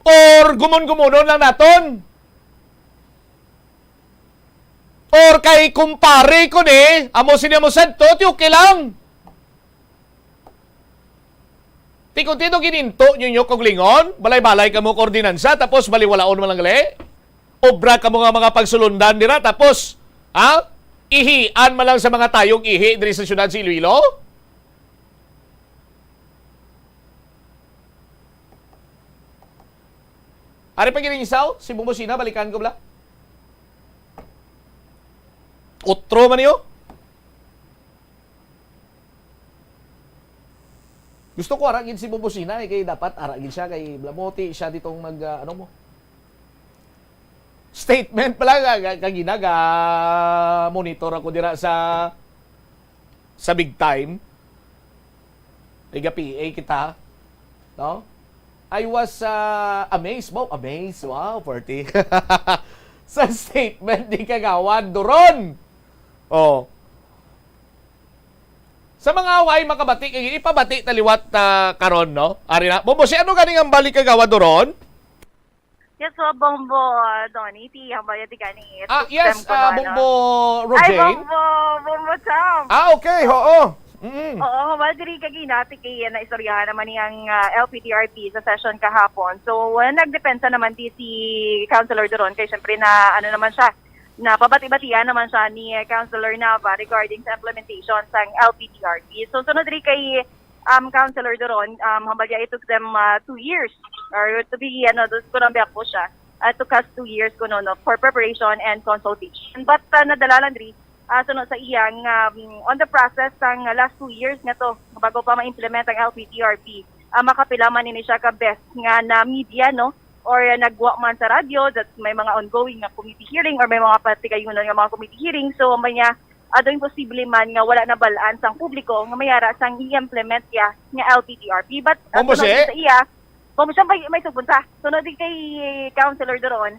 Speaker 19: or gumon-gumunon lang naton, or kay kumpare ko amo sini mo santo, ti okay lang. Ti kung tino gininto nyo kog lingon, balay-balay ka mo koordinansa, tapos baliwalaon mo lang gali. Obra ka mo nga mga pagsulundan dira, tapos, ihian man lang sa mga tayong ihi diri sa syudad sa Iloilo? Ari pa gining isaw, si Bumusina, balikan ko bala. Utro man niyo? Gusto ko aragin si Bubusina kay dapat aragin siya kay Blamoti siya ditong mag ano mo. Statement pala kaginaga monitor ako dira sa big time. Liga PA kita. No? I was amazed. Wow, 40. Sa statement ni Kagawad Duron. Oh. Sa mga way makabati, ipabati taliwat karon, no? Ari na. Bombo, si ano ganing ang balik Kagawad Duron?
Speaker 13: Yes, so Bombo, Donnie, ang bayad di ganing
Speaker 19: Yes, Bombo
Speaker 13: Ay,
Speaker 19: Rojane.
Speaker 13: Bombo Sam.
Speaker 19: Okay, oo.
Speaker 13: Oo, diri kaginati kay na istoryahan naman niyang LPTRP sa session kahapon. So, nagdepensa naman si Councilor Duron kay syempre na ano naman siya, na pabati-batian naman siya ni Councilor Nava regarding sa implementation sa LPTRP. So, sunod rin kay Councilor Duron, hambalya it took them 2 years or to be, kunambiyak po siya, took us 2 years for preparation and consultation. But nadala lang rin, sunod sa iyang on the process ng last 2 years nga to, bago pa ma-implement ang LPTRP, makapila man ini siya ka best nga na media, no? Or nagwa man sa radyo that may mga ongoing nga committee hearing or may mga patigayunan nga mga committee hearing. So, may niya, adong imposible man nga wala na balaan sang publiko nga mayara sang i-implement ya nga LPTRP. But, sunod sa iya, kung siya may supunta, sunod din kay Councilor Duron,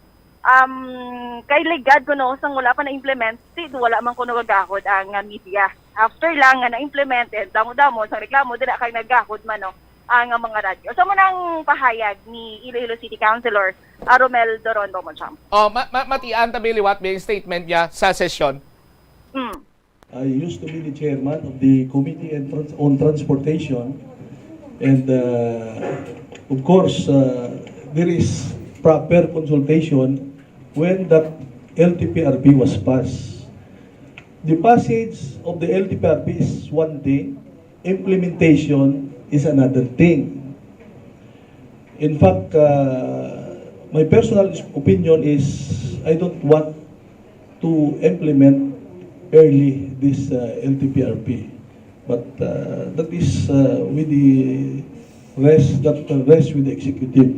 Speaker 13: kay ligad ko no, sang wala pa na-implement, wala man ko nagagahod ang media. After lang nga na-implemented, damo-damo, sang reklamo, dila kay nagahod man no, ang mga radyo. So, munang pahayag ni Iloilo City Councilor Romel Doron Bomoncham.
Speaker 19: Matian tabiliwat ba yung statement niya sa session?
Speaker 20: I used to be the chairman of the Committee on Transportation, and of course, there is proper consultation when that LTPRP was passed. The passage of the LTPRP is one thing, implementation is another thing. In fact, my personal opinion is I don't want to implement early this LTPRP, but that is with the rest with the executive.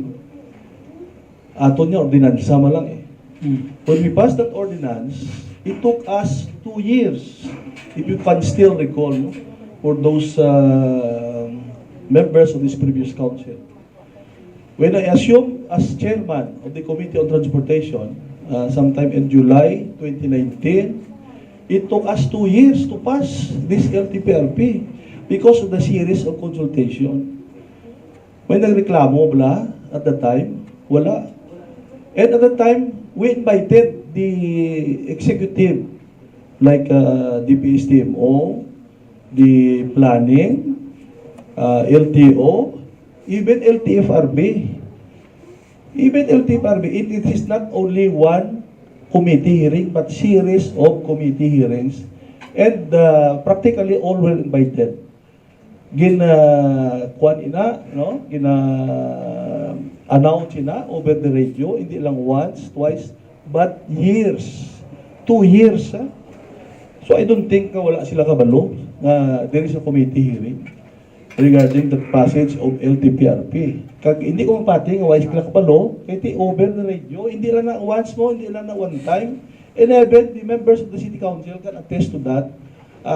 Speaker 20: Ato niya ordinansa ma lang eh. When we passed that ordinance, it took us 2 years, if you can still recall, no, for those members of this previous council. When I assumed as chairman of the Committee on Transportation, sometime in July 2019, it took us 2 years to pass this LTPRP because of the series of consultation. May nagreklamo bala at the time? Wala. And at the time, we invited the executive like DPSTMO, the planning, LTO, even LTFRB. Even LTFRB, it is not only one committee hearing, but series of committee hearings. And practically all were invited. Announce ina over the radio, hindi lang once, twice, but years. 2 years. So I don't think wala sila kabalo na there is a committee hearing regarding the passage of LTPRP. Kag hindi ko mapati nga wala sila kabalo, kaya over the radio, hindi lang na once mo, hindi lang na one time. And even the members of the city council can attest to that.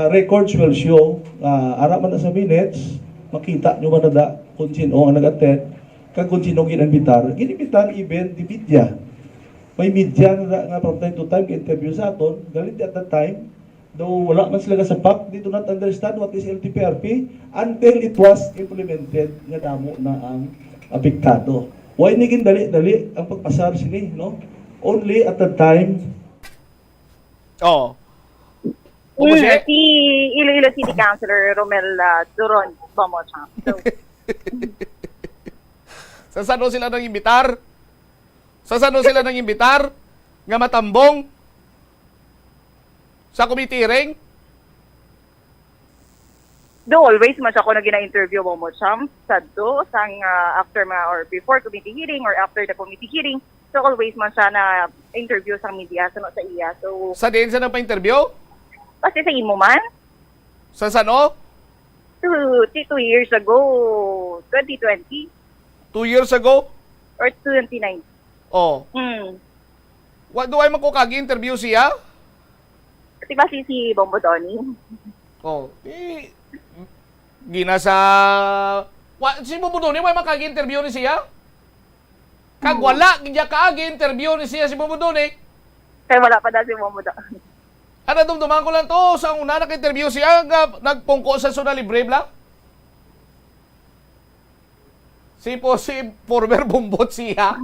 Speaker 20: Records will show, ara man na sa minutes, makita nyo man na da kung sino ang nag-attend, kag kung sino ginambitar even the media. May media na nga from time to time interview sa aton, galit at that time, though wala man sila kasapak, they do not understand what is LTPRP until it was implemented nga damo na ang apektado. Why naging dali-dali ang pagpasar sini, no? Only at the time.
Speaker 13: Si Iloilo City Councilor Romel Duron Bomoncham. So,
Speaker 19: Sa saan sila nang imbitar? Sa saan sila nang imbitar? Nga matambong? Sa committee hearing?
Speaker 18: Do always man siya ko na gina-interview mo Champ sadto sang after or before committee hearing or after the committee hearing. So always man siya na interview sa media sa iya. So
Speaker 19: Sa din sa nang pa-interview?
Speaker 18: kasi sa imo man
Speaker 19: Sa sano?
Speaker 18: 2 years ago, 2020
Speaker 19: 2 years ago?
Speaker 18: or 29.
Speaker 19: Oh. What do I makukagi-interview siya?
Speaker 18: Kasi ba si Bombo Donnie?
Speaker 19: Oh. Gina sa... Si Bubudoni, may makagi-interview ni siya? Kag wala, gina kaagi-interview ni siya si Bubudoni.
Speaker 18: Kaya wala pa daw si Bombo Donnie.
Speaker 19: Ano, dumduman ko lang to. Sa una nag-interview siya, nagpungko sa Suna Libre Bla. Si former bumbot siya.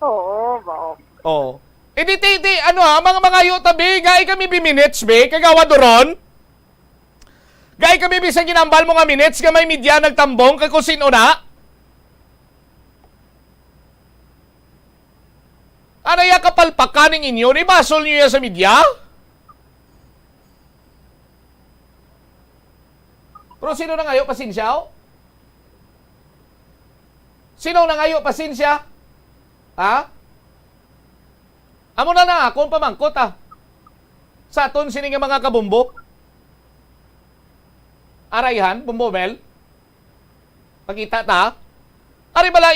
Speaker 18: Oo, ba?
Speaker 19: Oh. Mga yu tabi, gay kami minutes, be, kagawa doron. Gay kami bisang ginambal mo nga minutes, ka may media nagtambong, kay kung sino na. Ano ya kapalpakaning inyo, ibasol nyo yan sa media? Pero sino na ngayon, pasensya? Sino na ngayon, pasensya? Ha? Amo na akong pamangkot sa aton sining mga kabumbo. Arayhan, bumbomel. Pakita ta. Ari bala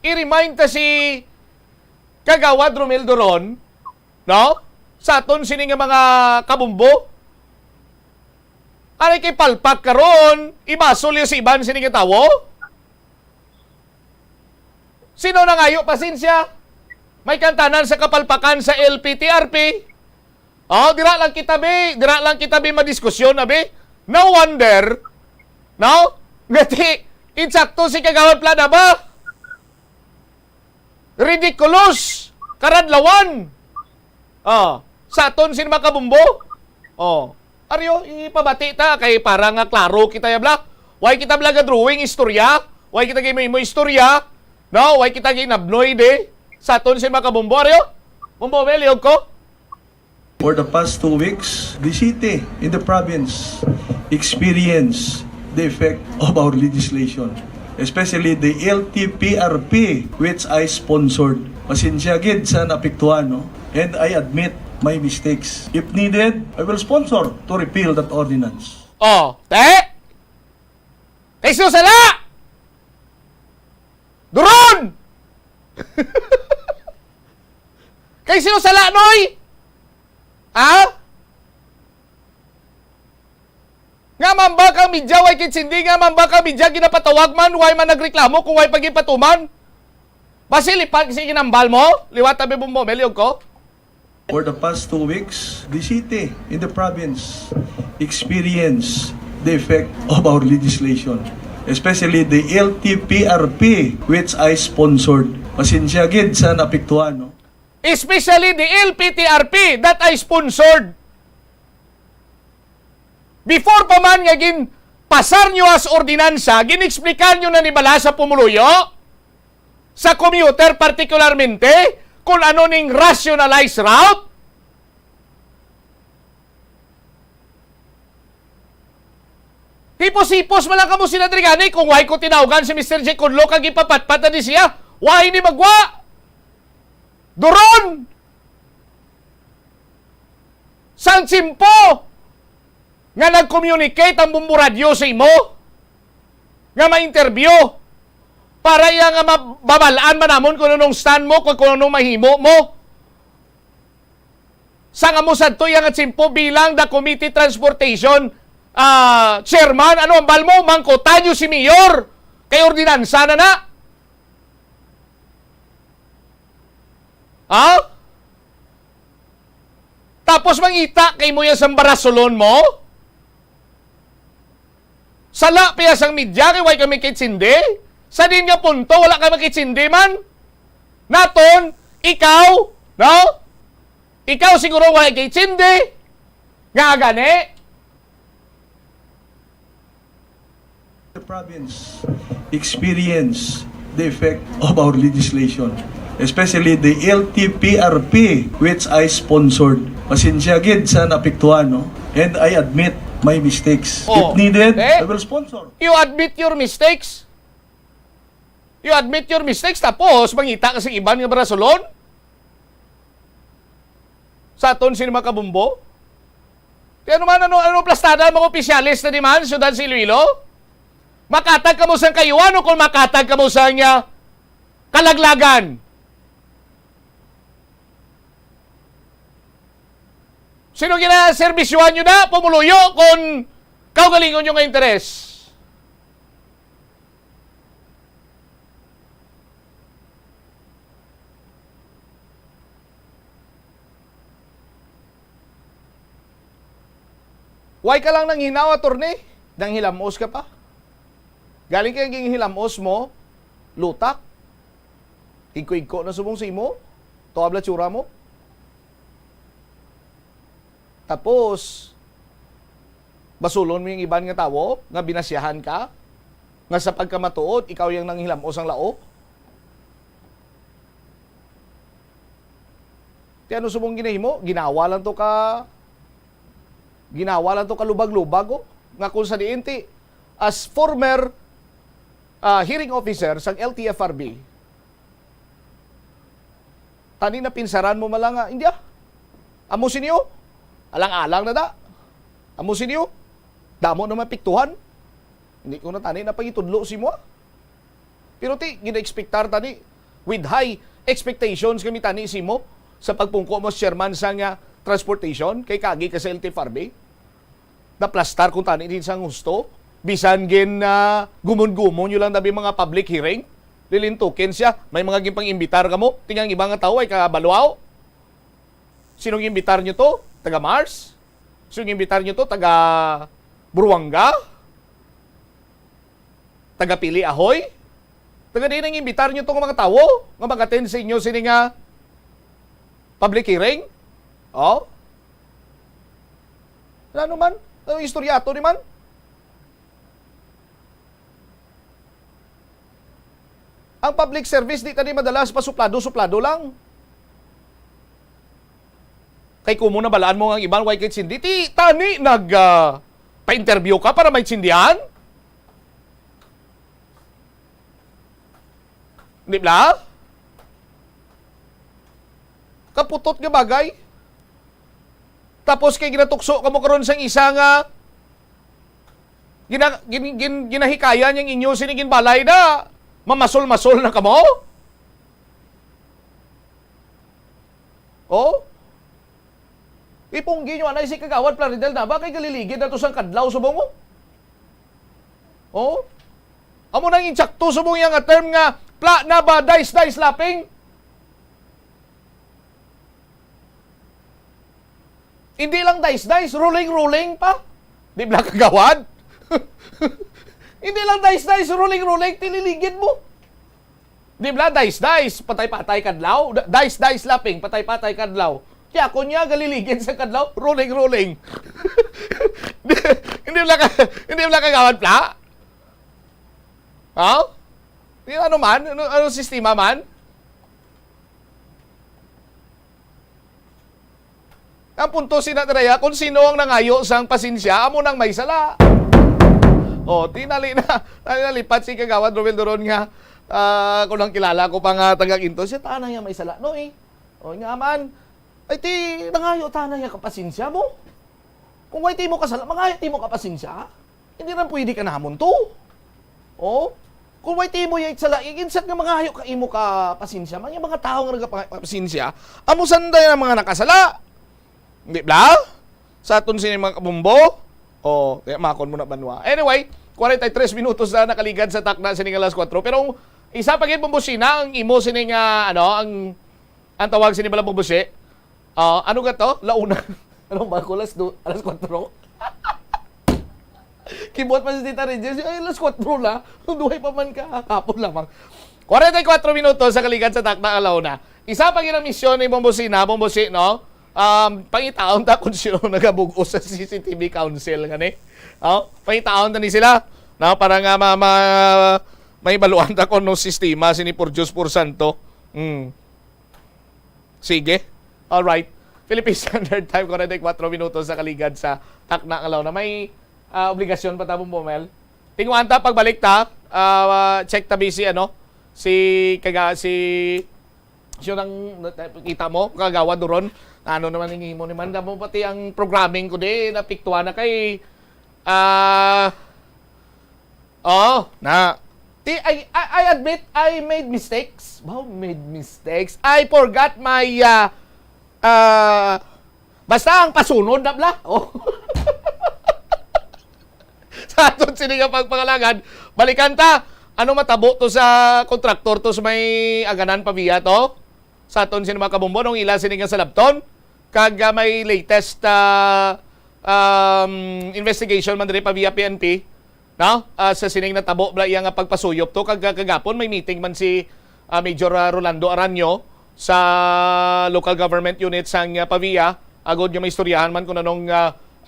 Speaker 19: i-remind ta si Kagawad Romel Doron, no? Sa aton sining mga kabumbo. Ari kay palpak karon, ibasol yung si Iban sining tawo. Sino na ngayo, pasensya? May kantanan sa kapalpakan sa LPTRP. Dira lang kita be madiskusyon na be. No wonder, no? Ngati, insakto si Kagawad Plana ba? Ridiculous! Karadlawan! Sa aton sin makabumbo? Aryo, ipabati ta kay para nga klaro kita yabla. Why kita blaga drawing istorya? Why kita gay mo istorya? No, why kita gay nabnoy de? Sa aton sin makabumbo, aryo? Bumbo, liog ko?
Speaker 20: For the past 2 weeks, the city in the province experienced the effect of our legislation, especially the LTPRP, which I sponsored. Pasensya gid sa napiktuhan, no? And I admit my mistakes. If needed, I will sponsor to repeal that ordinance.
Speaker 19: Kay susala! Duron! Kay sinusala, Noy! Nga mamba ka midya, way kitsindi, nga mamba ka midya, ginapatawag man, way man nagreklamo, kung way pagipatuman. Basilipan kasi ginambal mo, liwat tabi bumbo, meliog ko.
Speaker 20: For the past 2 weeks, the city in the province experienced the effect of our legislation, especially the LTPRP, which I sponsored. Pasensya gid sa napiktuhan, no?
Speaker 19: Especially the LPTRP that I sponsored. Before pa man nga pasar nyo as ordinansa, ginexplikan nyo na nibala sa pumuluyo, sa commuter particularmente, kung ano ning rationalized route. Hipos-hipos malang kamo sila Drigani kung why ko tinawgan si Mr. J. Conlo kag ipapatpata ni siya. Why ni magwa? Doron! Sang simpo nga nag-communicate ang bumburadyo sa imo nga ma-interview para iya nga mababalaan manamon kung anong stand mo, kung anong mahimo mo. Sa nga mo sadto iya nga simpo bilang the Committee Transportation chairman, ano ang bal mo? Mangkotan nyo si Mayor kay ordinansa na na. Tapos mangita kay mo yan sa barasolon mo? Sala piya sang media kay way kami kitsindi? Sa din nga punto, wala kami kitsindi man? Naton, ikaw, no? Ikaw siguro way kitsindi? Nga gani?
Speaker 20: province experience the effect of our legislation, especially the LTPRP which I sponsored. Pasensya gid sa napiktuhan, no? And I admit my mistakes. If needed, I will sponsor.
Speaker 19: You admit your mistakes? You admit your mistakes tapos mangita kasi iban nga barasolon? Sa aton sino makabumbo? Kaya naman ano plastada mga opisyalis na di man, syudad sa Iloilo? Makatag ka mo sa kayuan o kung makatag ka mo sa niya kalaglagan? Sino gina-serbisyuhan nyo na? Pumuluyo kung kaugalingon nyo nga interes. Why ka lang nang hinaw, attorney? Nang hilamos ka pa? Galing kang hilamos mo, lutak, higko-higko na subong si mo, tuwabla tsura mo. Tapos, basulon mo yung iban nga tawo, nga binasyahan ka, nga sa pagkamatuod, ikaw yung nang hilamos ang lao. Kaya ano subong ginahimo? Ginawa lang to kalubag-lubag, oh. Nga kung sa diinti, as former hearing officer sa LTFRB, tani na pinsaran mo malanga, hindi amo sinyo, alang-alang na da, amo sinyo, damo na mapiktuhan, hindi ko na tani na pagitudlo si mo. Pero gina-expectar tani, with high expectations kami tani si mo, sa pagpungko mo chairman sa nga transportation, kay kagi ka sa LTFRB, na plastar kung tani din sa gusto, bisan gin na gumon-gumon yun lang dabi mga public hearing, lilintukin siya, may mga gimpang imbitar ka mo, tingang ibang tao ay kabalwaw. Sinong imbitar nyo to? Taga Mars? Sinong imbitar nyo to? Taga Buruanga? Taga Pili Ahoy? Taga din ang imbitar nyo to ng mga tao, nga mag-attend sa inyo sini nga public hearing? Oh? Ano man? Ano istoryato ni man? Ang public service di tani madalas pa suplado lang. Kay kumo na balaan mo ang iban way kay sindi ti tani pa-interview ka para may sindihan? Di ba? Kaputot nga bagay. Tapos kay ginatukso ka mo karon sang isa nga ginahikaya niyang inyo sinigin balay na mamasol-masol na kamo? Oh? Ipunggi nyo anay si Kagawad Plaridel na ba kay galiligid na to sang kadlaw subong mo? Oh? Amo nang insakto subong yang term nga pla na ba dice lapping? Hindi lang dice, rolling pa. Di ba Kagawad? Hindi lang dice, rolling, tililigid mo. Di ba dice, patay-patay kadlaw. Dice, lapping, patay-patay kadlaw. Kaya ako niya galiligid sa kadlaw, rolling. Hindi ba Kagawad pla? Ha? Ano man? Ano sistema man? Ang punto sinatraya, kung sino ang nangayo sang pasensya, amo nang may sala. O, nalipat si Kagawad Romel Doron nga, kung nang kilala ko pa nga taga-Quinto, siya tanay nga may sala. No eh. O nga man, ay ti, nangayo tanay nga kapasensya mo. Kung may ti mo kasala, mangayo ti mo kapasensya. Hindi rin pwede ka nahamon to. O, kung may ti mo yung sala, iginsat nga mangayo ka imo ka pasensya, mga tao nga nagkapasensya, amo sanday na mga nakasala. Hindi ba? Sa aton sini mga kabumbo? O, kaya makon mo na banwa. Anyway, 43 minutos na nakaligad sa takna sining alas 4. Pero isa pa gid bumbusina ang imo sining ang tawag sini bala bumbusi. Ano ga to? Launa. Anong ba ko alas 4? Kibot pa si Tita Regis. Ay, alas 4 na. Duhay pa man ka. Kapon lamang. 44 minutos sa kaligan sa takna alauna. Isa pa gid ang misyon ni bumbusi, no? Pangitaon ta kung sino nagabugos sa CCTV Council gani. Pangitaon ta ni sila. Na para nga may baluan ta ko no sistema sini por Diyos por Santo. Sige. All right. Philippine Standard Time ko na 4 minutos sa kaligad sa takna ng alaw na may obligasyon pa tabong bumel. Tingwan ta pagbalik ta, check ta si siya nang kita mo kagawa doron. Ano naman hingimo ni man mo pati ang programming ko di napiktuan na kay I admit I made mistakes. I forgot my basta ang pasunod na bla. Oh. Sa aton sini nga pagpangalangan, balikan ta. Ano matabo to sa kontraktor to sa may aganan pabiya to? Sa aton sini mga kabombo nung ila sini nga sa labton. Kag may latest investigation man diri pabiya PNP. No? Sa sining natabo bla iya nga pagpasuyop to kag kagapon may meeting man si Major Rolando Aranyo sa local government unit sang Pavia agod nga may istoryahan man kung anong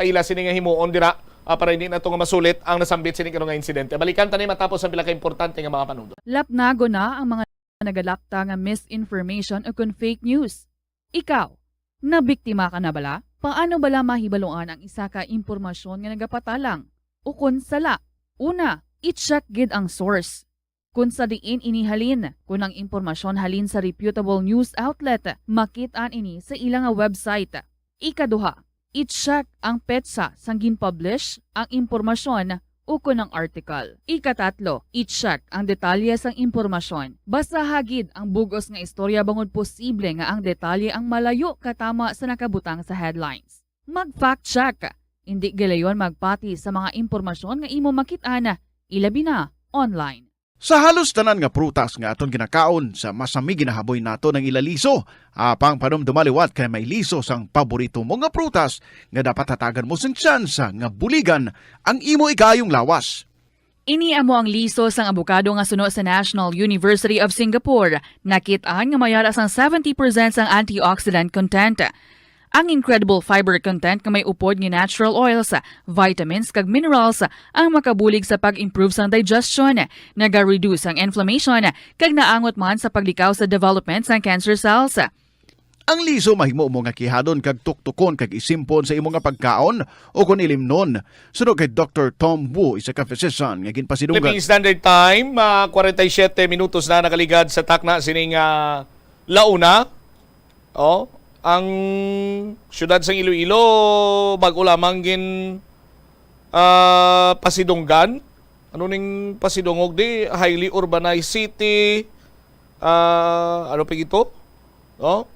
Speaker 19: ila sini nga himuon dira para hindi na to nga masulit ang nasambit sini nga insidente. Balikan tani matapos ang pila ka importante nga mga panudot.
Speaker 7: Lapnago na ang mga nagalapta nga misinformation o kun fake news. Ikaw, nabiktima ka na bala? Paano bala mahibaluan ang isa ka impormasyon nga nagapatalang? O kun sala? Una, i-check gid ang source. Kung sa diin inihalin, kung ang impormasyon halin sa reputable news outlet, makitaan ini sa ilang website. Ikaduha, i-check ang petsa sang gin-publish ang impormasyon o kung ang article. Ikatatlo, i-check ang detalye sang impormasyon. Basta hagid ang bugos nga istorya bangod posible nga ang detalye ang malayo katama sa nakabutang sa headlines. Mag-fact check. Hindi galayon magpati sa mga impormasyon nga imo makit-ana, ilabi na online.
Speaker 2: Sa halos tanan nga prutas nga aton ginakaon sa masami ginahaboy nato ng ilaliso, apang panumdumaliwat kay may liso sang paborito mo nga prutas nga dapat hatagan mo sang tsansa nga buligan ang imo ikayong lawas.
Speaker 7: Ini amo ang liso sang abukado nga suno sa National University of Singapore. Nakit-an nga mayara sang 70% sang antioxidant content. Ang incredible fiber content nga may upod nga natural oils, vitamins kag minerals ang makabulig sa pag-improve sang digestion, naga-reduce ang inflammation kag naangot man sa paglikaw sa development sang cancer cells.
Speaker 2: Ang liso mahimo mo nga kihadon kag tuktukon kag isimpon sa imo nga pagkaon o kun ilimnon. Sunod kay Dr. Tom Wu, isa ka physician nga ginpasidunggan.
Speaker 19: Philippine Standard Time, 47 minutos na nakaligad sa takna sining launa. Ang syudad sa Iloilo bago lamang gin pasidunggan. Ano ning pasidungog di? Highly urbanized city. Ano pa ito? No?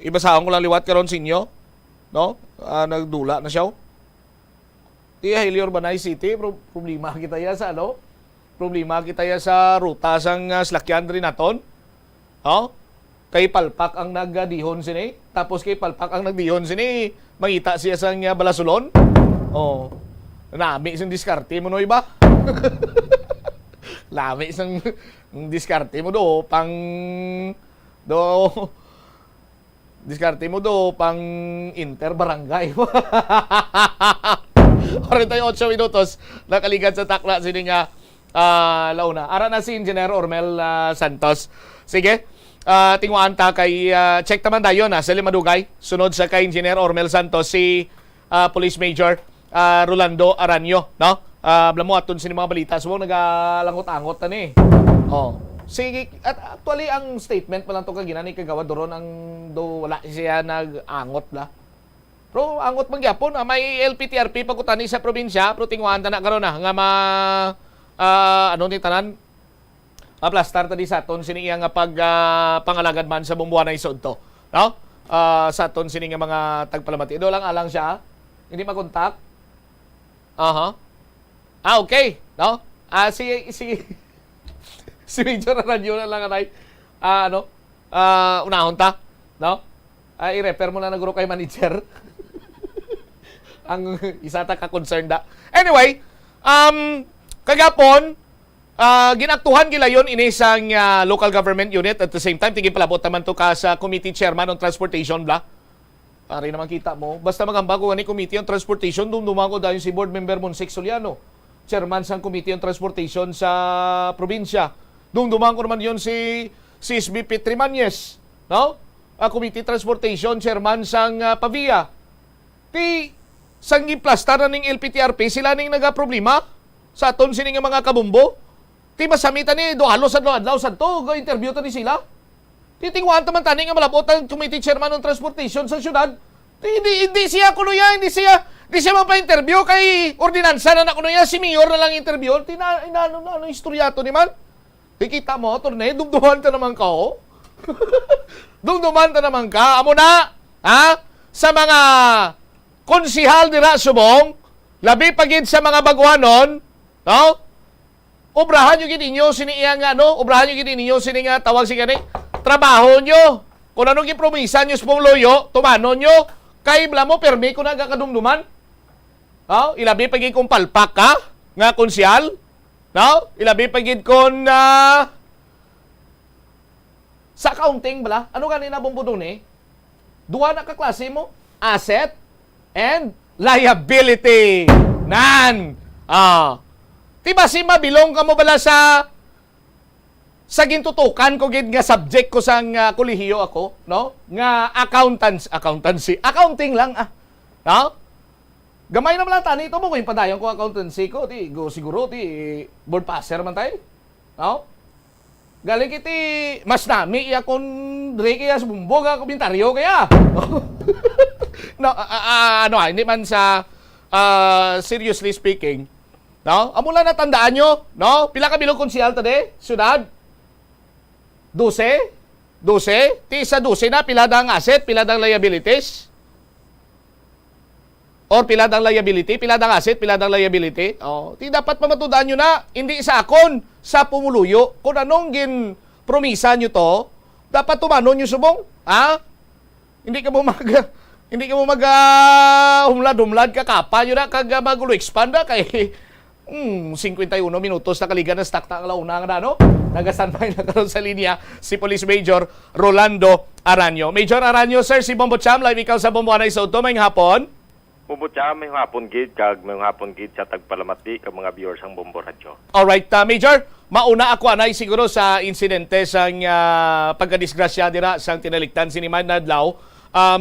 Speaker 19: Ibasahan ko lang liwat karon sinyo. No? Nagdula na siya. Di highly urbanized city. Problema kita ya sa ano? Problema kita ya sa ruta sang slakyan rin naton. No? Kay palpak ang nagdihon sini, tapos kay palpak ang nagdihon sini, mangita siya sang balasulon. Lami sang diskarte mo no iba. Lami sang diskarte mo do pang diskarte mo do pang inter barangay. 48 minutos nakaligan sa takla sini nga launa. Ara na si Engineer Ormel Santos. Sige. Tingwaan ta kay check naman tayo na sa Limadugay. Sunod sa kay Engineer Ormel Santos si Police Major Rolando Aranyo, no? Blamo aton sini mga balita so nagalangot-angot ta ni. Sige, at actually ang statement pa lang to kaginani kagawa doron ang do wala siya nag-angot la. Pero angot man gyapon may LPTRP pagutani sa probinsya, pero tingwaan ta na karon na nga ano ni tanan aplastar ta di sa aton sini nga pangalagad man sa bumbuan na isod to. No? Sa aton sini nga mga tagpalamati. Do lang alang siya. Hindi makontak. Okay. No? Si Major Aranyo na lang anay. Unahon ta. No? I-refer mo na naguro kay manager. Ang isa ta ka-concerned da. Anyway, kagapon, ginaktuhan gila yon inisang local government unit at the same time tingin palabot naman to ka sa committee chairman on transportation bla. Pare naman kita mo basta magamba ko ni committee on transportation dumduman ko dahil si board member Monsek Soliano. chairman sang Committee on Transportation sa probinsya. Dumduman ko naman yun si SBP Trimañez, no? Committee Transportation chairman sang Pavia. Ti sang giplastar na ning LPTRP sila ning nagaproblema sa aton sining mga kabumbo. Ti masamitan ni dohalo sa adlaw santo go interview ta ni sila. Titingwan ta man tani nga malabot ang committee chairman ng transportation sa syudad. Hindi siya kunuya, hindi siya mapa-interview kay ordinansa na kunuya si mayor na lang interview. Ano istoryato ni man? Kita mo torne dumduman ta naman ka oh. Dumduman ta naman ka amo na ha sa mga konsihal dira Subong, labi pagid sa mga baguhanon, no? Obrahan nyo gid inyo sini iya nga no, obrahan nyo gid inyo sini nga tawag si gani. Trabaho nyo. Kung ano gipromisa nyo sa loyo, tumano nyo. Kay bla mo permi kung nagakadumduman. No? Ilabi pagid kung palpak ka nga konsyal. No? Ilabi pagid kung sa accounting bala. Ano ganina bumbudon eh? Duha na ka klase mo, asset and liability. Nan. Diba si mabilong ka mo bala sa gintutukan ko gid nga subject ko sang kolehiyo ako, no? Nga accounting lang no? Gamay na lang tani ito mo kung padayon ko accountancy ko, siguro board passer man tayo. No? Galing kiti mas nami iya kon dre kaya sa bumbog komentaryo kaya. No, hindi man sa seriously speaking. No? Amo lang natandaan nyo, no? Pila ka bilog konsyal tade? Syudad? 12? Ti sa 12 na pila dang asset, pila dang liabilities? Or pila dang liability, pila dang asset, pila dang liability? Ti dapat pamatudaan nyo na, hindi sa akon, sa pumuluyo. Kung anong promisa nyo to, dapat tumano nyo subong. Hindi ka mo humlad-humlad ka kapa nyo na kag magulo expand na kay 51 minutos na kaligan ng stock na launa nga no? Nag-standby na karon sa linya si Police Major Rolando Aranyo. Major Aranyo, sir, si Bombo Cham, live ikaw sa Bombo Anay Soto, may hapon.
Speaker 1: Bombo Cham, may hapon gid, kag may hapon gid sa tagpalamati kag mga viewers ang Bombo Radio.
Speaker 19: Alright, Major, mauna ako anay siguro sa insidente sang pagkadisgrasya dira sang tinaliktan siniman na adlaw.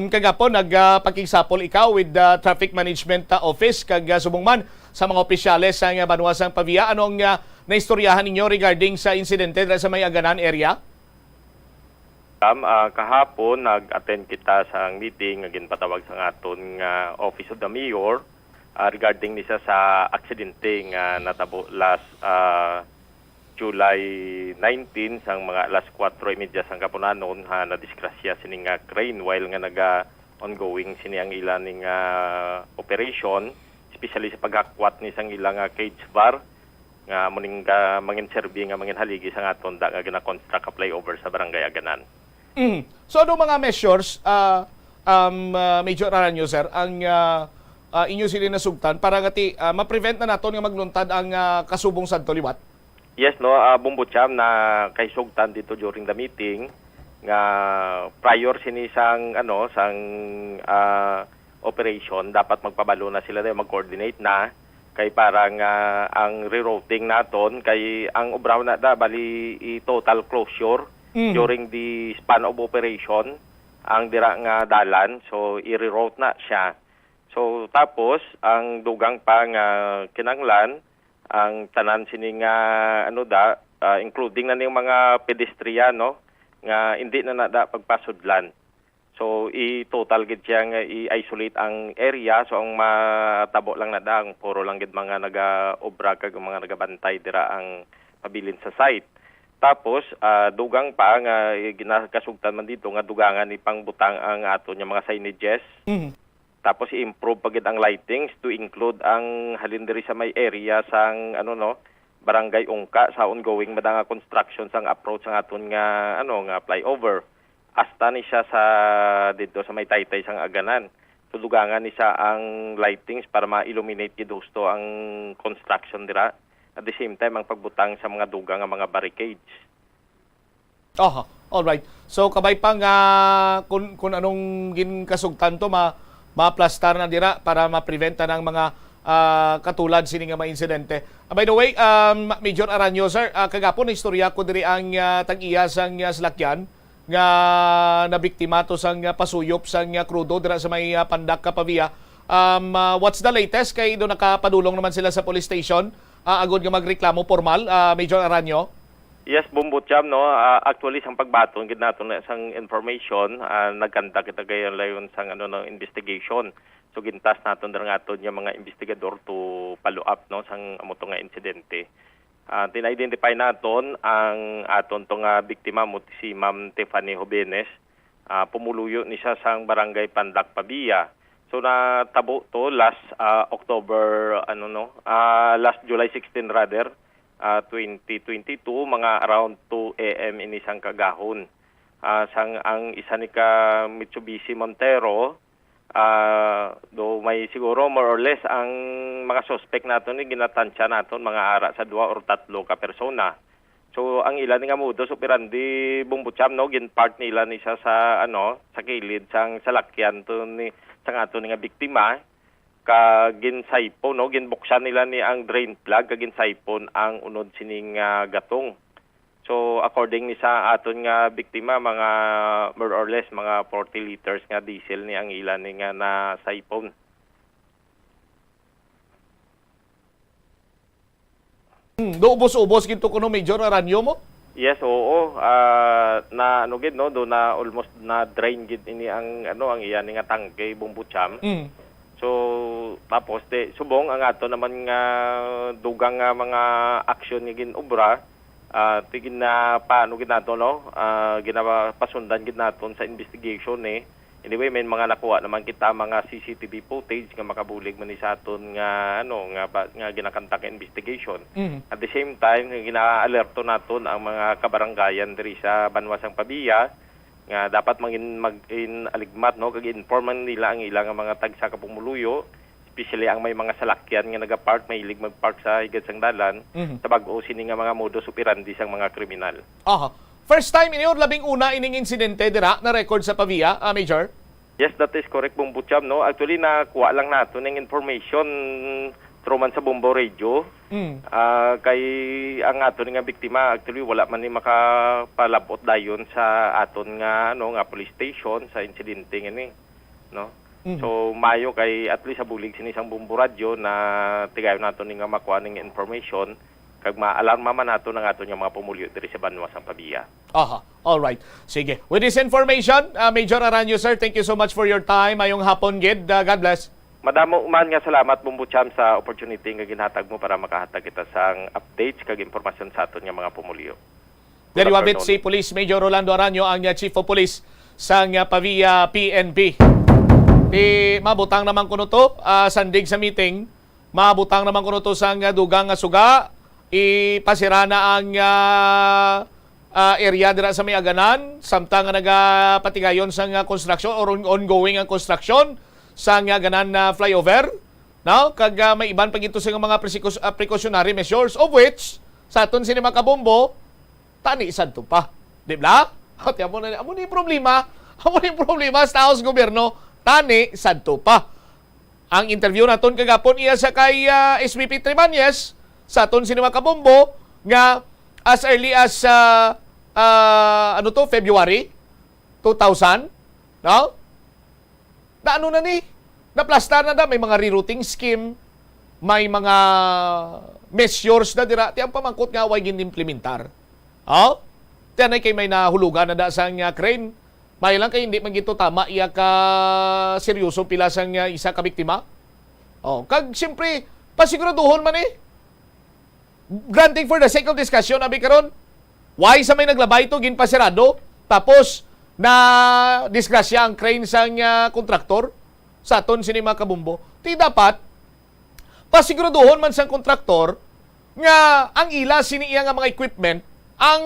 Speaker 19: Kagapon nagpakigsapol ikaw with the Traffic Management Office kag subong man sa mga opisyales sa Banuasang Pavia. Anong naistoryahan ninyo regarding sa insidente sa may Aganan area?
Speaker 1: Kahapon nag-attend kita sa meeting nga ginpatawag sa aton nga Office of the Mayor regarding nisa sa aksidente nga natabo last July 19 sang mga alas 4:30 sang kapunanon na disgrasya sining crane while nga ongoing sini ang ilang operation, especially sa paghakwat ni sang ilang cage bar nga muning mangin serbi nga mangin haligi sang aton da nga gina-construct a flyover sa barangay Aganan.
Speaker 19: So ano mga measures Major Aranyo, sir, ang inyo sila nasugtan para gati ma-prevent na naton nga magluntad ang kasubong sadto liwat?
Speaker 1: Yes, no, Bombo Cham, na kay sugtan dito during the meeting nga prior sinisang operation dapat magpabalo na sila daw mag-coordinate na kay parang ang rerouting naton kay ang obraw na da bali total closure during the span of operation ang dira nga dalan, so i-reroute na siya. So tapos ang dugang pa nga kinanglan ang tanan sining including na ning mga pedestrian no nga hindi na nada pagpasudlan. So i-total gid siya nga i-isolate ang area, so ang matabo lang nada ang puro lang gid mga naga-obra kag mga nagabantay dira ang pabilin sa site. Tapos dugang pa nga ginakasugtan man dito nga dugangan ni pangbutang ang ato nya mga signages. Tapos i-improve pagid ang lightings to include ang halindiri sa may area sang Barangay Ungka sa ongoing madanga construction sang approach sang aton nga flyover. Hasta ni siya sa dito sa may Taytay sang Aganan. Tulugangan ni siya ang lightings para ma-illuminate gid husto ang construction dira. At the same time ang pagbutang sa mga dugang nga mga barricades.
Speaker 19: All right. So kabay pa nga kung anong ginkasugtan to ma-plastar na dira para ma-preventa ng mga katulad sini nga mga insidente. By the way, Major Aranyo, sir, kagapon istorya ko diri ang tag-iya sang salakyan nga nabiktima to sang pasuyop sang krudo dira sa may Pandak Kapavia. What's the latest kay do nakapadulong naman sila sa police station agud nga magreklamo formal, Major Aranyo?
Speaker 1: Yes, Bumbutcham, no. Actually, sang pagbaton gid nato na sang information, nagkanta kita gayon layon sang no investigation. So gintas naton dira ngaton yung mga investigador to follow up no sang amo to nga insidente. Tina-identify naton ang aton to nga biktima mo si Ma'am Tiffany Jovenes. Pumuluyo ni siya sang barangay Pandak Pavia. So natabo to last October last July 16 rather 2022 mga around 2 AM ini sang kagahon. Sang ang isa ni ka Mitsubishi Montero do may siguro more or less ang mga suspect naton ni ginatansya naton mga ara sa 2 or 3 ka persona. So ang ilan nga modus operandi Bumbutcham no ginpart nila ni siya sa sa kilid sang salakyan to ni sang aton nga biktima ka ginsaypon no ginbuksan nila ni ang drain plug ka ginsaypon ang unod sining gatong. So according ni sa aton nga biktima mga more or less mga 40 liters nga diesel ni ang ilan ni nga na saipon.
Speaker 19: Do ubos-ubos ginto kuno Major Aranyo mo?
Speaker 1: Yes, oo. Na gid no do na almost na drain gid ini ang ang iyan nga tangke Bumbutcham. So tapos subong ang ato naman nga dugang nga mga aksyon nga ginobra. Tigin na paano gid nato no ginapasundan gid naton sa investigation anyway may mga nakuha naman kita mga CCTV footage nga makabulig man ni sa aton nga nga ginakanta ka investigation. At the same time gina-alerto naton ang mga kabaranggayan diri sa Banwasang Pavia nga dapat magin aligmat no kag informan nila ang ilang mga tagsa ka pumuluyo, especially ang may mga salakyan nga nagapark, mahilig magpark sa higad sang dalan, sa bag-o sini nga mga modus operandi sang mga kriminal.
Speaker 19: First time inyo labing una ining insidente dira na record sa Pavia, Major?
Speaker 1: Yes, that is correct, Bumbutcham, no. Actually nakuha lang nato ng information through man sa Bombo Radio. Kay ang aton nga biktima actually wala man ni makapalabot dayon sa aton nga nga police station sa insidente ngani, no. So mayo kay at least sa bulig sinisang Bombo Radio na tigayon nato ni nga makuha ning information kag maalarma man nato ng aton nga mga pumulyo diri sa Banwasang Pavia.
Speaker 19: All right. Sige. With this information, Major Aranyo, sir, thank you so much for your time. Ayong hapon gid. God bless.
Speaker 1: Madamo man nga salamat Bumbutcham sa opportunity nga ginhatag mo para makahatag kita sang updates kag impormasyon sa aton nga mga pumulyo.
Speaker 19: There you have it, si Police Major Rolando Aranyo, ang Chief of Police sa Pavia PNP. Mabutang naman kuno to sandig sa meeting. Mabutang naman kuno to sang dugang nga suga. Ipasira na ang area dira sa may aganan samtang nagapatigayon sa construction or ongoing ang construction sa aganan na flyover. Now, kag may iban pa gito sa mga precautionary measures of which sa aton sini makabombo tani sad to pa. Di ba? Amo ni problema. Amo ni problema sa taos gobyerno tani sad to pa. Ang interview naton kagapon iya sa kay SVP Trimañez sa aton sini makabombo nga as early as February 2000, no? Na na ni? Naplastar na da, may mga rerouting scheme, may mga measures na dira, tiyang pamangkot nga way ginimplementar. Oh? Tiyan ay kay may nahulugan na da sang crane. May lang kay hindi man gito tama iya ka seryoso pila sang isa ka biktima. Oh, kag siyempre pasiguraduhon man granting for the sake of discussion abi karon. Why sa may naglabay ito ginpasirado tapos na disgrasya ang crane sang kontraktor sa aton sini mga kabumbo. Ti dapat pasiguraduhon man sang kontraktor nga ang ila sini iya nga mga equipment ang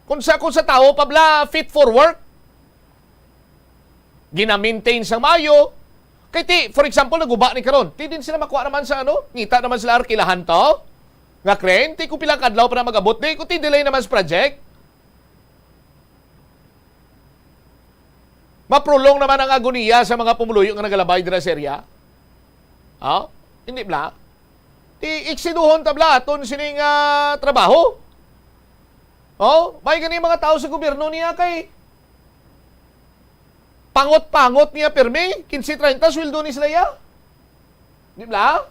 Speaker 19: kung sa tao pabla fit for work gina-maintain sa mayo. Kay for example naguba ni karon ti din sila makuha naman sa ngita naman sila arkilahan to nga crane, ti ko pilang kadlaw pa na magabot, di ko ti delay naman sa project. Maprolong naman ang agoniya sa mga pumuluyo nga nagalabay dira sa area. Hindi bla? Di iksiduhon tabla aton sining trabaho. Oh, may gani mga tao sa gobyerno niya kay pangot-pangot niya permi, 15-30 sweldo ni sila ya. Di ba?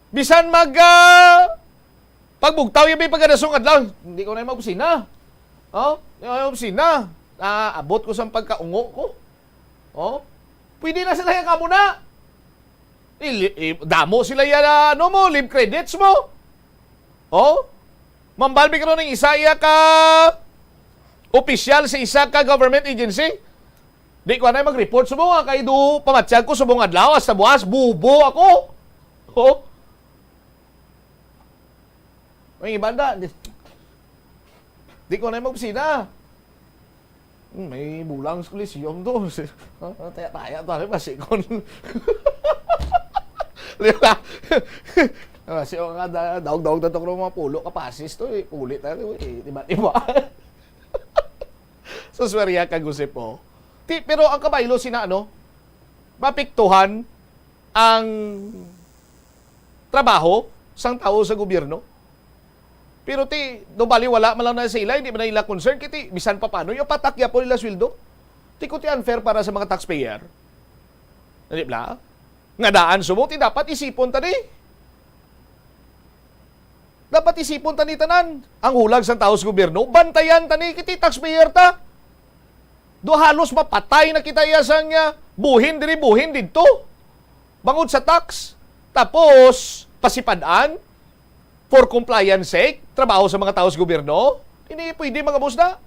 Speaker 19: Bisan pagbugtaw yung may pagkadasong adlaw, hindi ko na yung mag-opisina. Oh, yung mag-opisina. Abot ko sa pagkaungo ko. Oh, pwede na sila yung kamo na. Damo sila yan, live credits mo. Oh, mambalbi ka rin ng isa ka opisyal sa isa ka government agency. Di ko na mag-report sa mga kay do pamatsyag ko sa buong adlaw sa buwas, bubo ako. Oh. May ibanda. Di ko na mag-opisina. May bulang sa kulisyon to. Taya-taya to. Masikon. Di ba? Kasi yung daog-daog na itong mga pulo kapasis to. Ulit tayo. Diba? So, swerya ka gusip po. Pero ang kabaylo sina mapiktuhan ang trabaho sang tao sa gobyerno. Pero bali wala man lang na sa ila, hindi man na ila concern. Kiti, bisan pa paano, yung patakya po nila sweldo. Ko unfair para sa mga taxpayer. Hindi ba? Nga daan sumot, dapat isipon tani. Dapat isipon tani tanan. Ang hulag sa tao sa gobyerno, bantayan tani, kiti taxpayer ta. Do halos mapatay na kita yasang buhin dito. Bangod sa tax. Tapos, pasipadaan, for compliance sake, trabaho sa mga tao sa gobyerno, hindi pwede mga musda.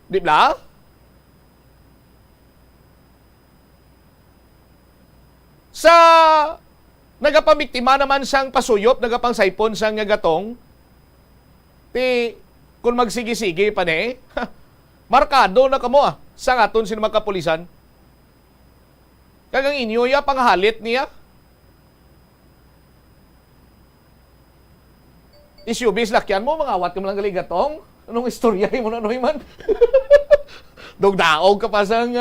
Speaker 19: Di ba? Sa nagapamiktima naman sang pasuyop, nagapang saipon sang gatong, kung magsigi-sige pa markado na kamo sa aton sino magkapulisan. Kagang inyo panghalit niya. Isyubis lakyan mo, mangawat ka mo lang galigatong. Anong istorya mo na man? Dogdaog ka pa sang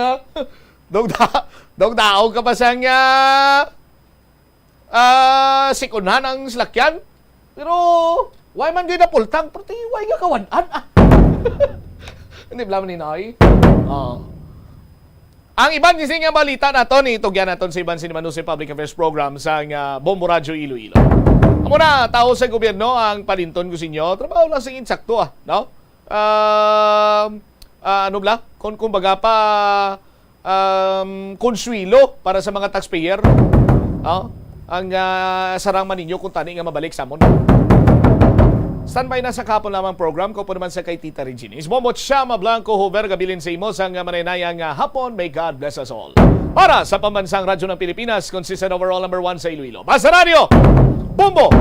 Speaker 19: dogdaog ka pa sang sikunhan ang slakyan. Pero why man gina pultang, pero why nga kawanan Hindi blam ni Noy. Ang iban gising nga balita naton itugyan naton sa iban Sinimanusi Public Affairs Program sa Bombo Radio Iloilo. Amo na tao sa gobyerno ang palinton ko sinyo. Trabaho lang sing insakto no? Kung baga pa konsuelo para sa mga taxpayer. Ang sarang maninyo kung tani nga mabalik sa amon. Standby na sa kapon lamang program ko po naman sa kay Tita Reginis. Momot siya Blanco Hover gabilin sa imo sang mananayang hapon. May God bless us all. Para sa pambansang radyo ng Pilipinas, consistent overall number 1 sa Iloilo. Basta Radio! Bombo!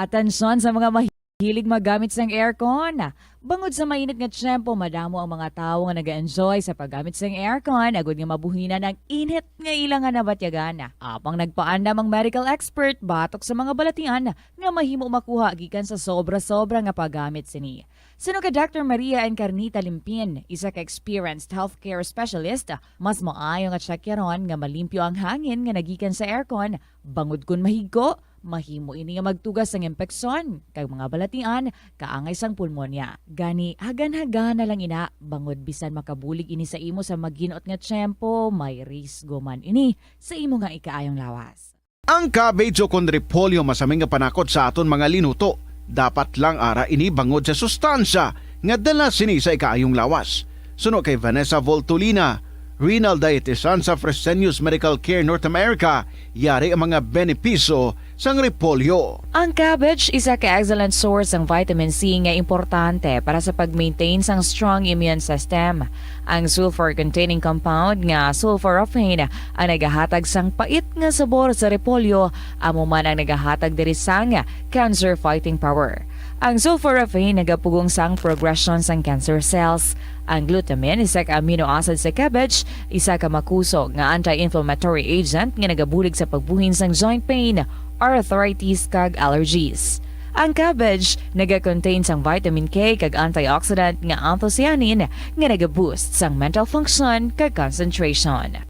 Speaker 12: Atensyon sa mga mahilig magamit ng aircon. Bangod sa mainit nga tiyempo, madamo ang mga tao nga nag-enjoy sa paggamit ng aircon, agad nga mabuhinan ng init nga ilangan na batyagan. Apang nagpaandam ang medical expert, batok sa mga balatian nga mahimo makuha gikan sa sobra-sobra nga paggamit sini. Sino ka Dr. Maria Encarnita Limpin, isa ka experienced healthcare specialist, mas maayo nga tsakyaron nga malimpyo ang hangin nga nagikan sa aircon, bangod kun mahigko, mahimo ini nga magtugas ng impeksyon kag mga balatian kaangay sang pulmonya. Gani hagan-hagan na lang ina bangod bisan makabulig ini sa imo sa maginot nga tiyempo, may risgo man ini sa imo nga ikaayong lawas.
Speaker 2: Ang cabbage o kon repolyo masaming nga panakot sa aton mga linuto. Dapat lang ara ini bangod sa sustansya nga dala sini sa ikaayong lawas. Suno kay Vanessa Voltolina, renal dietitian sa Fresenius Medical Care North America, yari ang mga benepisyo sang repolyo.
Speaker 12: Ang cabbage isa ka excellent source ng vitamin C nga importante para sa pag-maintain sang strong immune system. Ang sulfur-containing compound nga sulforaphane ang nagahatag sang pait nga sabor sa repolyo, amo man ang nagahatag diri sang cancer-fighting power. Ang sulforaphane nagapugong sang progression sang cancer cells. Ang glutamine, isa ka amino acid sa cabbage, isa ka makusog nga anti-inflammatory agent nga nagabulig sa pagbuhin sang joint pain, arthritis kag allergies. Ang cabbage naga-contain sang vitamin K kag antioxidant nga anthocyanin nga naga-boost sang mental function kag concentration.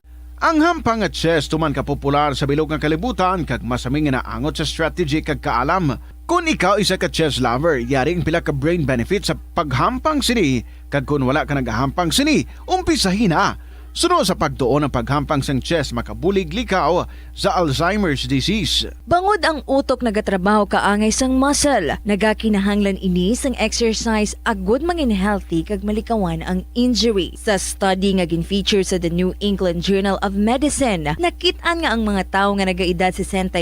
Speaker 2: Ang hampang at chess tuman ka popular sa bilog nga kalibutan kag masami nga naangot sa strategy kag kaalam. Kung ikaw isa ka chess lover, yaring pila ka brain benefit sa paghampang sini kag kung wala ka nagahampang sini, umpisahin na. Sunod sa pagtuon ng paghampang sang chess makabulig likaw sa Alzheimer's disease.
Speaker 21: Bangod ang utok nagatrabaho kaangay sang muscle, nagakinahanglan ini sang exercise agud mangin healthy kag malikawan ang injury. Sa study nga gin-feature sa The New England Journal of Medicine, nakit-an nga ang mga tawo nga nagaedad 65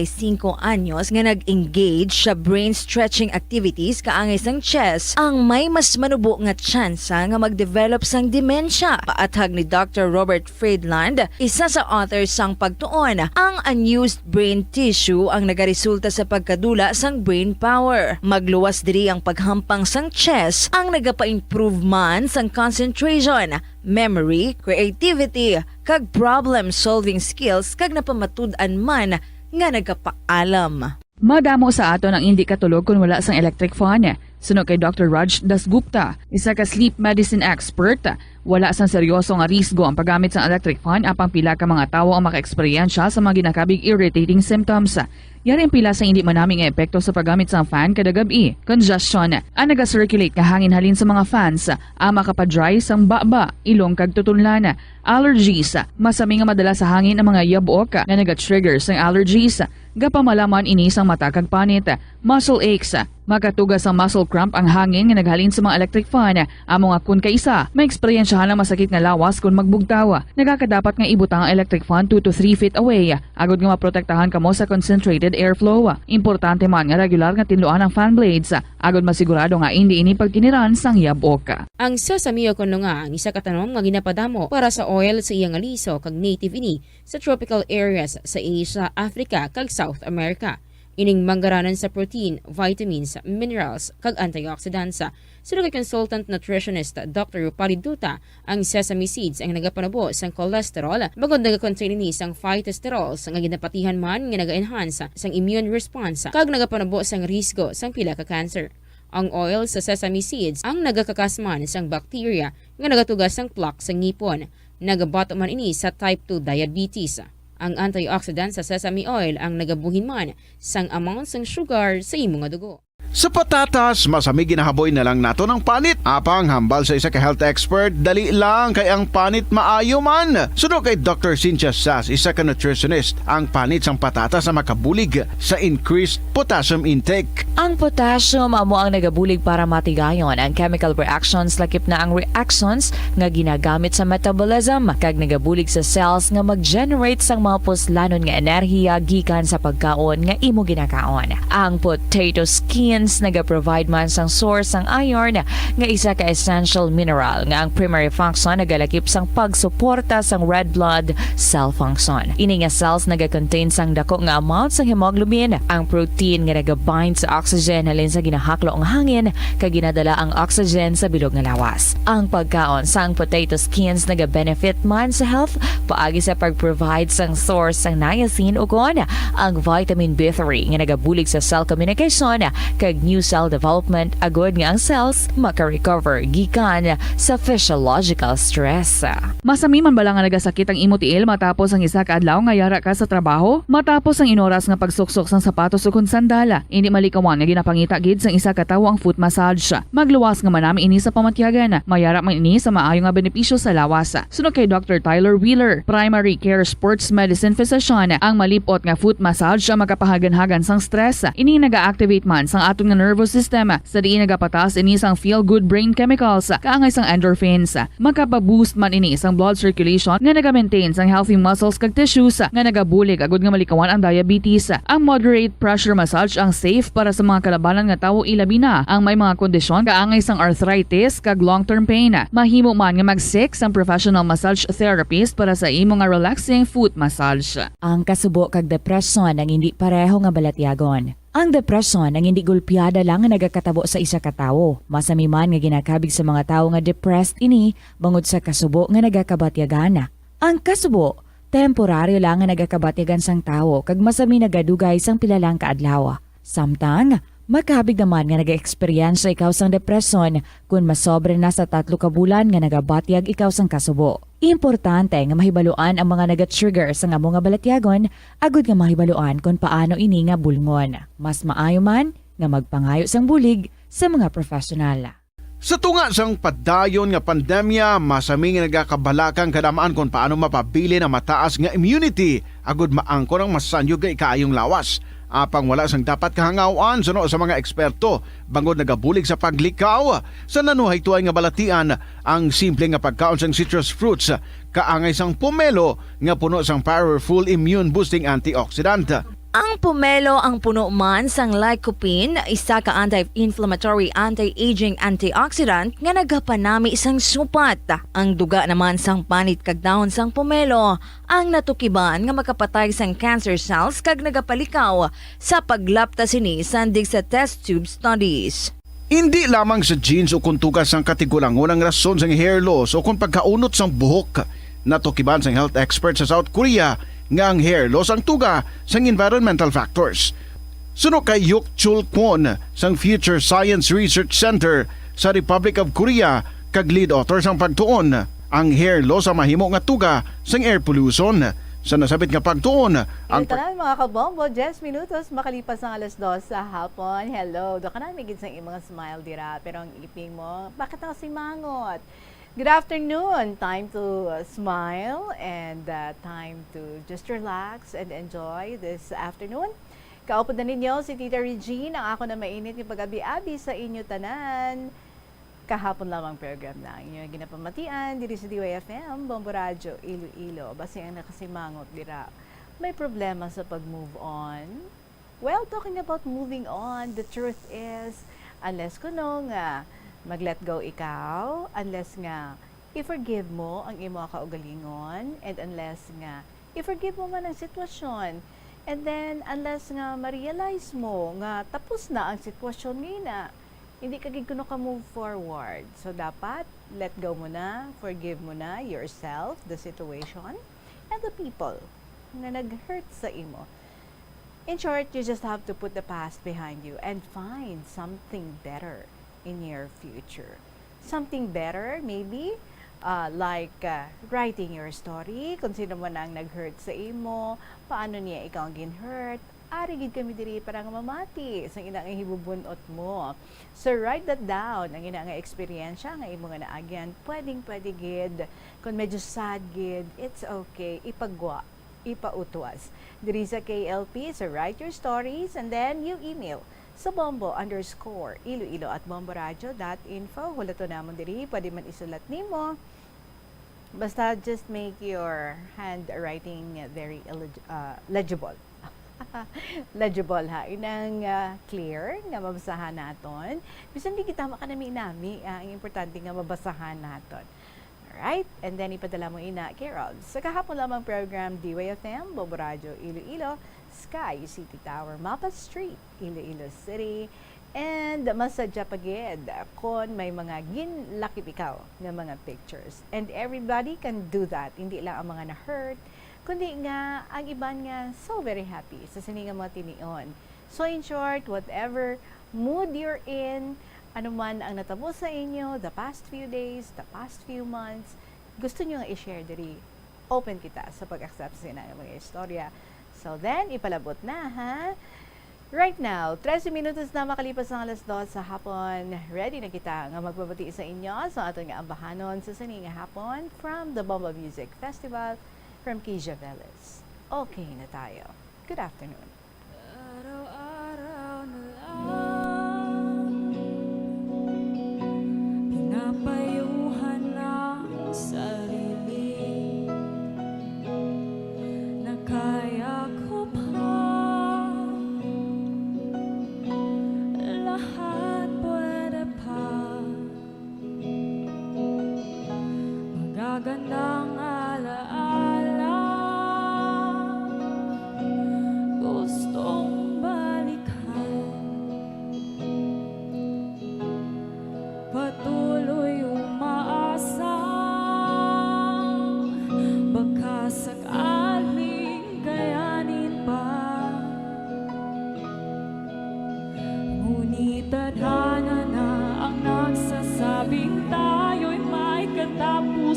Speaker 21: anyos nga nag-engage sa brain stretching activities kaangay sang chess ang may mas manubo nga tsansa nga mag-develop sang dementia. Paatag ni Dr. Robert Friedland, isa sa authors sang pagtuon, ang unused brain tissue ang nagaresulta sa pagkadula sang brain power. Magluwas diri ang paghampang sang chess ang nagapa-improve man sang concentration, memory, creativity, kag problem-solving skills kag napamatud-an man nga nagapaalam.
Speaker 7: Madamo sa ato ang hindi katulog kung wala sang electric fan. Suno kay Dr. Raj Dasgupta, isa ka sleep medicine expert, wala sang seryoso nga risgo ang paggamit sa electric fan apang pila ka mga tawo ang maka-eksperyensya sa mga ginakabig irritating symptoms. Yari ang pila sa hindi manaming epekto sa paggamit sa fan kada gabi. Congestion, ang naga-circulate ka hangin halin sa mga fans, ang makapadry sang baba, ilong kag tutunlan. Allergies, masami nga madala sa hangin ang mga yabok na naga-trigger sang allergies. Gapamalaman ini sang mata kag panit. Muscle aches, makatugas ang muscle cramp ang hangin nga naghalin sa mga electric fan. Amo nga kun kaisa, may eksperyensyahan ang masakit nga lawas kung magbugtaw. Nagakadapat nga ibutang ang electric fan 2 to 3 feet away. Agod nga maprotektahan kamo sa concentrated airflow. Importante man nga regular nga tinluan ang fan blades. Agod masigurado nga hindi ini pagkiniran sang yabok.
Speaker 22: Ang sesame o kuno nga ang isa ka tanom nga ginapadamo para sa oil sa iyang aliso kag native ini sa tropical areas sa Asia, Africa kag South America. Ining manggaranan sa protein, vitamins, minerals, kag antioxidants. Sino kay consultant nutritionist Dr. Rupali Duta, ang sesame seeds ang nagapanabo sang cholesterol, bagod nagakontain ni sang phytosterol sang ginapatihan man nga naga-enhance sang immune response, kag nagapanabo sang risgo sang pila ka cancer. Ang oil sa sesame seeds ang nagakakasman sang bacteria nga nagatugas sang plaque sa ngipon. Nagabato man ini sa type 2 diabetes. Ang antioxidant sa sesame oil ang nagabuhin man sang amount sang sugar sa imong dugo.
Speaker 2: Sa patatas, masami ginahaboy na lang nato ng panit. Apang hambal sa isa ka health expert, dali lang kay ang panit maayo man. Sunod kay Dr. Cynthia Sass, isa ka nutritionist, ang panit sang patatas na makabulig sa increased potassium intake.
Speaker 12: Ang potassium amo ang nagabulig para matigayon ang chemical reactions lakip na ang reactions nga ginagamit sa metabolism kag nagabulig sa cells nga mag-generate sang mga puslanon nga enerhiya gikan sa pagkaon nga imo ginakaon. Ang potato skin naga-provide man sang source sang iron nga isa ka essential mineral nga ang primary function nagalakip sang pagsuporta sang red blood cell function. Ini nga cells naga-contain sang dako nga amount sang hemoglobin, ang protein nga naga-bind sa oxygen halin sa ginahaklo ang hangin kag ginadala ang oxygen sa bilog nga lawas. Ang pagkaon sang potato skins naga-benefit man sa health paagi sa pag-provide sang source sang niacin ug ang vitamin B3 nga nagabulig sa cell communication kag new cell development agod nga ang cells maka-recover gikan sa physiological stress.
Speaker 7: Masami man bala nga nagasakit ang imo tiil matapos ang isa ka adlaw nga yara ka sa trabaho, matapos ang inoras nga pagsuksok sang sapatos ug sandala, hindi malikawan nga ginapangita gid sang isa ka tawo ang foot massage. Magluwas nga manami ini sa pamatyagan, mayara man ini sa maayo nga benepisyo sa lawas. Sunod kay Dr. Tyler Wheeler, primary care sports medicine physician, ang malipot nga foot massage ang makapahagan-hagan sang stress. Ini naga-activate man sang aton nga nervous system sa diin nagapatas ini sang feel-good brain chemicals kaangay sang endorphins. Makapaboost man ini sang blood circulation nga naga-maintain sang healthy muscles kag tissues nga nagabulig agud nga malikawan ang diabetes. Ang moderate pressure massage ang safe para sa mga kalabanan nga tawo ilabi na ang may mga kondisyon kaangay sang arthritis kag long-term pain. Mahimo man nga mag-seek sang professional massage therapist para sa imo nga relaxing foot massage.
Speaker 12: Ang kasubo kag depresyon ang hindi pareho nga balatyagon. Ang depresyon ang hindi gulpiyada lang nga nagakatabo sa isa ka tawo. Masami man nga ginakabig sa mga tawo nga depressed ini bangod sa kasubo nga nagakabatyagan. Ang kasubo, temporaryo lang nga nagakabatyagan sang tawo kag masami nagadugay sang pilalang kaadlaw. Samtang, makabig naman nga nag-experience ikaw sang depresyon kung masobre na sa 3 ka bulan nga nagabatyag ikaw sang kasubo. Importante nga mahibaluan ang mga naga-trigger sa nga mga balatyagon, agud nga mahibaluan kung paano ini nga bulngon. Mas maayo man nga magpangayo sang bulig sa mga profesional.
Speaker 2: Sa tunga sang padayon nga pandemya, masami nga nagakabalakang kadamaan kung paano mapabili na mataas nga immunity agud maangkon ang masanyo nga ikaayong lawas. Apang wala sang dapat kahangawan suno sa mga eksperto bangod nagabulig sa paglikaw sa nanuhay tuay nga balatian ang simple nga pagkaon sang citrus fruits kaangay sang pomelo nga puno sang powerful immune boosting antioxidant.
Speaker 21: Ang pomelo ang puno man sang lycopene, isa ka anti-inflammatory, anti-aging antioxidant nga nagapanami sang supat. Ang duga naman sang panit kag dahon sang pomelo ang natukiban nga makapatay sang cancer cells kag nagapalikaw sa paglapta sini sandig sa test tube studies.
Speaker 2: Hindi lamang sa genes o kung tugas ang katigulangon ang rason sang hair loss o kung pagkaunot sang buhok. Natukiban sang health expert sa South Korea nga ang hair loss ang tuga sang environmental factors. Suno kay Yuk Chul Kwon sang Future Science Research Center sa Republic of Korea kag lead author sang pagtuon, ang hair loss ang mahimo nga tuga sang air pollution. Sa nasabit nga pagtuon, ang
Speaker 4: tanan mga kabombo, 10 minutos makalipas ang alas 2 sa hapon. Hello, do ka na may gidsang imong smile dira pero ang iping mo, bakit ang simangot? Good afternoon. Time to smile and time to just relax and enjoy this afternoon. Kaupod na ninyo si Tita Regine, ang ako na mainit yung pag-abi-abi sa inyo tanan. Kahapon lamang program na inyo ginapamatian diri sa DYFM, Bombo Radio, Iloilo. Basta ang nakasimangot dira. May problema sa pag-move on? Well, talking about moving on, the truth is, unless kuno nga mag-let go ikaw, unless nga i-forgive mo ang imo kaugalingon, and unless nga i-forgive mo man ang sitwasyon, and then unless nga ma-realize mo nga tapos na ang sitwasyon ngayon hindi ka gikuno ka move forward. So dapat let go mo na, forgive mo na yourself, the situation, and the people na nag-hurt sa imo. In short, you just have to put the past behind you and find something better in your future. Something better, maybe, like writing your story, kung sino man ang nag-hurt sa imo, paano niya ikaw ang gin-hurt, arigid kami diri para nga mamati sa ina nga hibubunot mo. So write that down, ang ina nga eksperyensya nga imo nga naagyan, pwede gid, kung medyo sad gid, it's okay, ipagwa, ipautwas. Diri sa KLP, so write your stories and then you email sa bombo_iloilo@bomboradio.info. Wala to namon diri, pwede man isulat nimo. Basta just make your handwriting very legible. Legible ha. Inang clear nga mabasahan naton. Bisan di kita makanami-nami, ang importante nga mabasahan naton. Alright? And then ipadala mo ina kay Rob. Sa kahapon lamang program DYFM, Bombo Radio, Iloilo, Sky City Tower, Mapa Street, Iloilo City, and masadya pagid kung may mga ginlakip ikaw na mga pictures. And everybody can do that. Hindi lang ang mga na-hurt, kundi nga ang iban nga so very happy sa sininga mga tinion. So in short, whatever mood you're in, ano man ang natabo sa inyo, the past few days, the past few months, gusto nyo nga i-share diri. Open kita sa pag-accept sa inang mga istorya. So then, ipalabot na ha. Right now, 13 minutos na makalipas ang alas 2 sa hapon. Ready na kita nga magbabati sa inyo sa ating nga ambahanon sa sininga hapon from the Bomba Music Festival from Kija Veles. Okay na tayo. Good afternoon.
Speaker 10: Araw-araw na lang pinapayuhan ng sarili na kaya ko pa lahat, pwede pa magagandang alaala gusto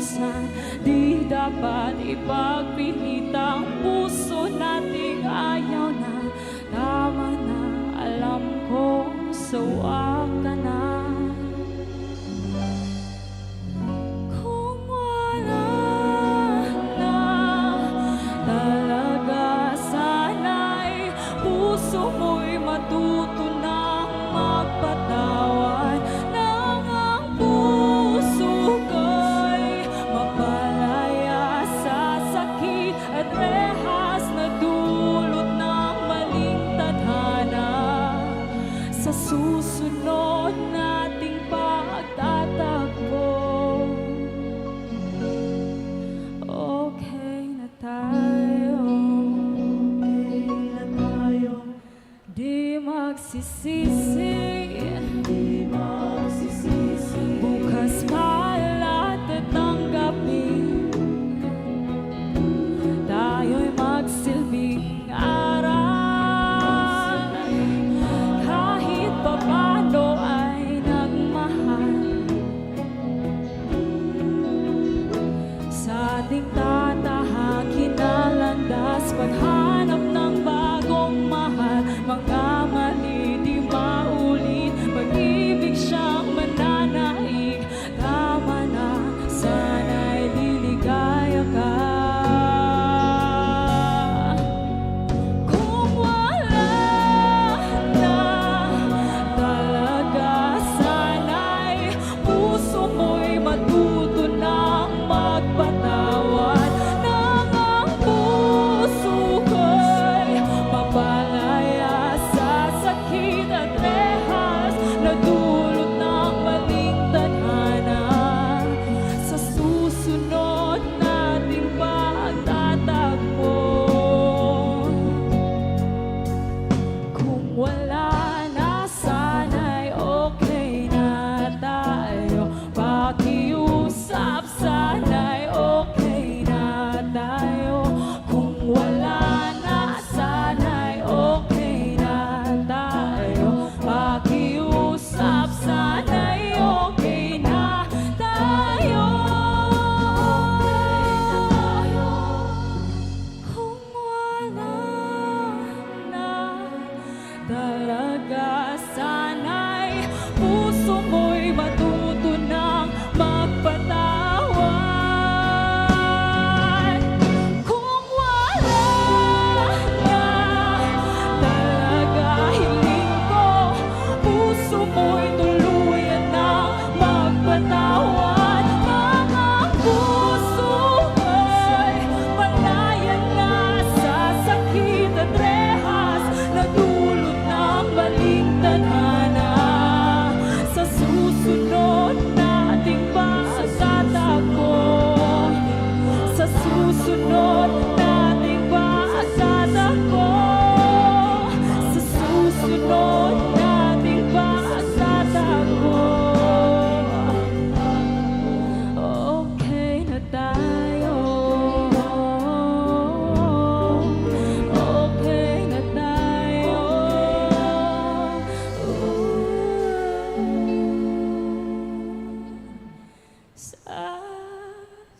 Speaker 10: minsan di dapat ipagpilit ang puso nating ayaw na. Tama na, alam ko, sawa ka na. Kung wala na talaga, sana'y puso mo'y matuto ng magpatawad. Nang ang puso ko'y mapalaya sa sakit at rehas na dulot ng maling tadhana. Sa susunod nating pagtatakbo, okay na tayo, di magsisisi, bukas pala tatanggapin, tayo'y magsilbing aral, kahit papano ay nagmahal. Sa ating tatahakin na landas, paghanap ng bagong mahal, mga mali di maulit, pag-ibig siyang mananaig. Tama na, sana'y liligaya ka. Kung wala na talaga, sana'y puso mo'y matuto ng magpatawad. Nang ang puso ko'y mapalaya sa sakit at rehas na dulot ng maling tadhana. Sa susunod nating pagtatakbo, kung wala na, sana'y okay na tayo. Pakiusap, sana'y okay na tayo. Kung wala na, sana'y okay na tayo. Pakiusap, sana'y okay na tayo. Kung wala na talaga, sana'y puso mo'y matuto ng magpatawad. Kung wala na talaga, hiling ko, puso mo'y tuluyan ng magpatawad. Mga puso ko'y malaya na sa sakit at rehas na dulot ng maling tadhana. Sa susunod nating pagtatakbo, sa susunod nating pagtatakbo, sa susunod nating pagtatakbo, okay na tayo, okay na tayo. Sa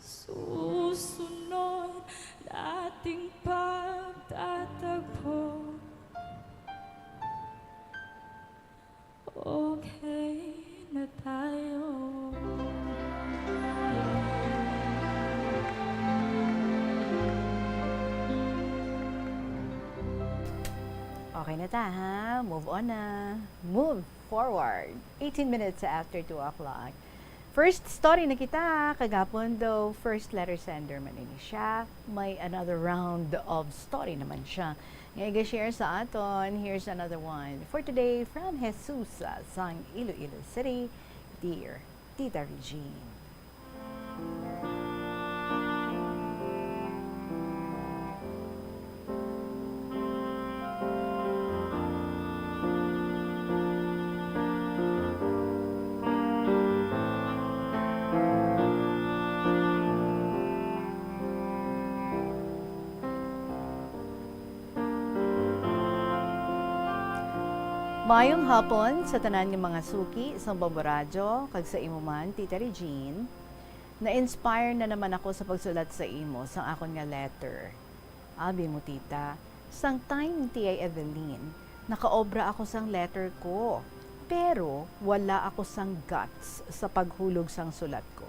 Speaker 10: susunod nating pagtatagpo, okay na tayo.
Speaker 4: Okay na ta, ha? Move on na. Move forward. 18 minutes after 2 o'clock. First story na kita, kagapon daw, first letter sender man ini siya. May another round of story naman siya. Ngayon share sa aton, here's another one. For today, from Jesus sa Iloilo City, Dear Tita Regine. Mayong hapon sa tanan ng mga suki sa Bamboradyo, kag sa imuman, Tita Regine. Na-inspire na naman ako sa pagsulat sa imo sang akon nga letter. Abi mo tita, sang time ti ay Evelyn, nakaobra ako sang letter ko. Pero wala ako sang guts sa paghulog sang sulat ko.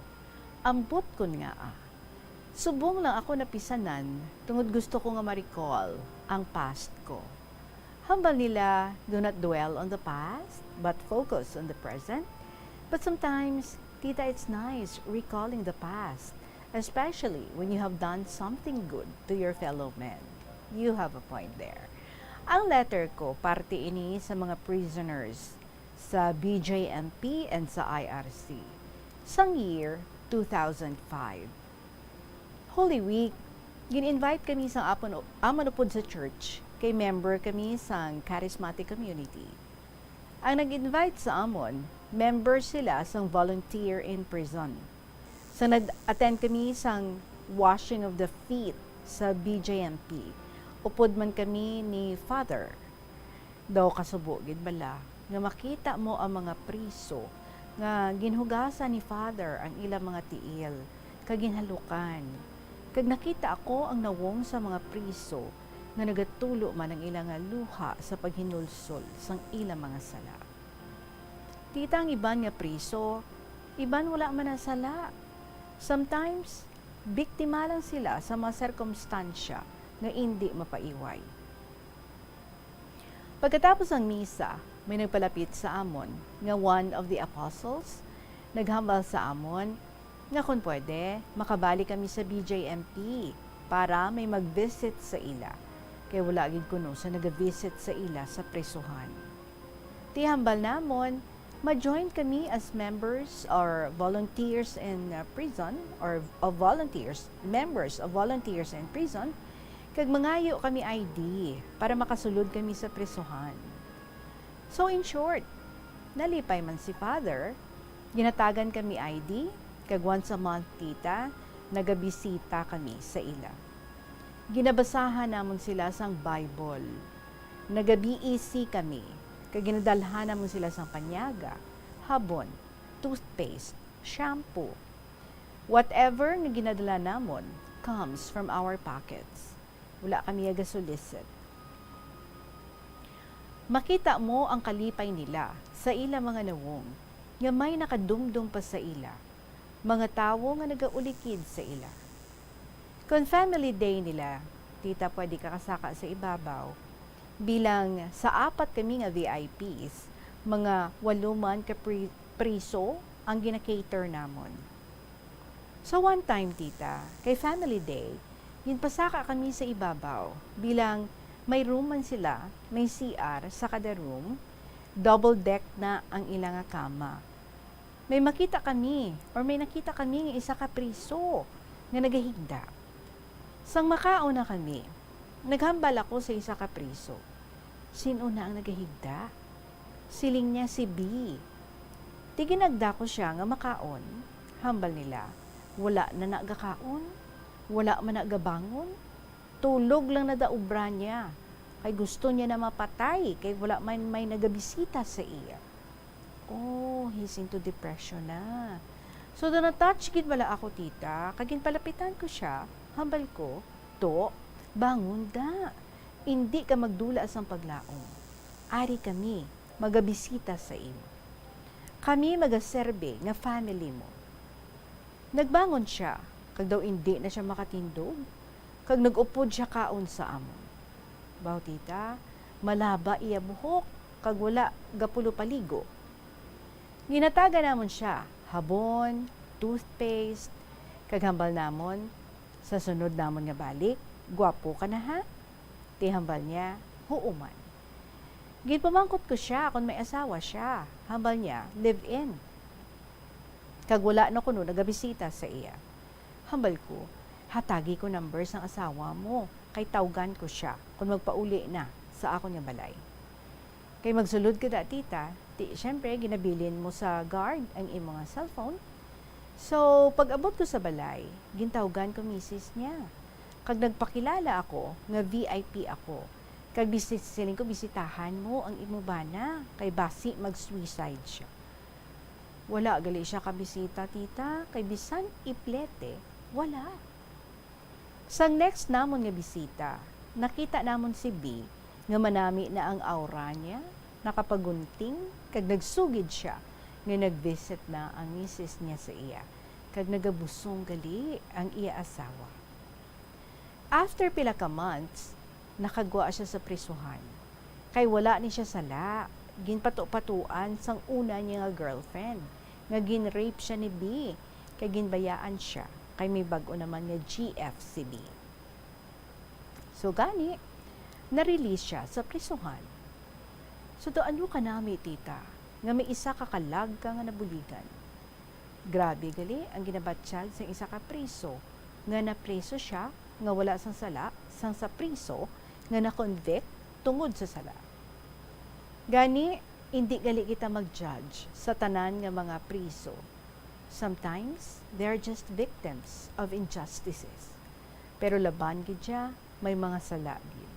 Speaker 4: Ambot ko nga Subong lang ako napisanan tungod gusto ko nga ma-recall ang past ko. Hambal nila, do not dwell on the past, but focus on the present. But sometimes, tita, it's nice recalling the past, especially when you have done something good to your fellow men. You have a point there. Ang letter ko, parte ini sa mga prisoners sa BJMP and sa IRC. Sang year 2005. Holy Week, gin-invite kami sa amon upod sa church, kay member kami sa charismatic community. Ang nag-invite sa amon, member sila sa volunteer in prison. So nag-attend kami sa washing of the feet sa BJMP. Upod man kami ni Father. Daw kasubo, gid bala, nga makita mo ang mga priso, nga ginhugasan ni Father ang ilang mga tiil, kaginhalukan. Kag nakita ako ang nawong sa mga priso nga nagatulo man ang ilang luha sa paghinulsol sang ilang mga sala. Tita, ang iban nga priso, iban wala man ang sala. Sometimes, biktima lang sila sa mga sirkumstansya nga hindi mapaiway. Pagkatapos ng misa, may nagpalapit sa amon nga one of the apostles, naghambal sa amon nga kung pwede, makabalik kami sa BJMP para may mag-visit sa ila. Kaya wala gid kuno sa nag-visit sa ila sa presuhan. Tihambal namon, ma-join kami as members or volunteers in prison or of volunteers, members of volunteers in prison, kag mangayo kami ID para makasulod kami sa presuhan. So in short, nalipay man si Father, ginatagan kami ID, kag once a month, tita, nagabisita kami sa ila. Ginabasahan namon sila sang Bible. Nagabi-EC kami, kag ginadalhan namon sila sang panyaga, habon, toothpaste, shampoo. Whatever nga ginadala namon comes from our pockets. Wala kami aga-solicit. Makita mo ang kalipay nila sa ila mga nawong, nga may nakadumdum pa sa ila, mga tawo nga nagaulikid sa ila. Kung family day nila, tita, pwede ka kasaka sa ibabaw. Bilang sa 4 kami nga VIPs, mga 8 man ka priso ang gina-cater namon. So one time, tita, kay family day, ginpasaka kami sa ibabaw. Bilang may room man sila, may CR sa kada room, double deck na ang ilang kama. May makita kami, or may nakita kami ng isa ka priso nga nagahigda. Sang makauna kami, naghambal ako sa isa ka priso. Sino na ang nagahigda? Siling niya si B. Tiginagda ko siya nga makaon. Hambal nila, wala na nagakaon, wala man nagabangon, tulog lang na daubra niya. Kay gusto niya na mapatay, kay wala man may nagabisita sa iya. Oh, he's into depression na. So, doon na-touch gid bala ako, tita. Kagin palapitan ko siya, hambal ko, to, bangon da. Hindi ka magdula sa paglaong. Ari kami, magabisita sa imo. Kami magaserbe nga family mo. Nagbangon siya, kag daw hindi na siya makatindog, kag nag-upod siya kaon sa amon. Baw, tita, malaba iya buhok, kag wala gapulo paligo. Ginataga namon siya, habon, toothpaste, kaghambal namon, sa sunod namon nga balik, gwapo ka na ha? Tihambal niya, huuman. Ginpamangkot ko siya kung may asawa siya, hambal niya, live-in. Kag wala na kuno nagabisita sa iya. Hambal ko, hatagi ko numbers ng asawa mo, kay tawgan ko siya kung magpauli na sa ako niya balay. Kay magsulod ka da, tita, syempre, ginabilin mo sa guard ang imong cellphone. So, pag abot ko sa balay, gintawgan ko misis niya. Kag nagpakilala ako, nga VIP ako. Kag siling ko, bisitahan mo ang imong bana, kay basi mag-suicide siya. Wala gali siya kabisita, tita. Kay bisan iplete, wala. Sang next namon nga bisita, nakita namon si B nga manami na ang aura niya, nakapagunting, kag nagsugid siya nga nag-visit na ang misis niya sa iya, kag nagabusong gali ang iya asawa. After pila ka months, nakagwa siya sa prisuhan. Kay wala ni siya sala, ginpato-patuan sang una niya nga girlfriend, nga ginrape siya ni B, kay ginbayaan siya, kay may bago naman nga GF si B. So gani, na-release siya sa prisuhan. So doon ka nami, tita, nga may isa ka kalag ka nga nabuligan. Grabe gali ang ginabatsyag sa isa ka priso, nga napreso siya, nga wala sang sala, sang sa priso, nga na-convict tungod sa sala. Gani, hindi gali kita mag-judge sa tanan nga mga priso. Sometimes, they're just victims of injustices. Pero laban gid siya, may mga sala gid.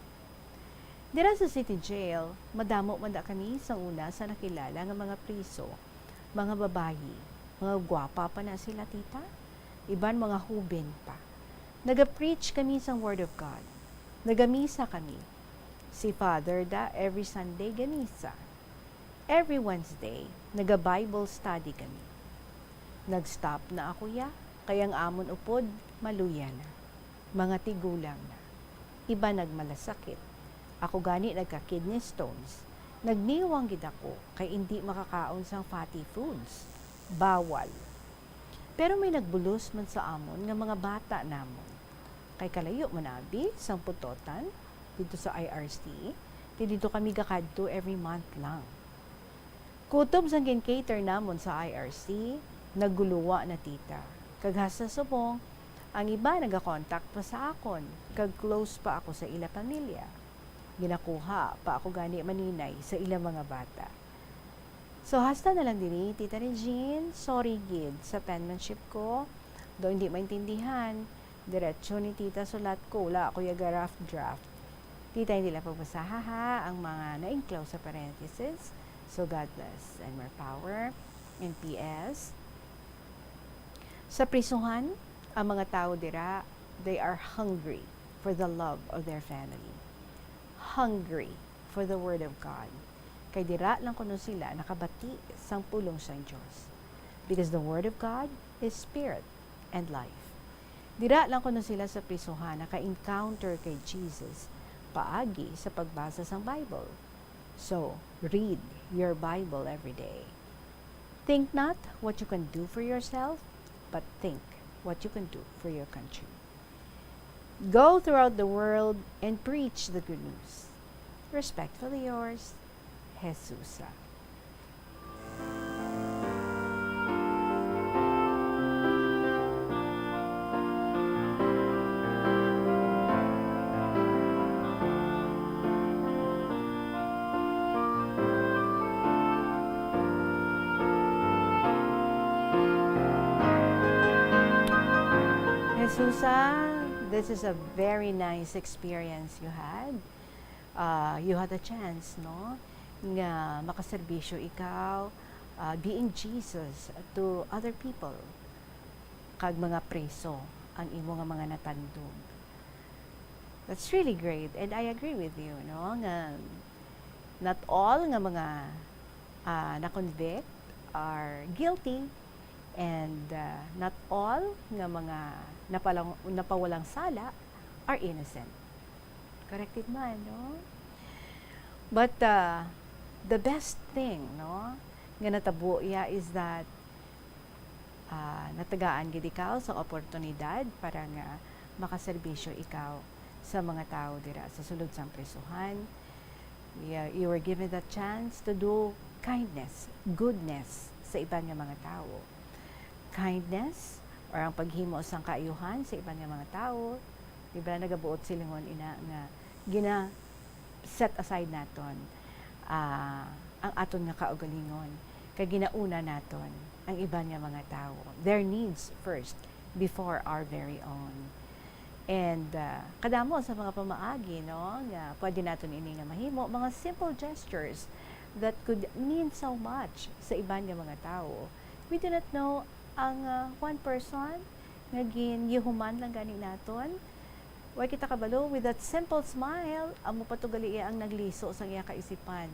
Speaker 4: Dira sa city jail, madamo man da kami sa una sa nakilala nga mga priso, mga babayi, mga gwapa pa na sila, tita. Iban mga hubin pa. Naga-preach kami sa Word of God. Nagamisa kami. Si Father da every Sunday gamisa. Every Wednesday, naga-Bible study kami. Nag-stop na ako ya, kayang amon upod, maluya na. Mga tigulang na. Iba nagmalasakit. Ako gani nagka-kidney stones. Nagniwang gid ako, kay hindi makakaon sang fatty foods. Bawal. Pero may nagbulos man sa amon nga mga bata namon. Kay kalayo manabi sang putotan dito sa IRC. Dito kami gakadto every month lang. Kutob sang gin-cater namon sa IRC, nagguluwa na, tita. Kaghasa subong, ang iba nagakontak pa sa akon, kag close pa ako sa ila pamilya. Ginakuha pa ako gani maninay sa ila mga bata. So hasta na lang din Tita Regine, sorry gid sa penmanship ko. Do hindi maintindihan. Diretso ni Tita sulat ko, wala ako yaga rough draft. Tita, hindi lang pagbasaha ha ang mga na-enclose sa parentheses. So God bless and more power. And PS, sa prisuhan, ang mga tao dira, they are hungry for the love of their family. Hungry for the Word of God. Kay dira lang kuno sila nakabati sang pulong sang Diyos. Because the Word of God is spirit and life. Dira lang kuno sila sa prisuhan naka-encounter kay Jesus paagi sa pagbasa sang Bible. So, read your Bible every day. Think not what you can do for yourself, but think what you can do for your country. Go throughout the world and preach the good news. Respectfully yours, Jesusa. Jesusa, this is a very nice experience you had. You had a chance, no? Nga makaserbisyo ikaw, being Jesus to other people. Kag mga preso, ang imo nga mga natandog. That's really great. And I agree with you, no? Nga not all nga mga na-convict are guilty. And not all nga mga napawalang sala are innocent. Corrected man, no? But the best thing, no, nga natabo iya is that natagaan gid ikaw sa oportunidad para nga makaserbisyo ikaw sa mga tao dira sa sulod sang prisuhan. You were given the chance to do kindness, goodness sa ibang nga mga tao. Kindness or ang paghimo sang kaayuhan sa ibang nga mga tao. Diba nagabuot silingon ina nga gina set aside naton ang aton nga kaugalingon kay ginauna naton ang iban nga mga tao, their needs first before our very own. And kadamo sa mga pamaagi, no, nga pwede naton ini nga mahimo mga simple gestures that could mean so much sa iban nga mga tao. We do not know ang one person nga gihuman lang gani naton. Way kita kabalo with that simple smile, amo patugali iya ang nagliso sa iya kaisipan.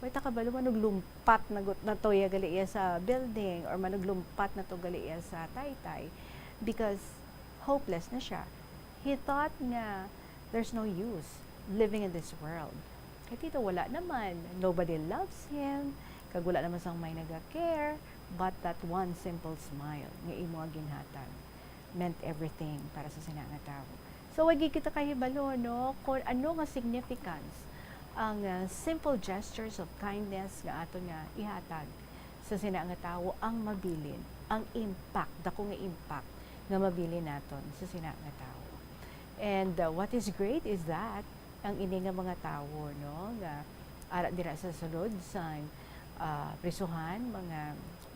Speaker 4: Way ta kabalo manuglumpat na to iya gali iya sa building or manuglumpat na to gali iya sa taytay because hopeless na siya. He thought nga there's no use living in this world. Kaya dito wala naman, nobody loves him, kag wala naman sang may naga-care, but that one simple smile nga imo ginhatag meant everything para sa sinanga tao. So wagi kita kahibalo no kung ano nga significance ang simple gestures of kindness nga ato nga ihatag sa sinanga tao ang mabilin, ang impact, dako nga impact nga mabilin naton sa sinanga tao. And what is great is that ang ini nga mga tao no nga ara dira sa sulod sa prisuhan,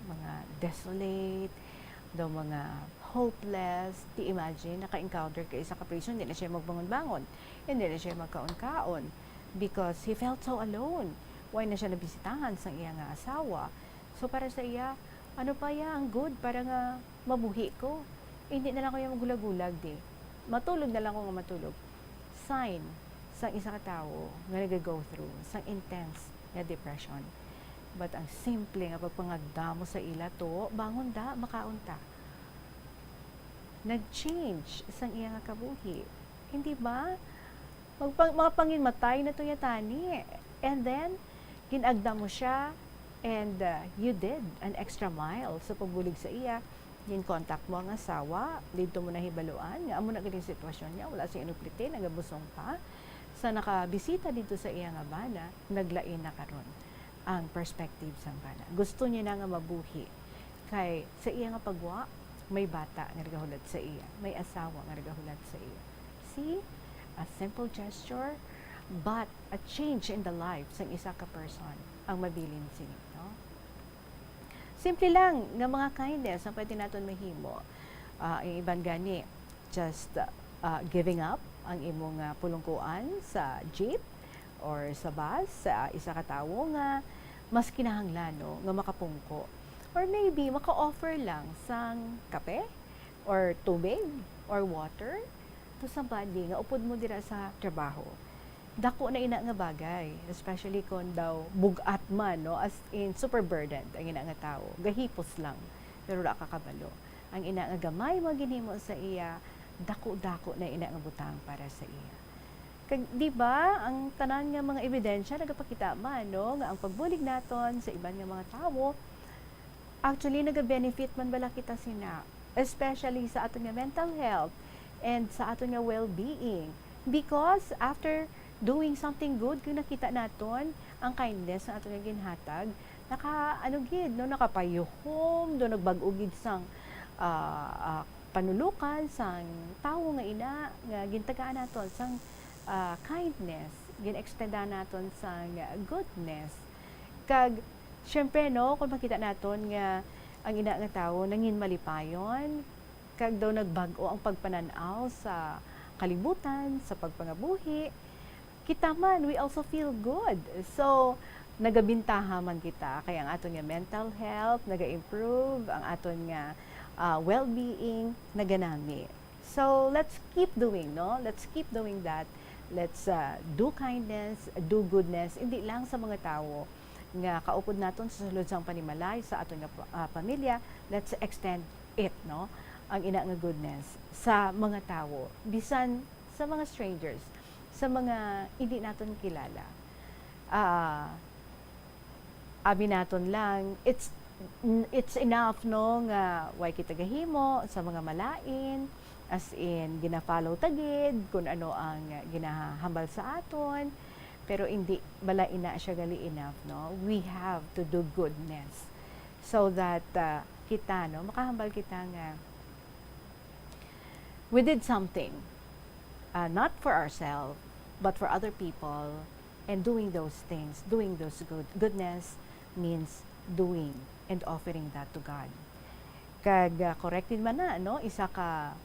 Speaker 4: mga desolate, daw mga hopeless. Di imagine, naka-encounter ka isa ka-prison, hindi na siya magbangon-bangon, hindi na siya magkaon-kaon because he felt so alone. Why na siya nabisitahan sa iya nga asawa? So para sa iya, ano pa ya ang good para nga mabuhi ko? Hindi na lang ko yung magulag-gulag di. Matulog na lang ko nga matulog. Sign sa isa ka tao nga nag-go through sa intense nga depression. But ang simple nga pagpangagdamo sa ila to, bangon da, makaon ta. Nag-change isang iya nga kabuhi. Hindi ba? Mga panginmatay na to yatani. And then, ginagda mo siya and you did an extra mile sa pagbulig sa iya. Gin-contact mo ang asawa, dito mo na hibaluan, nga amo na galing sitwasyon niya, wala siyang inuplite, nagabusong pa. Sa nakabisita dito sa iya nga bana, naglain na karon ang perspective sang bana. Gusto niya na nga mabuhi. Kay sa iya nga pagwa, may bata nga nagahulat sa iya, may asawa nga nagahulat sa iya. See? A simple gesture, but a change in the life sang isa ka person ang mabilin sini, no? Simple lang nga mga kindness ang pwede naton mahimo. Ang iban gani, just giving up ang imong pulungkuan sa jeep or sa bus sa isa ka tawo nga mas kinahanglan no, nga makapungko. Or maybe maka-offer lang sang kape or tubig or water to somebody nga upod mo dira sa trabaho. Dako na ina nga bagay, especially kung daw bugat man, no, as in super burdened ang ina nga tao. Gahipos lang, pero wala ka kabalo. Ang ina nga gamay mo ginhimo sa iya, dako-dako na ina nga butang para sa iya. Kag di ba ang tanan nga mga ebidensya nagapakita man no nga ang pagbulig naton sa iban nga mga tawo actually naga-benefit man bala kita sina, especially sa aton nga mental health and sa aton nga well-being, because after doing something good kung nakita naton ang kindness na aton nga ginhatag, nakapayuhom do nagbag-o gid sang panulukan sang tawo nga ina nga gintagaan naton sang kindness, gin-extenda naton sang goodness. Kag syempre no, kung makita naton nga ang ina nga tawo nangin malipayon, kag daw nagbag-o ang pagpananaw sa kalibutan, sa pagpangabuhi, kita man, we also feel good. So, nagabintaha man kita. Kaya ang aton nga mental health, naga-improve, ang aton nga well-being, naganami. So, let's keep doing, no? Let's keep doing that. Let's do kindness, do goodness, hindi lang sa mga tao nga kaupod naton sa sulod sang panimalay, sa aton nga pamilya. Let's extend it, no? Ang ina nga goodness sa mga tao, bisan sa mga strangers, sa mga hindi naton kilala. Abi naton lang, it's enough no nga way kita gahimo sa mga malain, as in gina-follow tagid kung ano ang ginahambal sa aton, pero hindi bala ina siya gali enough, no? We have to do goodness so that kita no makahambal kita nga we did something, not for ourselves, but for other people. And doing those things, doing those goodness means doing and offering that to God. Kag corrected man na, no? Isa ka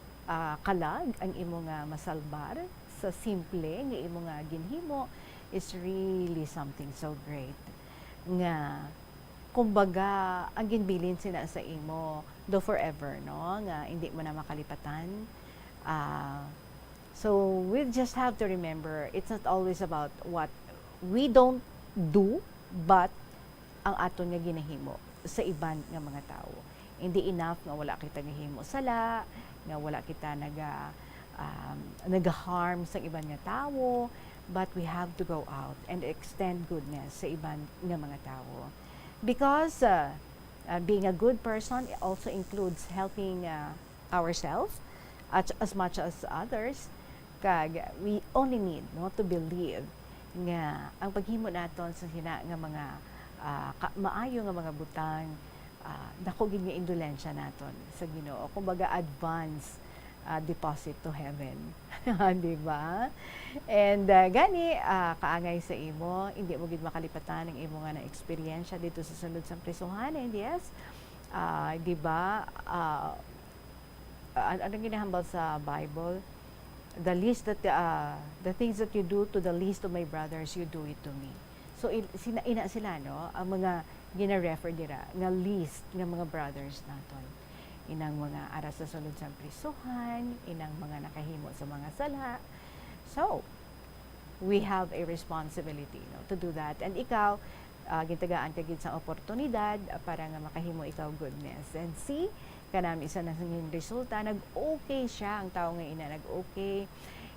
Speaker 4: kalag ang imo nga masalbar sa simple nga imo nga ginhimo is really something so great nga kumbaga ang ginbilin sina sa imo do forever, no, nga hindi mo na makalipatan. So we just have to remember it's not always about what we don't do, but ang aton nga ginahimo sa iban nga mga tao. Hindi enough nga wala kita gihimo sala, nga wala kita nag-harm sa iban nga tao, but we have to go out and extend goodness sa iban nga mga tao. Because being a good person also includes helping ourselves as much as others. Kag we only need to believe nga ang paghimo naton sa hina nga mga maayo nga mga butang, dako gid nga indulensya naton sa Ginoo, kumbaga advance deposit to heaven. Di ba? And gani kaangay sa imo, hindi mo gid makalipatan ang imo nga na eksperyensya dito sa sulod sa prisuhan, and yes, di ba, anong ginahambal sa Bible? The least that the things that you do to the least of my brothers, you do it to me. So ina sila, no, ang mga gina-refer dira nga least nga mga brothers naton, inang mga aras sa sulod sa prisuhan, inang mga nakahimo sa mga sala. So we have a responsibility, no, to do that. And ikaw gintagaan ka gid sa oportunidad para nga makahimo ikaw goodness. And see, kanami isa na ng resulta, nag-okay siya, ang tao nga ina nag-okay.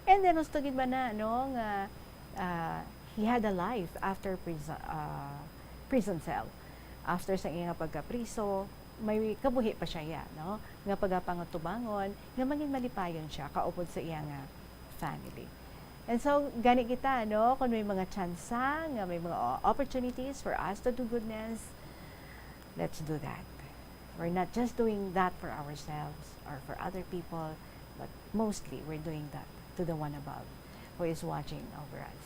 Speaker 4: And then gusto gid ba na, no, nga he had a life after prison cell. After sa iya nga pagkapriso, may kabuhi pa siya, no, nga pagapangutubangon, nga maging malipayon siya kaupod sa iya nga family. And so gani kita, no, kung may mga tsansa, nga may mga opportunities for us to do goodness, let's do that. We're not just doing that for ourselves or for other people, but mostly we're doing that to the one above who is watching over us.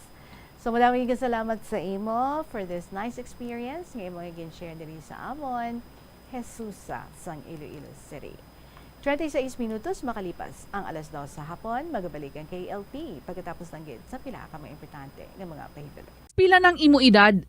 Speaker 4: So maraming salamat sa imo for this nice experience nga imo gin-share diri sa amon, Jesusa sang Iloilo City. 26 minutos makalipas ang alas 2 sa hapon, magabalik ang KLP pagkatapos ng gid sa pila ka mga importante nga mga pahibalo.
Speaker 7: Pila ng imo edad?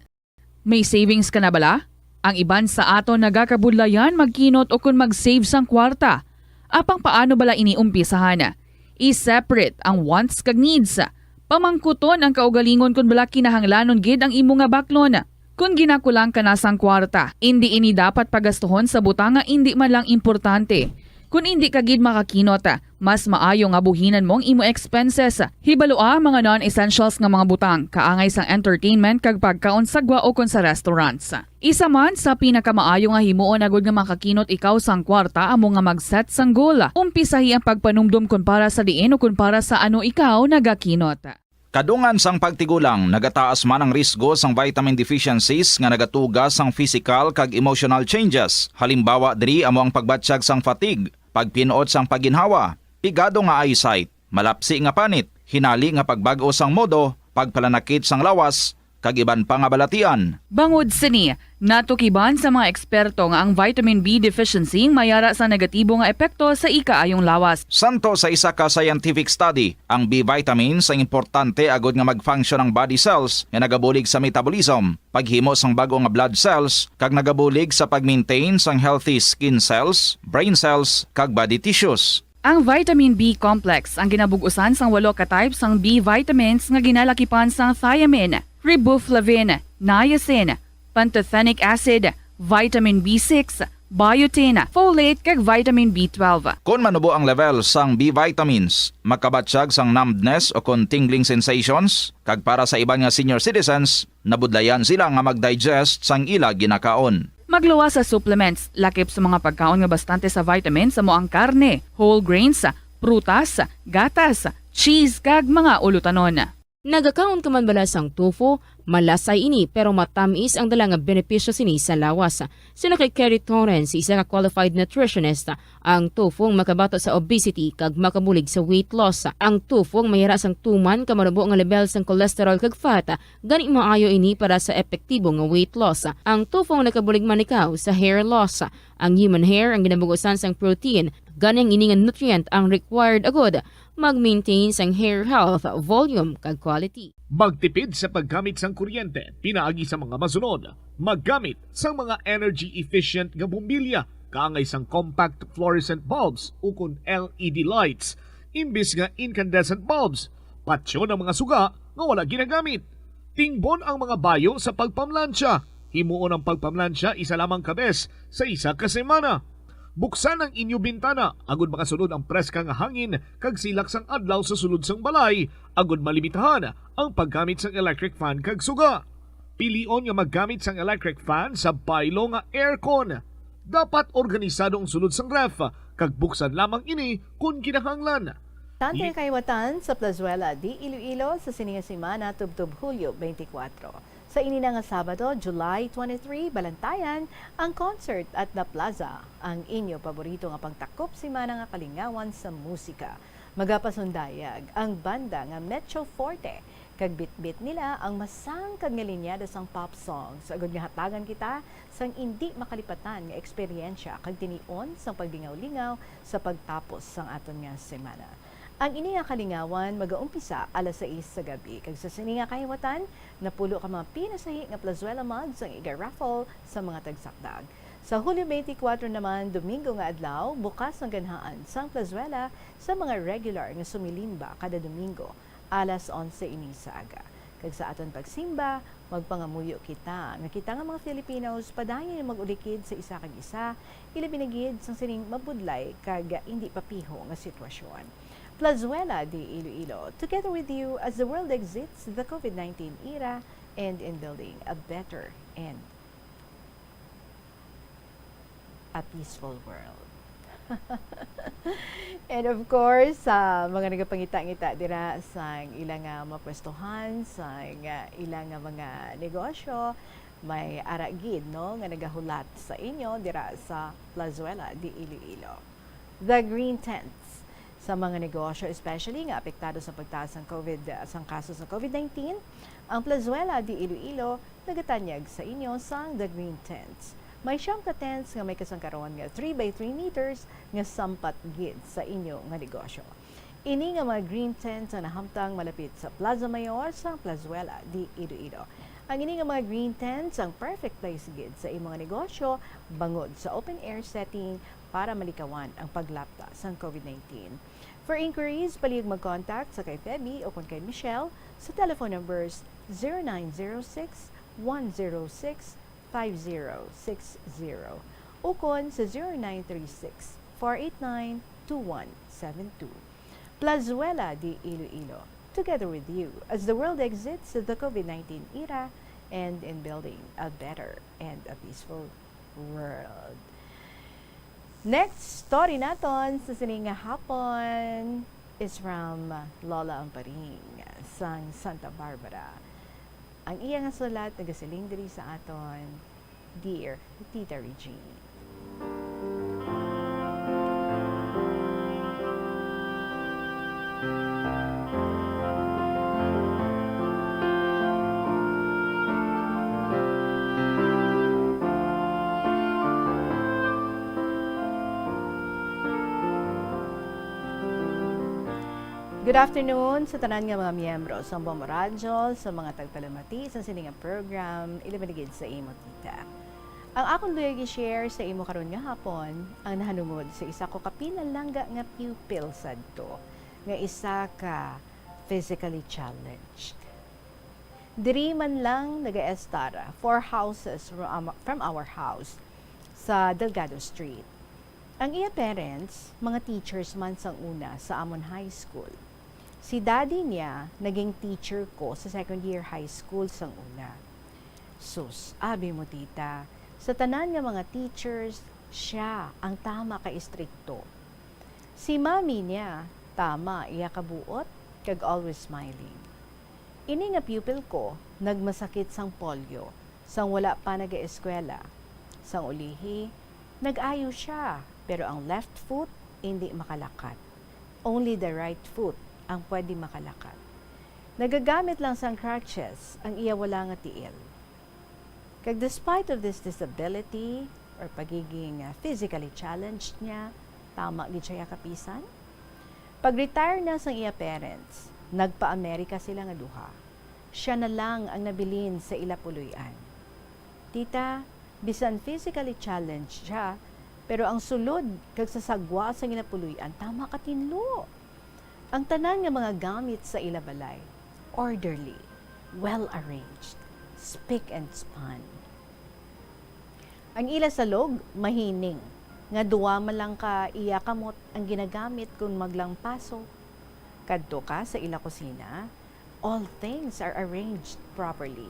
Speaker 7: May savings ka na bala? Ang iban sa ato nagakabudlayan magkinot o kung mag-save sang kwarta. Apang paano bala iniumpisahan? I-separate ang wants kag needs. Pamangkuton ang kaugalingon kung bala kinahanglanon gid ang imo nga baklon. Kung ginakulang ka na sang kwarta, hindi ini dapat pagastuhon sa butang nga hindi man lang importante. Kung hindi ka gid makakinot, mas maayo nga buhinan mong imo expenses. Hibaloa mga non-essentials nga mga butang, kaangay sang entertainment kag pagkaon sa gwa o kon sa restaurants. Isa man sa pinakamaayo nga himuon agud nga makakinot ikaw sang kwarta amo nga mag-set sang goal. Umpisahi ang pagpanumdum kun para sa diin o kun para sa ano ikaw nagakinot.
Speaker 3: Kadungan sang pagtigulang, nagataas man ang risgo sang vitamin deficiencies nga nagatugas sang physical kag emotional changes. Halimbawa diri amo ang pagbatsyag sang fatigue, pagpinuot sang paginhawa, pigado nga eyesight, malapsi nga panit, hinali nga pagbag-o sang modo, pagpalanakit sang lawas, kag iban pa nga balatian.
Speaker 7: Bangod sini, natukiban sa mga eksperto nga ang vitamin B deficiency mayara sa negatibo nga epekto sa ikaayong lawas.
Speaker 3: Santo sa isa ka scientific study, ang B vitamins ang importante agod nga mag-function ang body cells nga nagabulig sa metabolism, paghimo sang bago nga blood cells, kag nagabulig sa pag-maintain sang healthy skin cells, brain cells, kag body tissues.
Speaker 7: Ang vitamin B complex ang ginabugusan sang 8 ka types sang B vitamins nga ginalakipan sang thiamine, riboflavin, niacin, pantothenic acid, vitamin B6, biotin, folate kag vitamin B12.
Speaker 3: Kung manubo ang level sang B vitamins, makabatsyag sang numbness o kon tingling sensations, kag para sa iban nga senior citizens, nabudlayan sila nga mag-digest sang ila ginakaon.
Speaker 7: Magluwa sa supplements, lakip sa mga pagkaon nga bastante sa vitamins amo ang karne, whole grains, prutas, gatas, cheese kag mga ulutanon.
Speaker 22: Nagakaon ka man bala sang tofu, malasay ini pero matamis ang dala nga benepisyo sini sa lawas. Sino kay Kerry Torrens, isa ka qualified nutritionist, ang tofu ang makabato sa obesity kag makabulig sa weight loss. Ang tofu ang mayara sang tuman ka manubo nga level sang cholesterol kag fat, gani maayo ini para sa epektibo nga weight loss. Ang tofu ang nakabulig man ikaw sa hair loss. Ang human hair ang ginabugusan sang protein, Ganang ini nga nutrient ang required agod mag-maintain sang hair health, volume kag quality.
Speaker 11: Magtipid sa paggamit sang kuryente, pinaagi sa mga masunod. Maggamit sa mga energy-efficient nga bumbilya, kaangay sang compact fluorescent bulbs ukon LED lights, imbis nga incandescent bulbs. Patsyo ng mga suga nga wala ginagamit. Tingbon ang mga bayo sa pagpamlansya. Himuon ang pagpamlansya isa lamang kabes sa isa ka semana. Buksan ang inyo bintana, agud makasunod ang preska nga hangin kag silak sang adlaw sa sulod sang balay, agud malimitahan ang paggamit sang electric fan kag suga. Pilion nga maggamit sang electric fan sa baylo nga aircon. Dapat organisado ang sulod sang ref, kag buksan lamang ini kung kinahanglan.
Speaker 4: Tante kaywatan sa Plazuela di Iloilo sa sininga semana tubtub Hulyo 24. Sa inina nga Sabado, July 23, Balantayan, ang concert at La Plaza, ang inyo paborito nga pangtakop semana nga kalingawan sa musika. Magapasundayag ang banda nga Metro Forte, kag bitbit nila ang masangkad nga linyada sang pop songs. Agad nga hatagan kita sang hindi makalipatan nga eksperyensya kag tinion sang paglingaw-lingaw sa pagtapos sang aton nga semana. Ang ini nga kalingawan magaumpisa alas 6 sa gabi. Kag sa sini nga kahiwatan, napulo ka mga pinasahi nga Plazuela mugs ang iga-raffle sa mga tagsakdag. Sa Hulyo 24 naman, Domingo nga adlaw, bukas ang ganhaan sang Plazuela sa mga regular nga sumilimba kada Domingo, alas 11 ini sa aga. Kag sa aton pagsimba, magpangamuyo kita. Nga kita nga mga Filipinos, padayon mag-ulikid sa isa kag isa, ilabinagid sang sining mabudlay kag hindi papiho nga sitwasyon. Plazuela de Iloilo, together with you as the world exits the COVID-19 era and in building a better and a peaceful world. And of course, mga nagapangita-ngita dira sa ilang mapwestuhan, sa ilang mga negosyo, may aragid no nga nagahulat sa inyo dira sa Plazuela de Iloilo. The Green Tents sa mga negosyo, especially nga apektado sa pagtaas ng sang kaso sa COVID-19, ang Plazuela de Iloilo nagatanyag sa inyo sang The Green Tents. May siyam ka tents nga may kasangkaroon nga 3 by 3 meters nga sampat gid sa inyo nga negosyo. Ini nga mga green tents ang nahamtang malapit sa Plaza Mayor sa Plazuela de Iloilo. Ang ini nga mga green tents ang perfect place gid sa imong negosyo bangod sa open air setting para malikawan ang paglapta sa COVID-19. For inquiries, palihog mag-contact sa kay Feby o kung kay Michelle sa telephone numbers 0906-106-5060 o kung sa 0936-489-2172. Plazuela de Iloilo, together with you as the world exits the COVID-19 era and in building a better and a peaceful world. Next story naton sa sining hapon is from Lola Amparing sang Santa Barbara. Ang iya nga sulat nagasiling diri sa aton, Dear Tita Regine. Good afternoon sa tanan nga mga miyembro sa Bombo Radyo, sa mga tagpalamati sa sininga program, ilabanigid sa imo tita. Ang akong luyag i-share sa imo karon nga hapon, ang nahanungod sa isa ko kapinalangga nga pupil sadto, nga isa ka physically challenged. Diri man lang nag-estara 4 houses from our house sa Delgado Street. Ang iya parents, mga teachers man sang una sa amon high school. Si daddy niya, naging teacher ko sa second year high school sang una. Sus, abi mo tita, sa tanan nga mga teachers, siya ang tama ka istrikto. Si mami niya, tama, iya kabuot, kag always smiling. Ini nga pupil ko, nagmasakit sang polio, sang wala pa nag-eskwela. Sang ulihi, nag-ayo siya, pero ang left foot, hindi makalakat. Only the right foot ang pwede makalakat. Nagagamit lang sang crutches ang iya wala nga tiil. Kag despite of this disability or pagiging physically challenged niya, Tama gid siya kapisan. Pag-retire na sang iya parents, nagpa-Amerika sila nga duha. Siya na lang ang nabilin sa ila puluyan. Tita, bisan physically challenged siya, pero ang sulod kag sasagwa sa ginapuluyan, tama ka tinlo. Ang tanan nga mga gamit sa ila balay, orderly, well-arranged, spick and span. Ang ila salog, mahining, nga duwa man lang ka iya kamot ang ginagamit kung maglampaso. Kadto ka sa ila kusina, all things are arranged properly.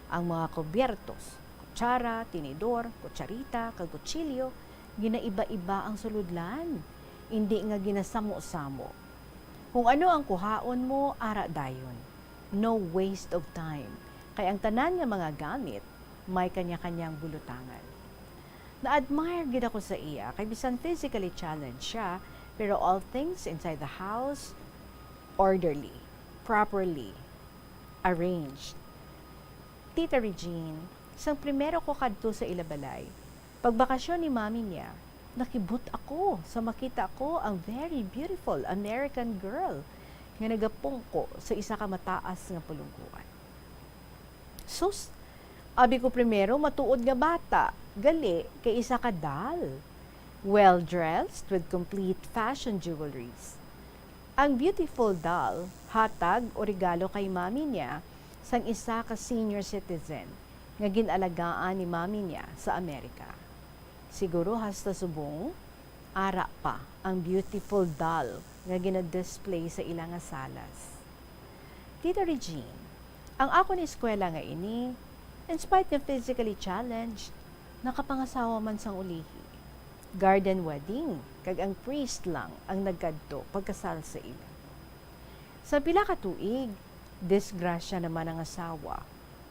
Speaker 4: Ang mga kubyertos, kutsara, tinidor, kutsarita, kag kutsilyo, ginaiba-iba ang suludlan. Hindi nga ginasamo-samo. Kung ano ang kuhaon mo, ara dayon. No waste of time. Kaya ang tanan nga mga gamit, may kanya-kanyang bulutangan. Na-admire gid ako sa iya, kay bisan physically challenged siya, pero all things inside the house, orderly, properly, arranged. Tita Regine, isang primero ko kadto sa ilabalay, pagbakasyon ni mami niya, nakibot ako sa makita ko ang very beautiful American girl nga nagapungko sa isa ka mataas nga pulungkuan. Sus, abi ko primero matuod nga bata, gali kay isa ka dal. Well-dressed with complete fashion jewelries. Ang beautiful doll, hatag o regalo kay mami niya sang isa ka senior citizen nga ginalagaan ni mami niya sa Amerika. Siguro hasta subong, ara pa ang beautiful doll nga ginadisplay sa ilang salas. Tita Regine, ang ako ni eskwela nga ini, in spite ng physically challenged, nakapangasawa man sang ulihi. Garden wedding, kag ang priest lang ang nagkadto pagkasal sa ila. Sa pila ka tuig, disgrasya naman ang asawa.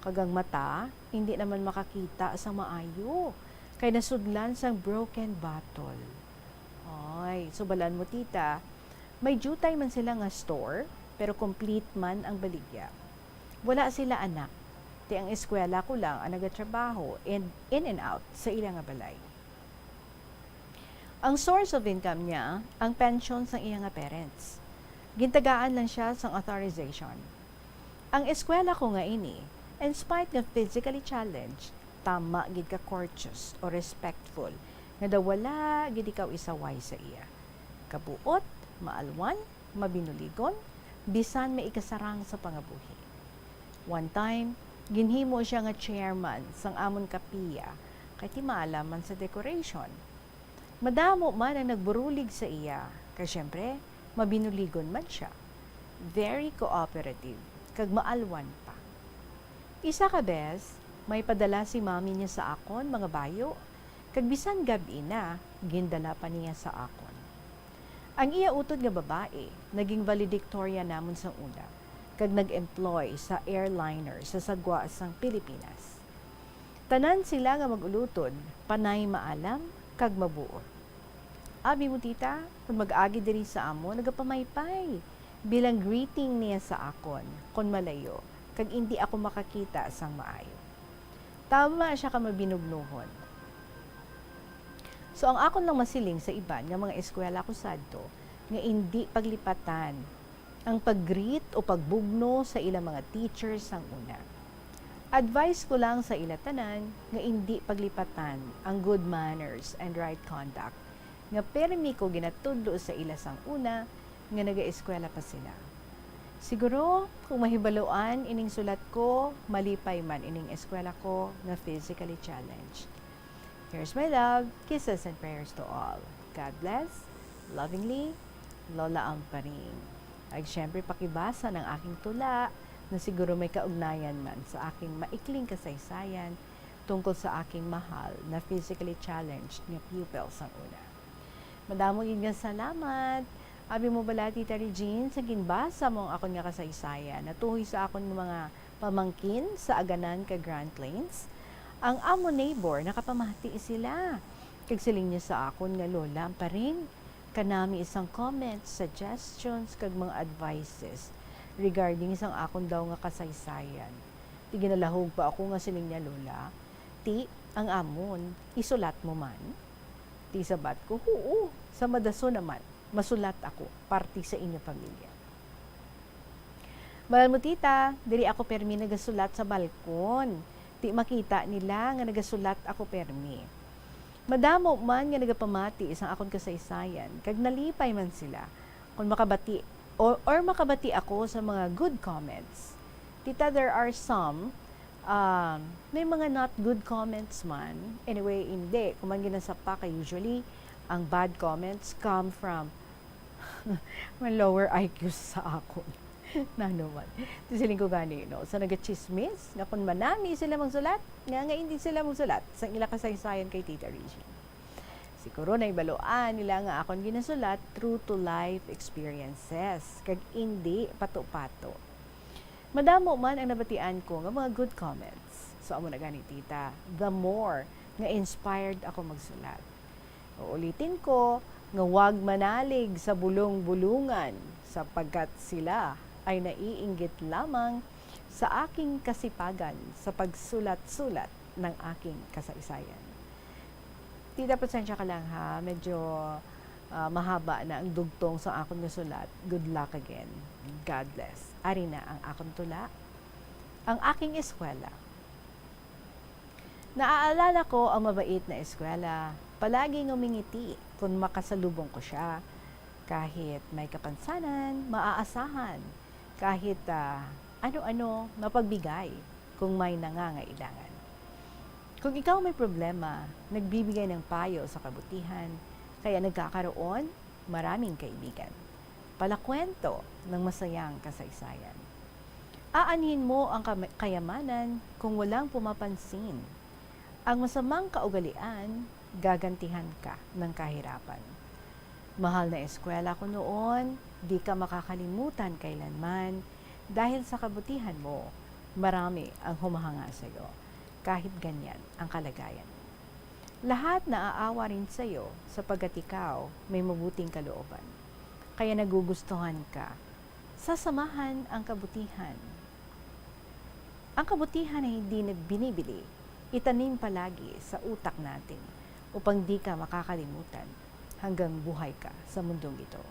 Speaker 4: Kag ang mata, hindi naman makakita sa maayo, kay nasudlan sang broken bottle. Ay, subalan mo tita, may jutay man sila nga store, pero complete man ang baligya. Wala sila anak, ti ang eskwela ko lang ang nagatrabaho in and out sa ilang nga balay. Ang source of income niya, ang pension sa iyang nga parents. Gintagaan lang siya sang authorization. Ang eskwela ko nga ini, in spite of physically challenged, tama gid ka courteous o respectful, nga daw wala gid ikaw isaway sa iya. Kabuot, maalwan, mabinuligon, bisan may ikasarang sa pangabuhi. One time, ginhimo siya nga chairman sang amon kapiya, kay ti maalaman sa decoration. Madamo man ang nagburulig sa iya, kay syempre, mabinuligon man siya. Very cooperative, kag maalwan pa. Isa ka bes, may padala si mami niya sa akon, mga bayo, kag bisan gabi na, gindala pa niya sa akon. Ang iya utod nga babae, naging valedictorian namon sa una, kag nag-employ sa airliner sa sagwa sang Pilipinas. Tanan sila nga magulutod, panay maalam, kag mabuot. Abi mo tita, kung mag-agi diri sa amo, nagapamaypay, bilang greeting niya sa akon, kon malayo, kag hindi ako makakita sang maayo. Tama siya ka mabinugnuhon. So ang akon lang masiling sa iban nga mga eskwela ko sadto, nga hindi paglipatan ang pag-greet o pagbugno sa ilang mga teachers sang una. Advice ko lang sa ilatanan nga hindi paglipatan ang good manners and right conduct nga permi ko ginatudlo sa ila sang una nga naga-eskwela pa sila. Siguro kung mahibaloan ining sulat ko, malipay man ining eskwela ko nga physically challenged. Here's my love, kisses and prayers to all. God bless. Lovingly, Lola Amparing. Ay syempre pakibasa ng aking tula na siguro may kaugnayan man sa aking maikling kasaysayan tungkol sa aking mahal na physically challenged nga pupil sang una. Madamo nga salamat. Abi mo bala Tita Regine sa ginbasa mong akon nga kasaysayan natuhoy sa akon mga pamangkin sa aganan ka Grand Plains. Ang amo neighbor nakapamati sila. Kag siling niya sa akon nga Lola Amparing, kanami isang comments, suggestions kag mga advices regarding isang akon daw nga kasaysayan. Ti ginalahog pa ako nga siling niya Lola, ti ang amon isulat mo man. Ti sabat ko, oo, sa madaso naman, masulat ako, parti sa inyo pamilya. Balal mo tita, diri ako permi nagasulat sa balkon. Ti makita nila nga nagasulat ako permi. Madamo man nga nagapamati isang akon kasaysayan, kag nalipay man sila. Kung makabati, or makabati ako sa mga good comments. Tita, there are some, may mga not good comments man. Anyway, hindi. Kung man ginasapa ka, usually, ang bad comments come from lower IQ sa akon. Na naman. Tisiling ko gani, no? Sa nagachismis, nga kung manami sila magsulat, nga hindi sila magsulat sa ila kasaysayan kay Tita Regine. Siguro na ibaloan nila nga akon ginasulat true to life experiences, kag hindi pato-pato. Madamo man ang nabatian ko nga mga good comments. So amo na gani tita, the more nga inspired ako magsulat. Uulitin ko nga wag manalig sa bulong-bulungan sapagkat sila ay naiinggit lamang sa aking kasipagan sa pagsulat-sulat ng aking kasaysayan. Tita, pasensya ka lang ha, medyo mahaba na ang dugtong sa akong nasulat. Good luck again. God bless. Ari na ang akong tula, ang aking eskwela. Naaalala ko ang mabait na eskwela. Palaging umingiti kung makasalubong ko siya. Kahit may kapansanan, maaasahan. Kahit ano-ano, mapagbigay kung may nangangailangan. Kung ikaw may problema, nagbibigay ng payo sa kabutihan, kaya nagkakaroon maraming kaibigan. Palakwento ng masayang kasaysayan. Aanhin mo ang kayamanan kung walang pumapansin. Ang masamang kaugalian, gagantihan ka ng kahirapan. Mahal na eskwela ko noon, di ka makakalimutan kailanman dahil sa kabutihan mo, marami ang humahanga sa iyo. Kahit ganyan ang kalagayan. Lahat naaawa rin sa iyo sapagkat ikaw may mabuting kalooban. Kaya nagugustuhan ka. Sasamahan ang kabutihan. Ang kabutihan ay hindi na binibili. Itanim palagi sa utak natin upang di ka makakalimutan hanggang buhay ka sa mundong ito.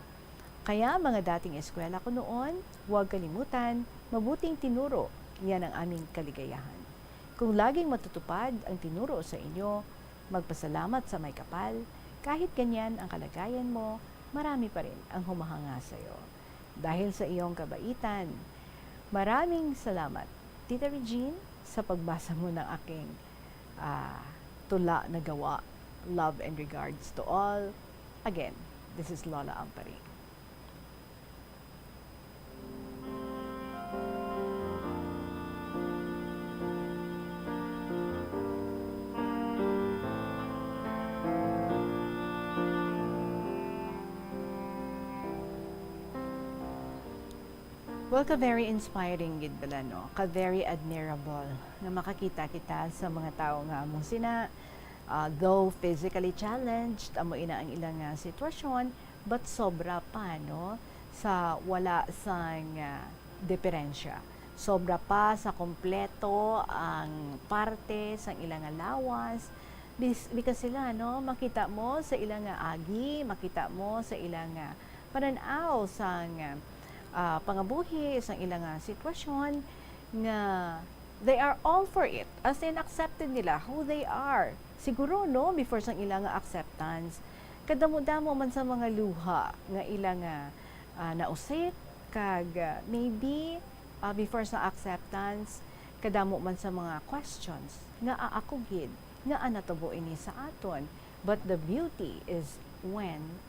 Speaker 4: Kaya mga dating eskwela ko noon, huwag kalimutan, mabuting tinuro, yan ang aming kaligayahan. Kung laging matutupad ang tinuro sa inyo, magpasalamat sa may kapal, kahit ganyan ang kalagayan mo, marami pa rin ang humahanga sa iyo. Dahil sa iyong kabaitan, maraming salamat, Tita Regine, sa pagbasa mo ng aking tula na gawa. Love and regards to all. Again, this is Lola Ampari. Well, ka-very inspiring gid bala, no? Ka-very admirable na makakita kita sa mga tao nga among sina, though physically challenged, amo ina ang ilang sitwasyon, but sobra pa, no? Sa wala sang diferensya. Sobra pa sa kompleto ang parte sa ilang lawas. Because sila, no? Makita mo sa ilang agi, makita mo sa ilang pananaw sang pangabuhi sa ilang sitwasyon nga they are all for it, as in accepted nila who they are. Siguro no, before sa ilang acceptance, kadamo-damo man sa mga luha nga ilang nausit, kag maybe before sa acceptance, kadamo man sa mga questions nga aakugid nga anatubo ini sa aton. But the beauty is when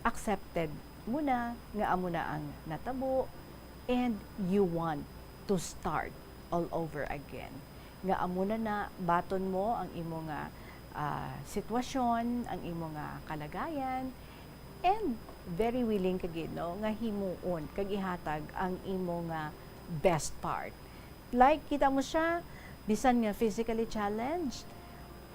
Speaker 4: accepted muna nga amo na ang natabo and you want to start all over again. Nga amo na baton mo ang imong sitwasyon, ang imong kalagayan, and very willing kagid, no, nga himuon kag ihatag ang imong best part. Like kita mo siya bisan nga physically challenged,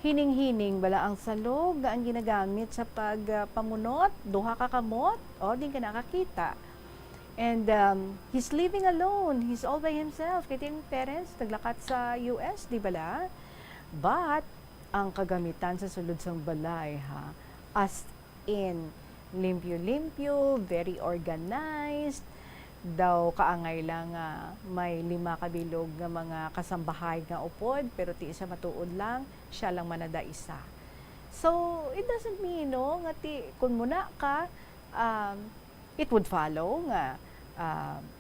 Speaker 4: hining-hining bala ang salog ang ginagamit sa pagpamunot, duha ka kamot, o din ka nakakita. And he's living alone, he's all by himself. Kaya yung parents naglakat sa US, di bala? But ang kagamitan sa sulod sang balay, ha, as in limpyo-limpyo, very organized, daw kaangay lang may 5 kabilog nga mga kasambahay nga upod, pero ti isa matuod lang, siya lang manada isa. So, it doesn't mean, no, nga kung muna ka, it would follow nga,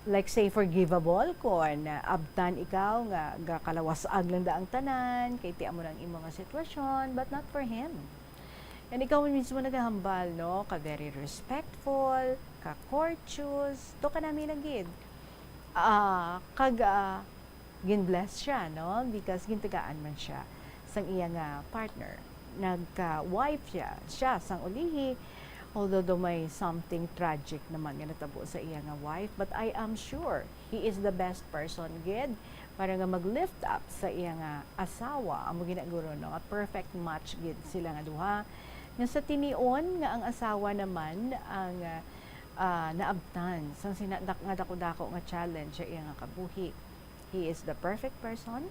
Speaker 4: like say forgivable kung abtan ikaw nga kalawasag lang daang tanan, kay tiyan mo lang imong nga sitwasyon, but not for him. And ikaw mismo naghahambal, no, ka very respectful, ka courteous, to ka namin nagid. Gin-bless siya, no, because gintagaan man siya sang iya nga partner. Nagka-wife siya sang ulihi, although may something tragic naman nga natabo sa iya nga wife, but I am sure he is the best person gid para nga mag-lift up sa iya nga asawa. Amo ginaguro, no, a perfect match gid sila nga duha. Nga sa tinion nga ang asawa naman ang naabtan sang sinadak nga dako-dako nga challenge sa iya nga kabuhi. He is the perfect person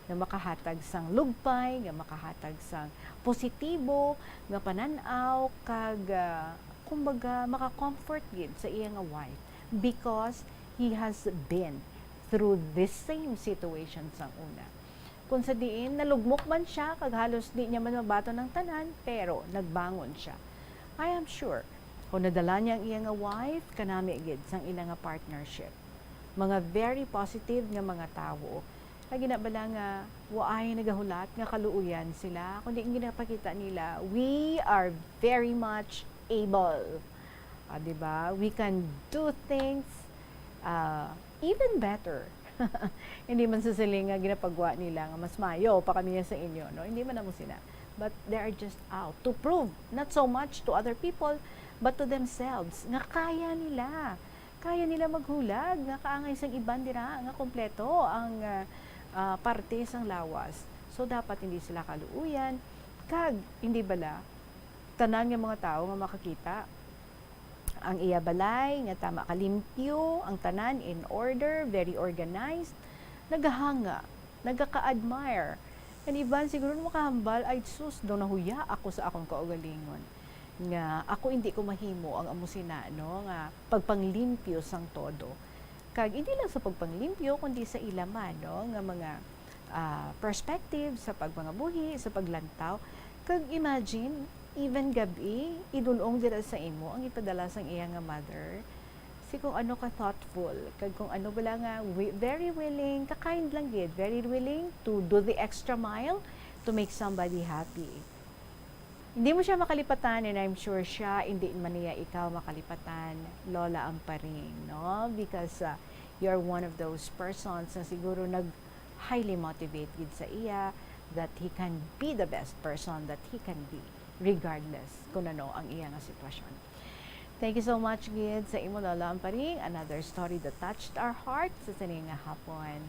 Speaker 4: nga makahatag sang lugpay, nga makahatag sang positibo, nga pananaw, kag kumbaga maka-comfort gid sa iya nga wife because he has been through this same situation sang una. Kung sa diin, nalugmok man siya, kag halos di niya man mabato ng tanan, pero nagbangon siya. I am sure, kung nadala niya ang iya nga wife, kanami gid sang ila nga partnership. Mga very positive nga mga tawo. Lagi na bala nga, waay nagahulat, nga kaluuyan sila. Kundi ang ginapakita nila, we are very much able. Diba? We can do things even better. Hindi man sasiling nga ginapagwa nila nga mas mayo pa kami sa inyo. No? Hindi man na mo sila. But they are just out to prove, not so much to other people, but to themselves, nga kaya nila. Kaya nila maghulag, nga kaangay sang iban dira, nga kompleto ang parte sang lawas. So, dapat hindi sila kaluuyan. Kag, hindi bala, tanan nga mga tao nga makakita, ang iya balay, nga tama kalimpyo, ang tanan in order, very organized, nagahanga, nagaka-admire. And iban, siguro makahambal, ay sus, daw nahuya ako sa akong kaugalingon. Nga, ako hindi ko mahimo ang amusina, no? Nga, pagpanglimpyo sang todo. Kag hindi lang sa pagpanglimpyo kundi sa ilaman, no, nga mga perspective sa pagmangabuhi, sa paglantaw. Kag imagine even gabi idulong dira sa imo ang ipadala sang iya nga mother. Si kung ano ka thoughtful, kag kung ano bala nga very willing, ka-kind lang gid, very willing to do the extra mile to make somebody happy. Hindi mo siya makalipatan, and I'm sure siya, hindi man niya ikaw makalipatan, Lola Amparing, no? Because you're one of those persons na siguro highly motivated sa iya that he can be the best person that he can be, regardless kung ano ang iya nga sitwasyon. Thank you so much, Gid, sa imo, Lola Amparing. Another story that touched our hearts sa sining nga hapon.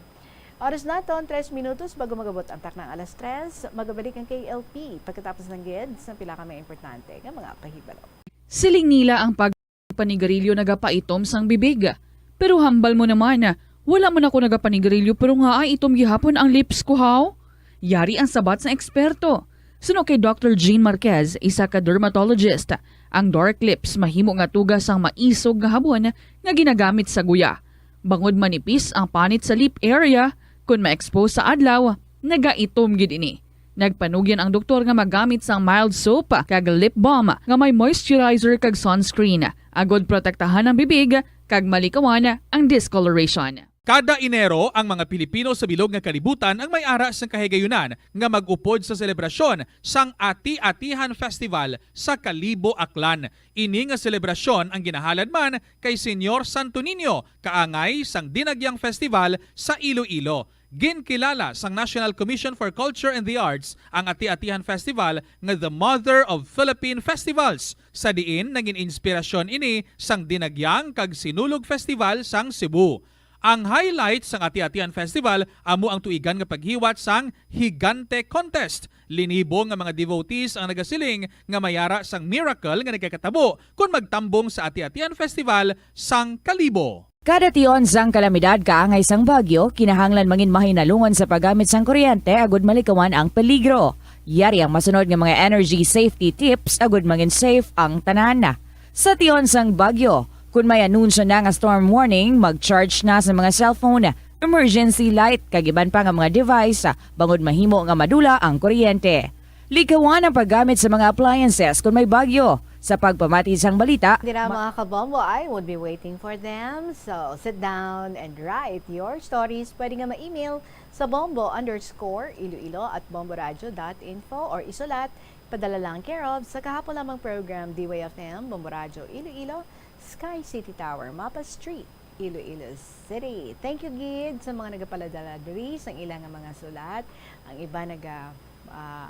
Speaker 4: Oras na to, 3 minutos bago magabot ang tak ng alas 3. Magabalik ang KLP pagkatapos ng GIDS ng pila kami importante ng mga kahibalo.
Speaker 7: Siling nila ang pagpanigarilyo nagapaitom sang bibig. Pero hambal mo naman, wala man ako nagapanigarilyo pero nga ay itom gihapon ang lips ko, how? Yari ang sabat sa eksperto. Suno kay Dr. Jean Marquez, isa ka dermatologist, ang dark lips mahimo nga tugas ang maisog nga habon nga ginagamit sa guya. Bangod manipis ang panit sa lip area, kung ma-expose sa adlaw, nagaitom gid ini. Nagpanugyan ang doktor nga magamit sang mild soap kag lip balm nga may moisturizer kag sunscreen. Agod protektahan ang bibig kag malikawan ang discoloration.
Speaker 9: Kada Enero, ang mga Pilipino sa bilog nga kalibutan ang may ara sang kahigayunan nga mag-upod sa selebrasyon sang Ati-Atihan Festival sa Kalibo, Aklan. Ini nga selebrasyon ang ginahalad man kay Senyor Santo Niño, kaangay sang Dinagyang Festival sa Iloilo. Ginkilala sang National Commission for Culture and the Arts ang Ati-Atihan Festival nga the Mother of Philippine Festivals. Sa diin, naging inspirasyon ini sang Dinagyang kag Sinulog Festival sang Cebu. Ang highlight sang Ati-Atihan Festival amo ang tuigan nga paghiwat sang Higante Contest. Linibo nga mga devotees ang nagasiling nga mayara sang miracle nga nagkakatabo kung magtambong sa Ati-Atihan Festival sang Kalibo.
Speaker 12: Kada tion sang kalamidad kaangay sang bagyo, kinahanglan mangin mahinalungan sa paggamit sang kuryente agud malikawan ang peligro. Yari ang masunod nga mga energy safety tips agud mangin safe ang tanan. Sa tion sang bagyo, kung may anunsyo na nga storm warning, mag-charge na sa mga cellphone, emergency light, kagiban pa nga mga device, bangod mahimo nga madula ang kuryente. Likawan ang paggamit sa mga appliances kung may bagyo. Sa pagpamati sang balita,
Speaker 4: Dira mga kabombo, I would be waiting for them. So, sit down and write your stories. Pwede nga ma-email sa bombo_iloilo@bomboradio.info or isulat, padala lang care of sa kahapon lamang program DYFM, Bombo Radio Iloilo, Sky City Tower, Mapa Street, Iloilo City. Thank you, Gid, sa mga nagapaladala diri sa ilang mga sulat. Ang iba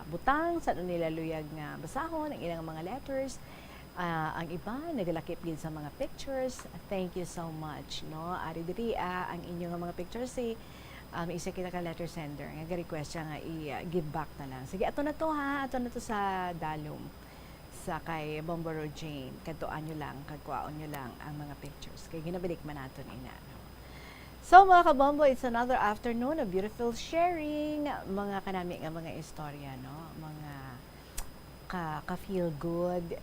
Speaker 4: butang sa nila luyag nga basahon ang ilang mga letters. Ang iba nagalakip din sa mga pictures. Thank you so much, no? Ari diri ang inyong mga pictures isa kita ka letter sender nga request siya nga i-give back na lang. Sige, ato na to sa Dalom sa kay Bomboro Jane. Kadtuan nyo lang, kagkuaon nyo lang ang mga pictures. Kaya ginabalik man nato ina. So mga kabombo, it's another afternoon of beautiful sharing. Mga kanami nga mga istorya, no? Mga ka-feel good,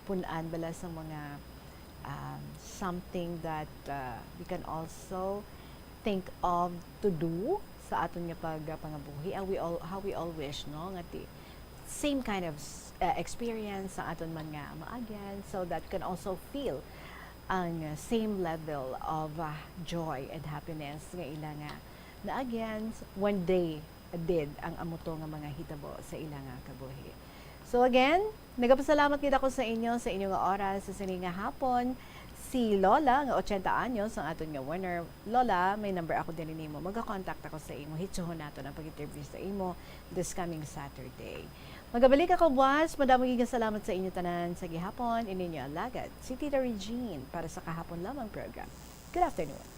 Speaker 4: punan bala sa mga something that we can also think of to do sa aton nga pangabuhi. How we all wish, no? Nga same kind of experience sa aton man nga maagyan, so that can also feel ang same level of joy and happiness nga ila nga na again one day did ang amuto nga mga hitabo sa ila nga kabuhi. So again, nagapasalamat kita ko sa inyo sa inyong oras sa sining nga hapon. Si Lola nga 80 anyos ang aton nga winner. Lola, may number ako din nimo. Magka-contact ako sa imo. Hitsuhon nato ang pag-interview sa imo this coming Saturday. Magabalik ako, boss. Madaming salamat sa inyo tanan sa gihapon. Ininyo alagad si Tita Regine para sa kahapon lamang program. Good afternoon.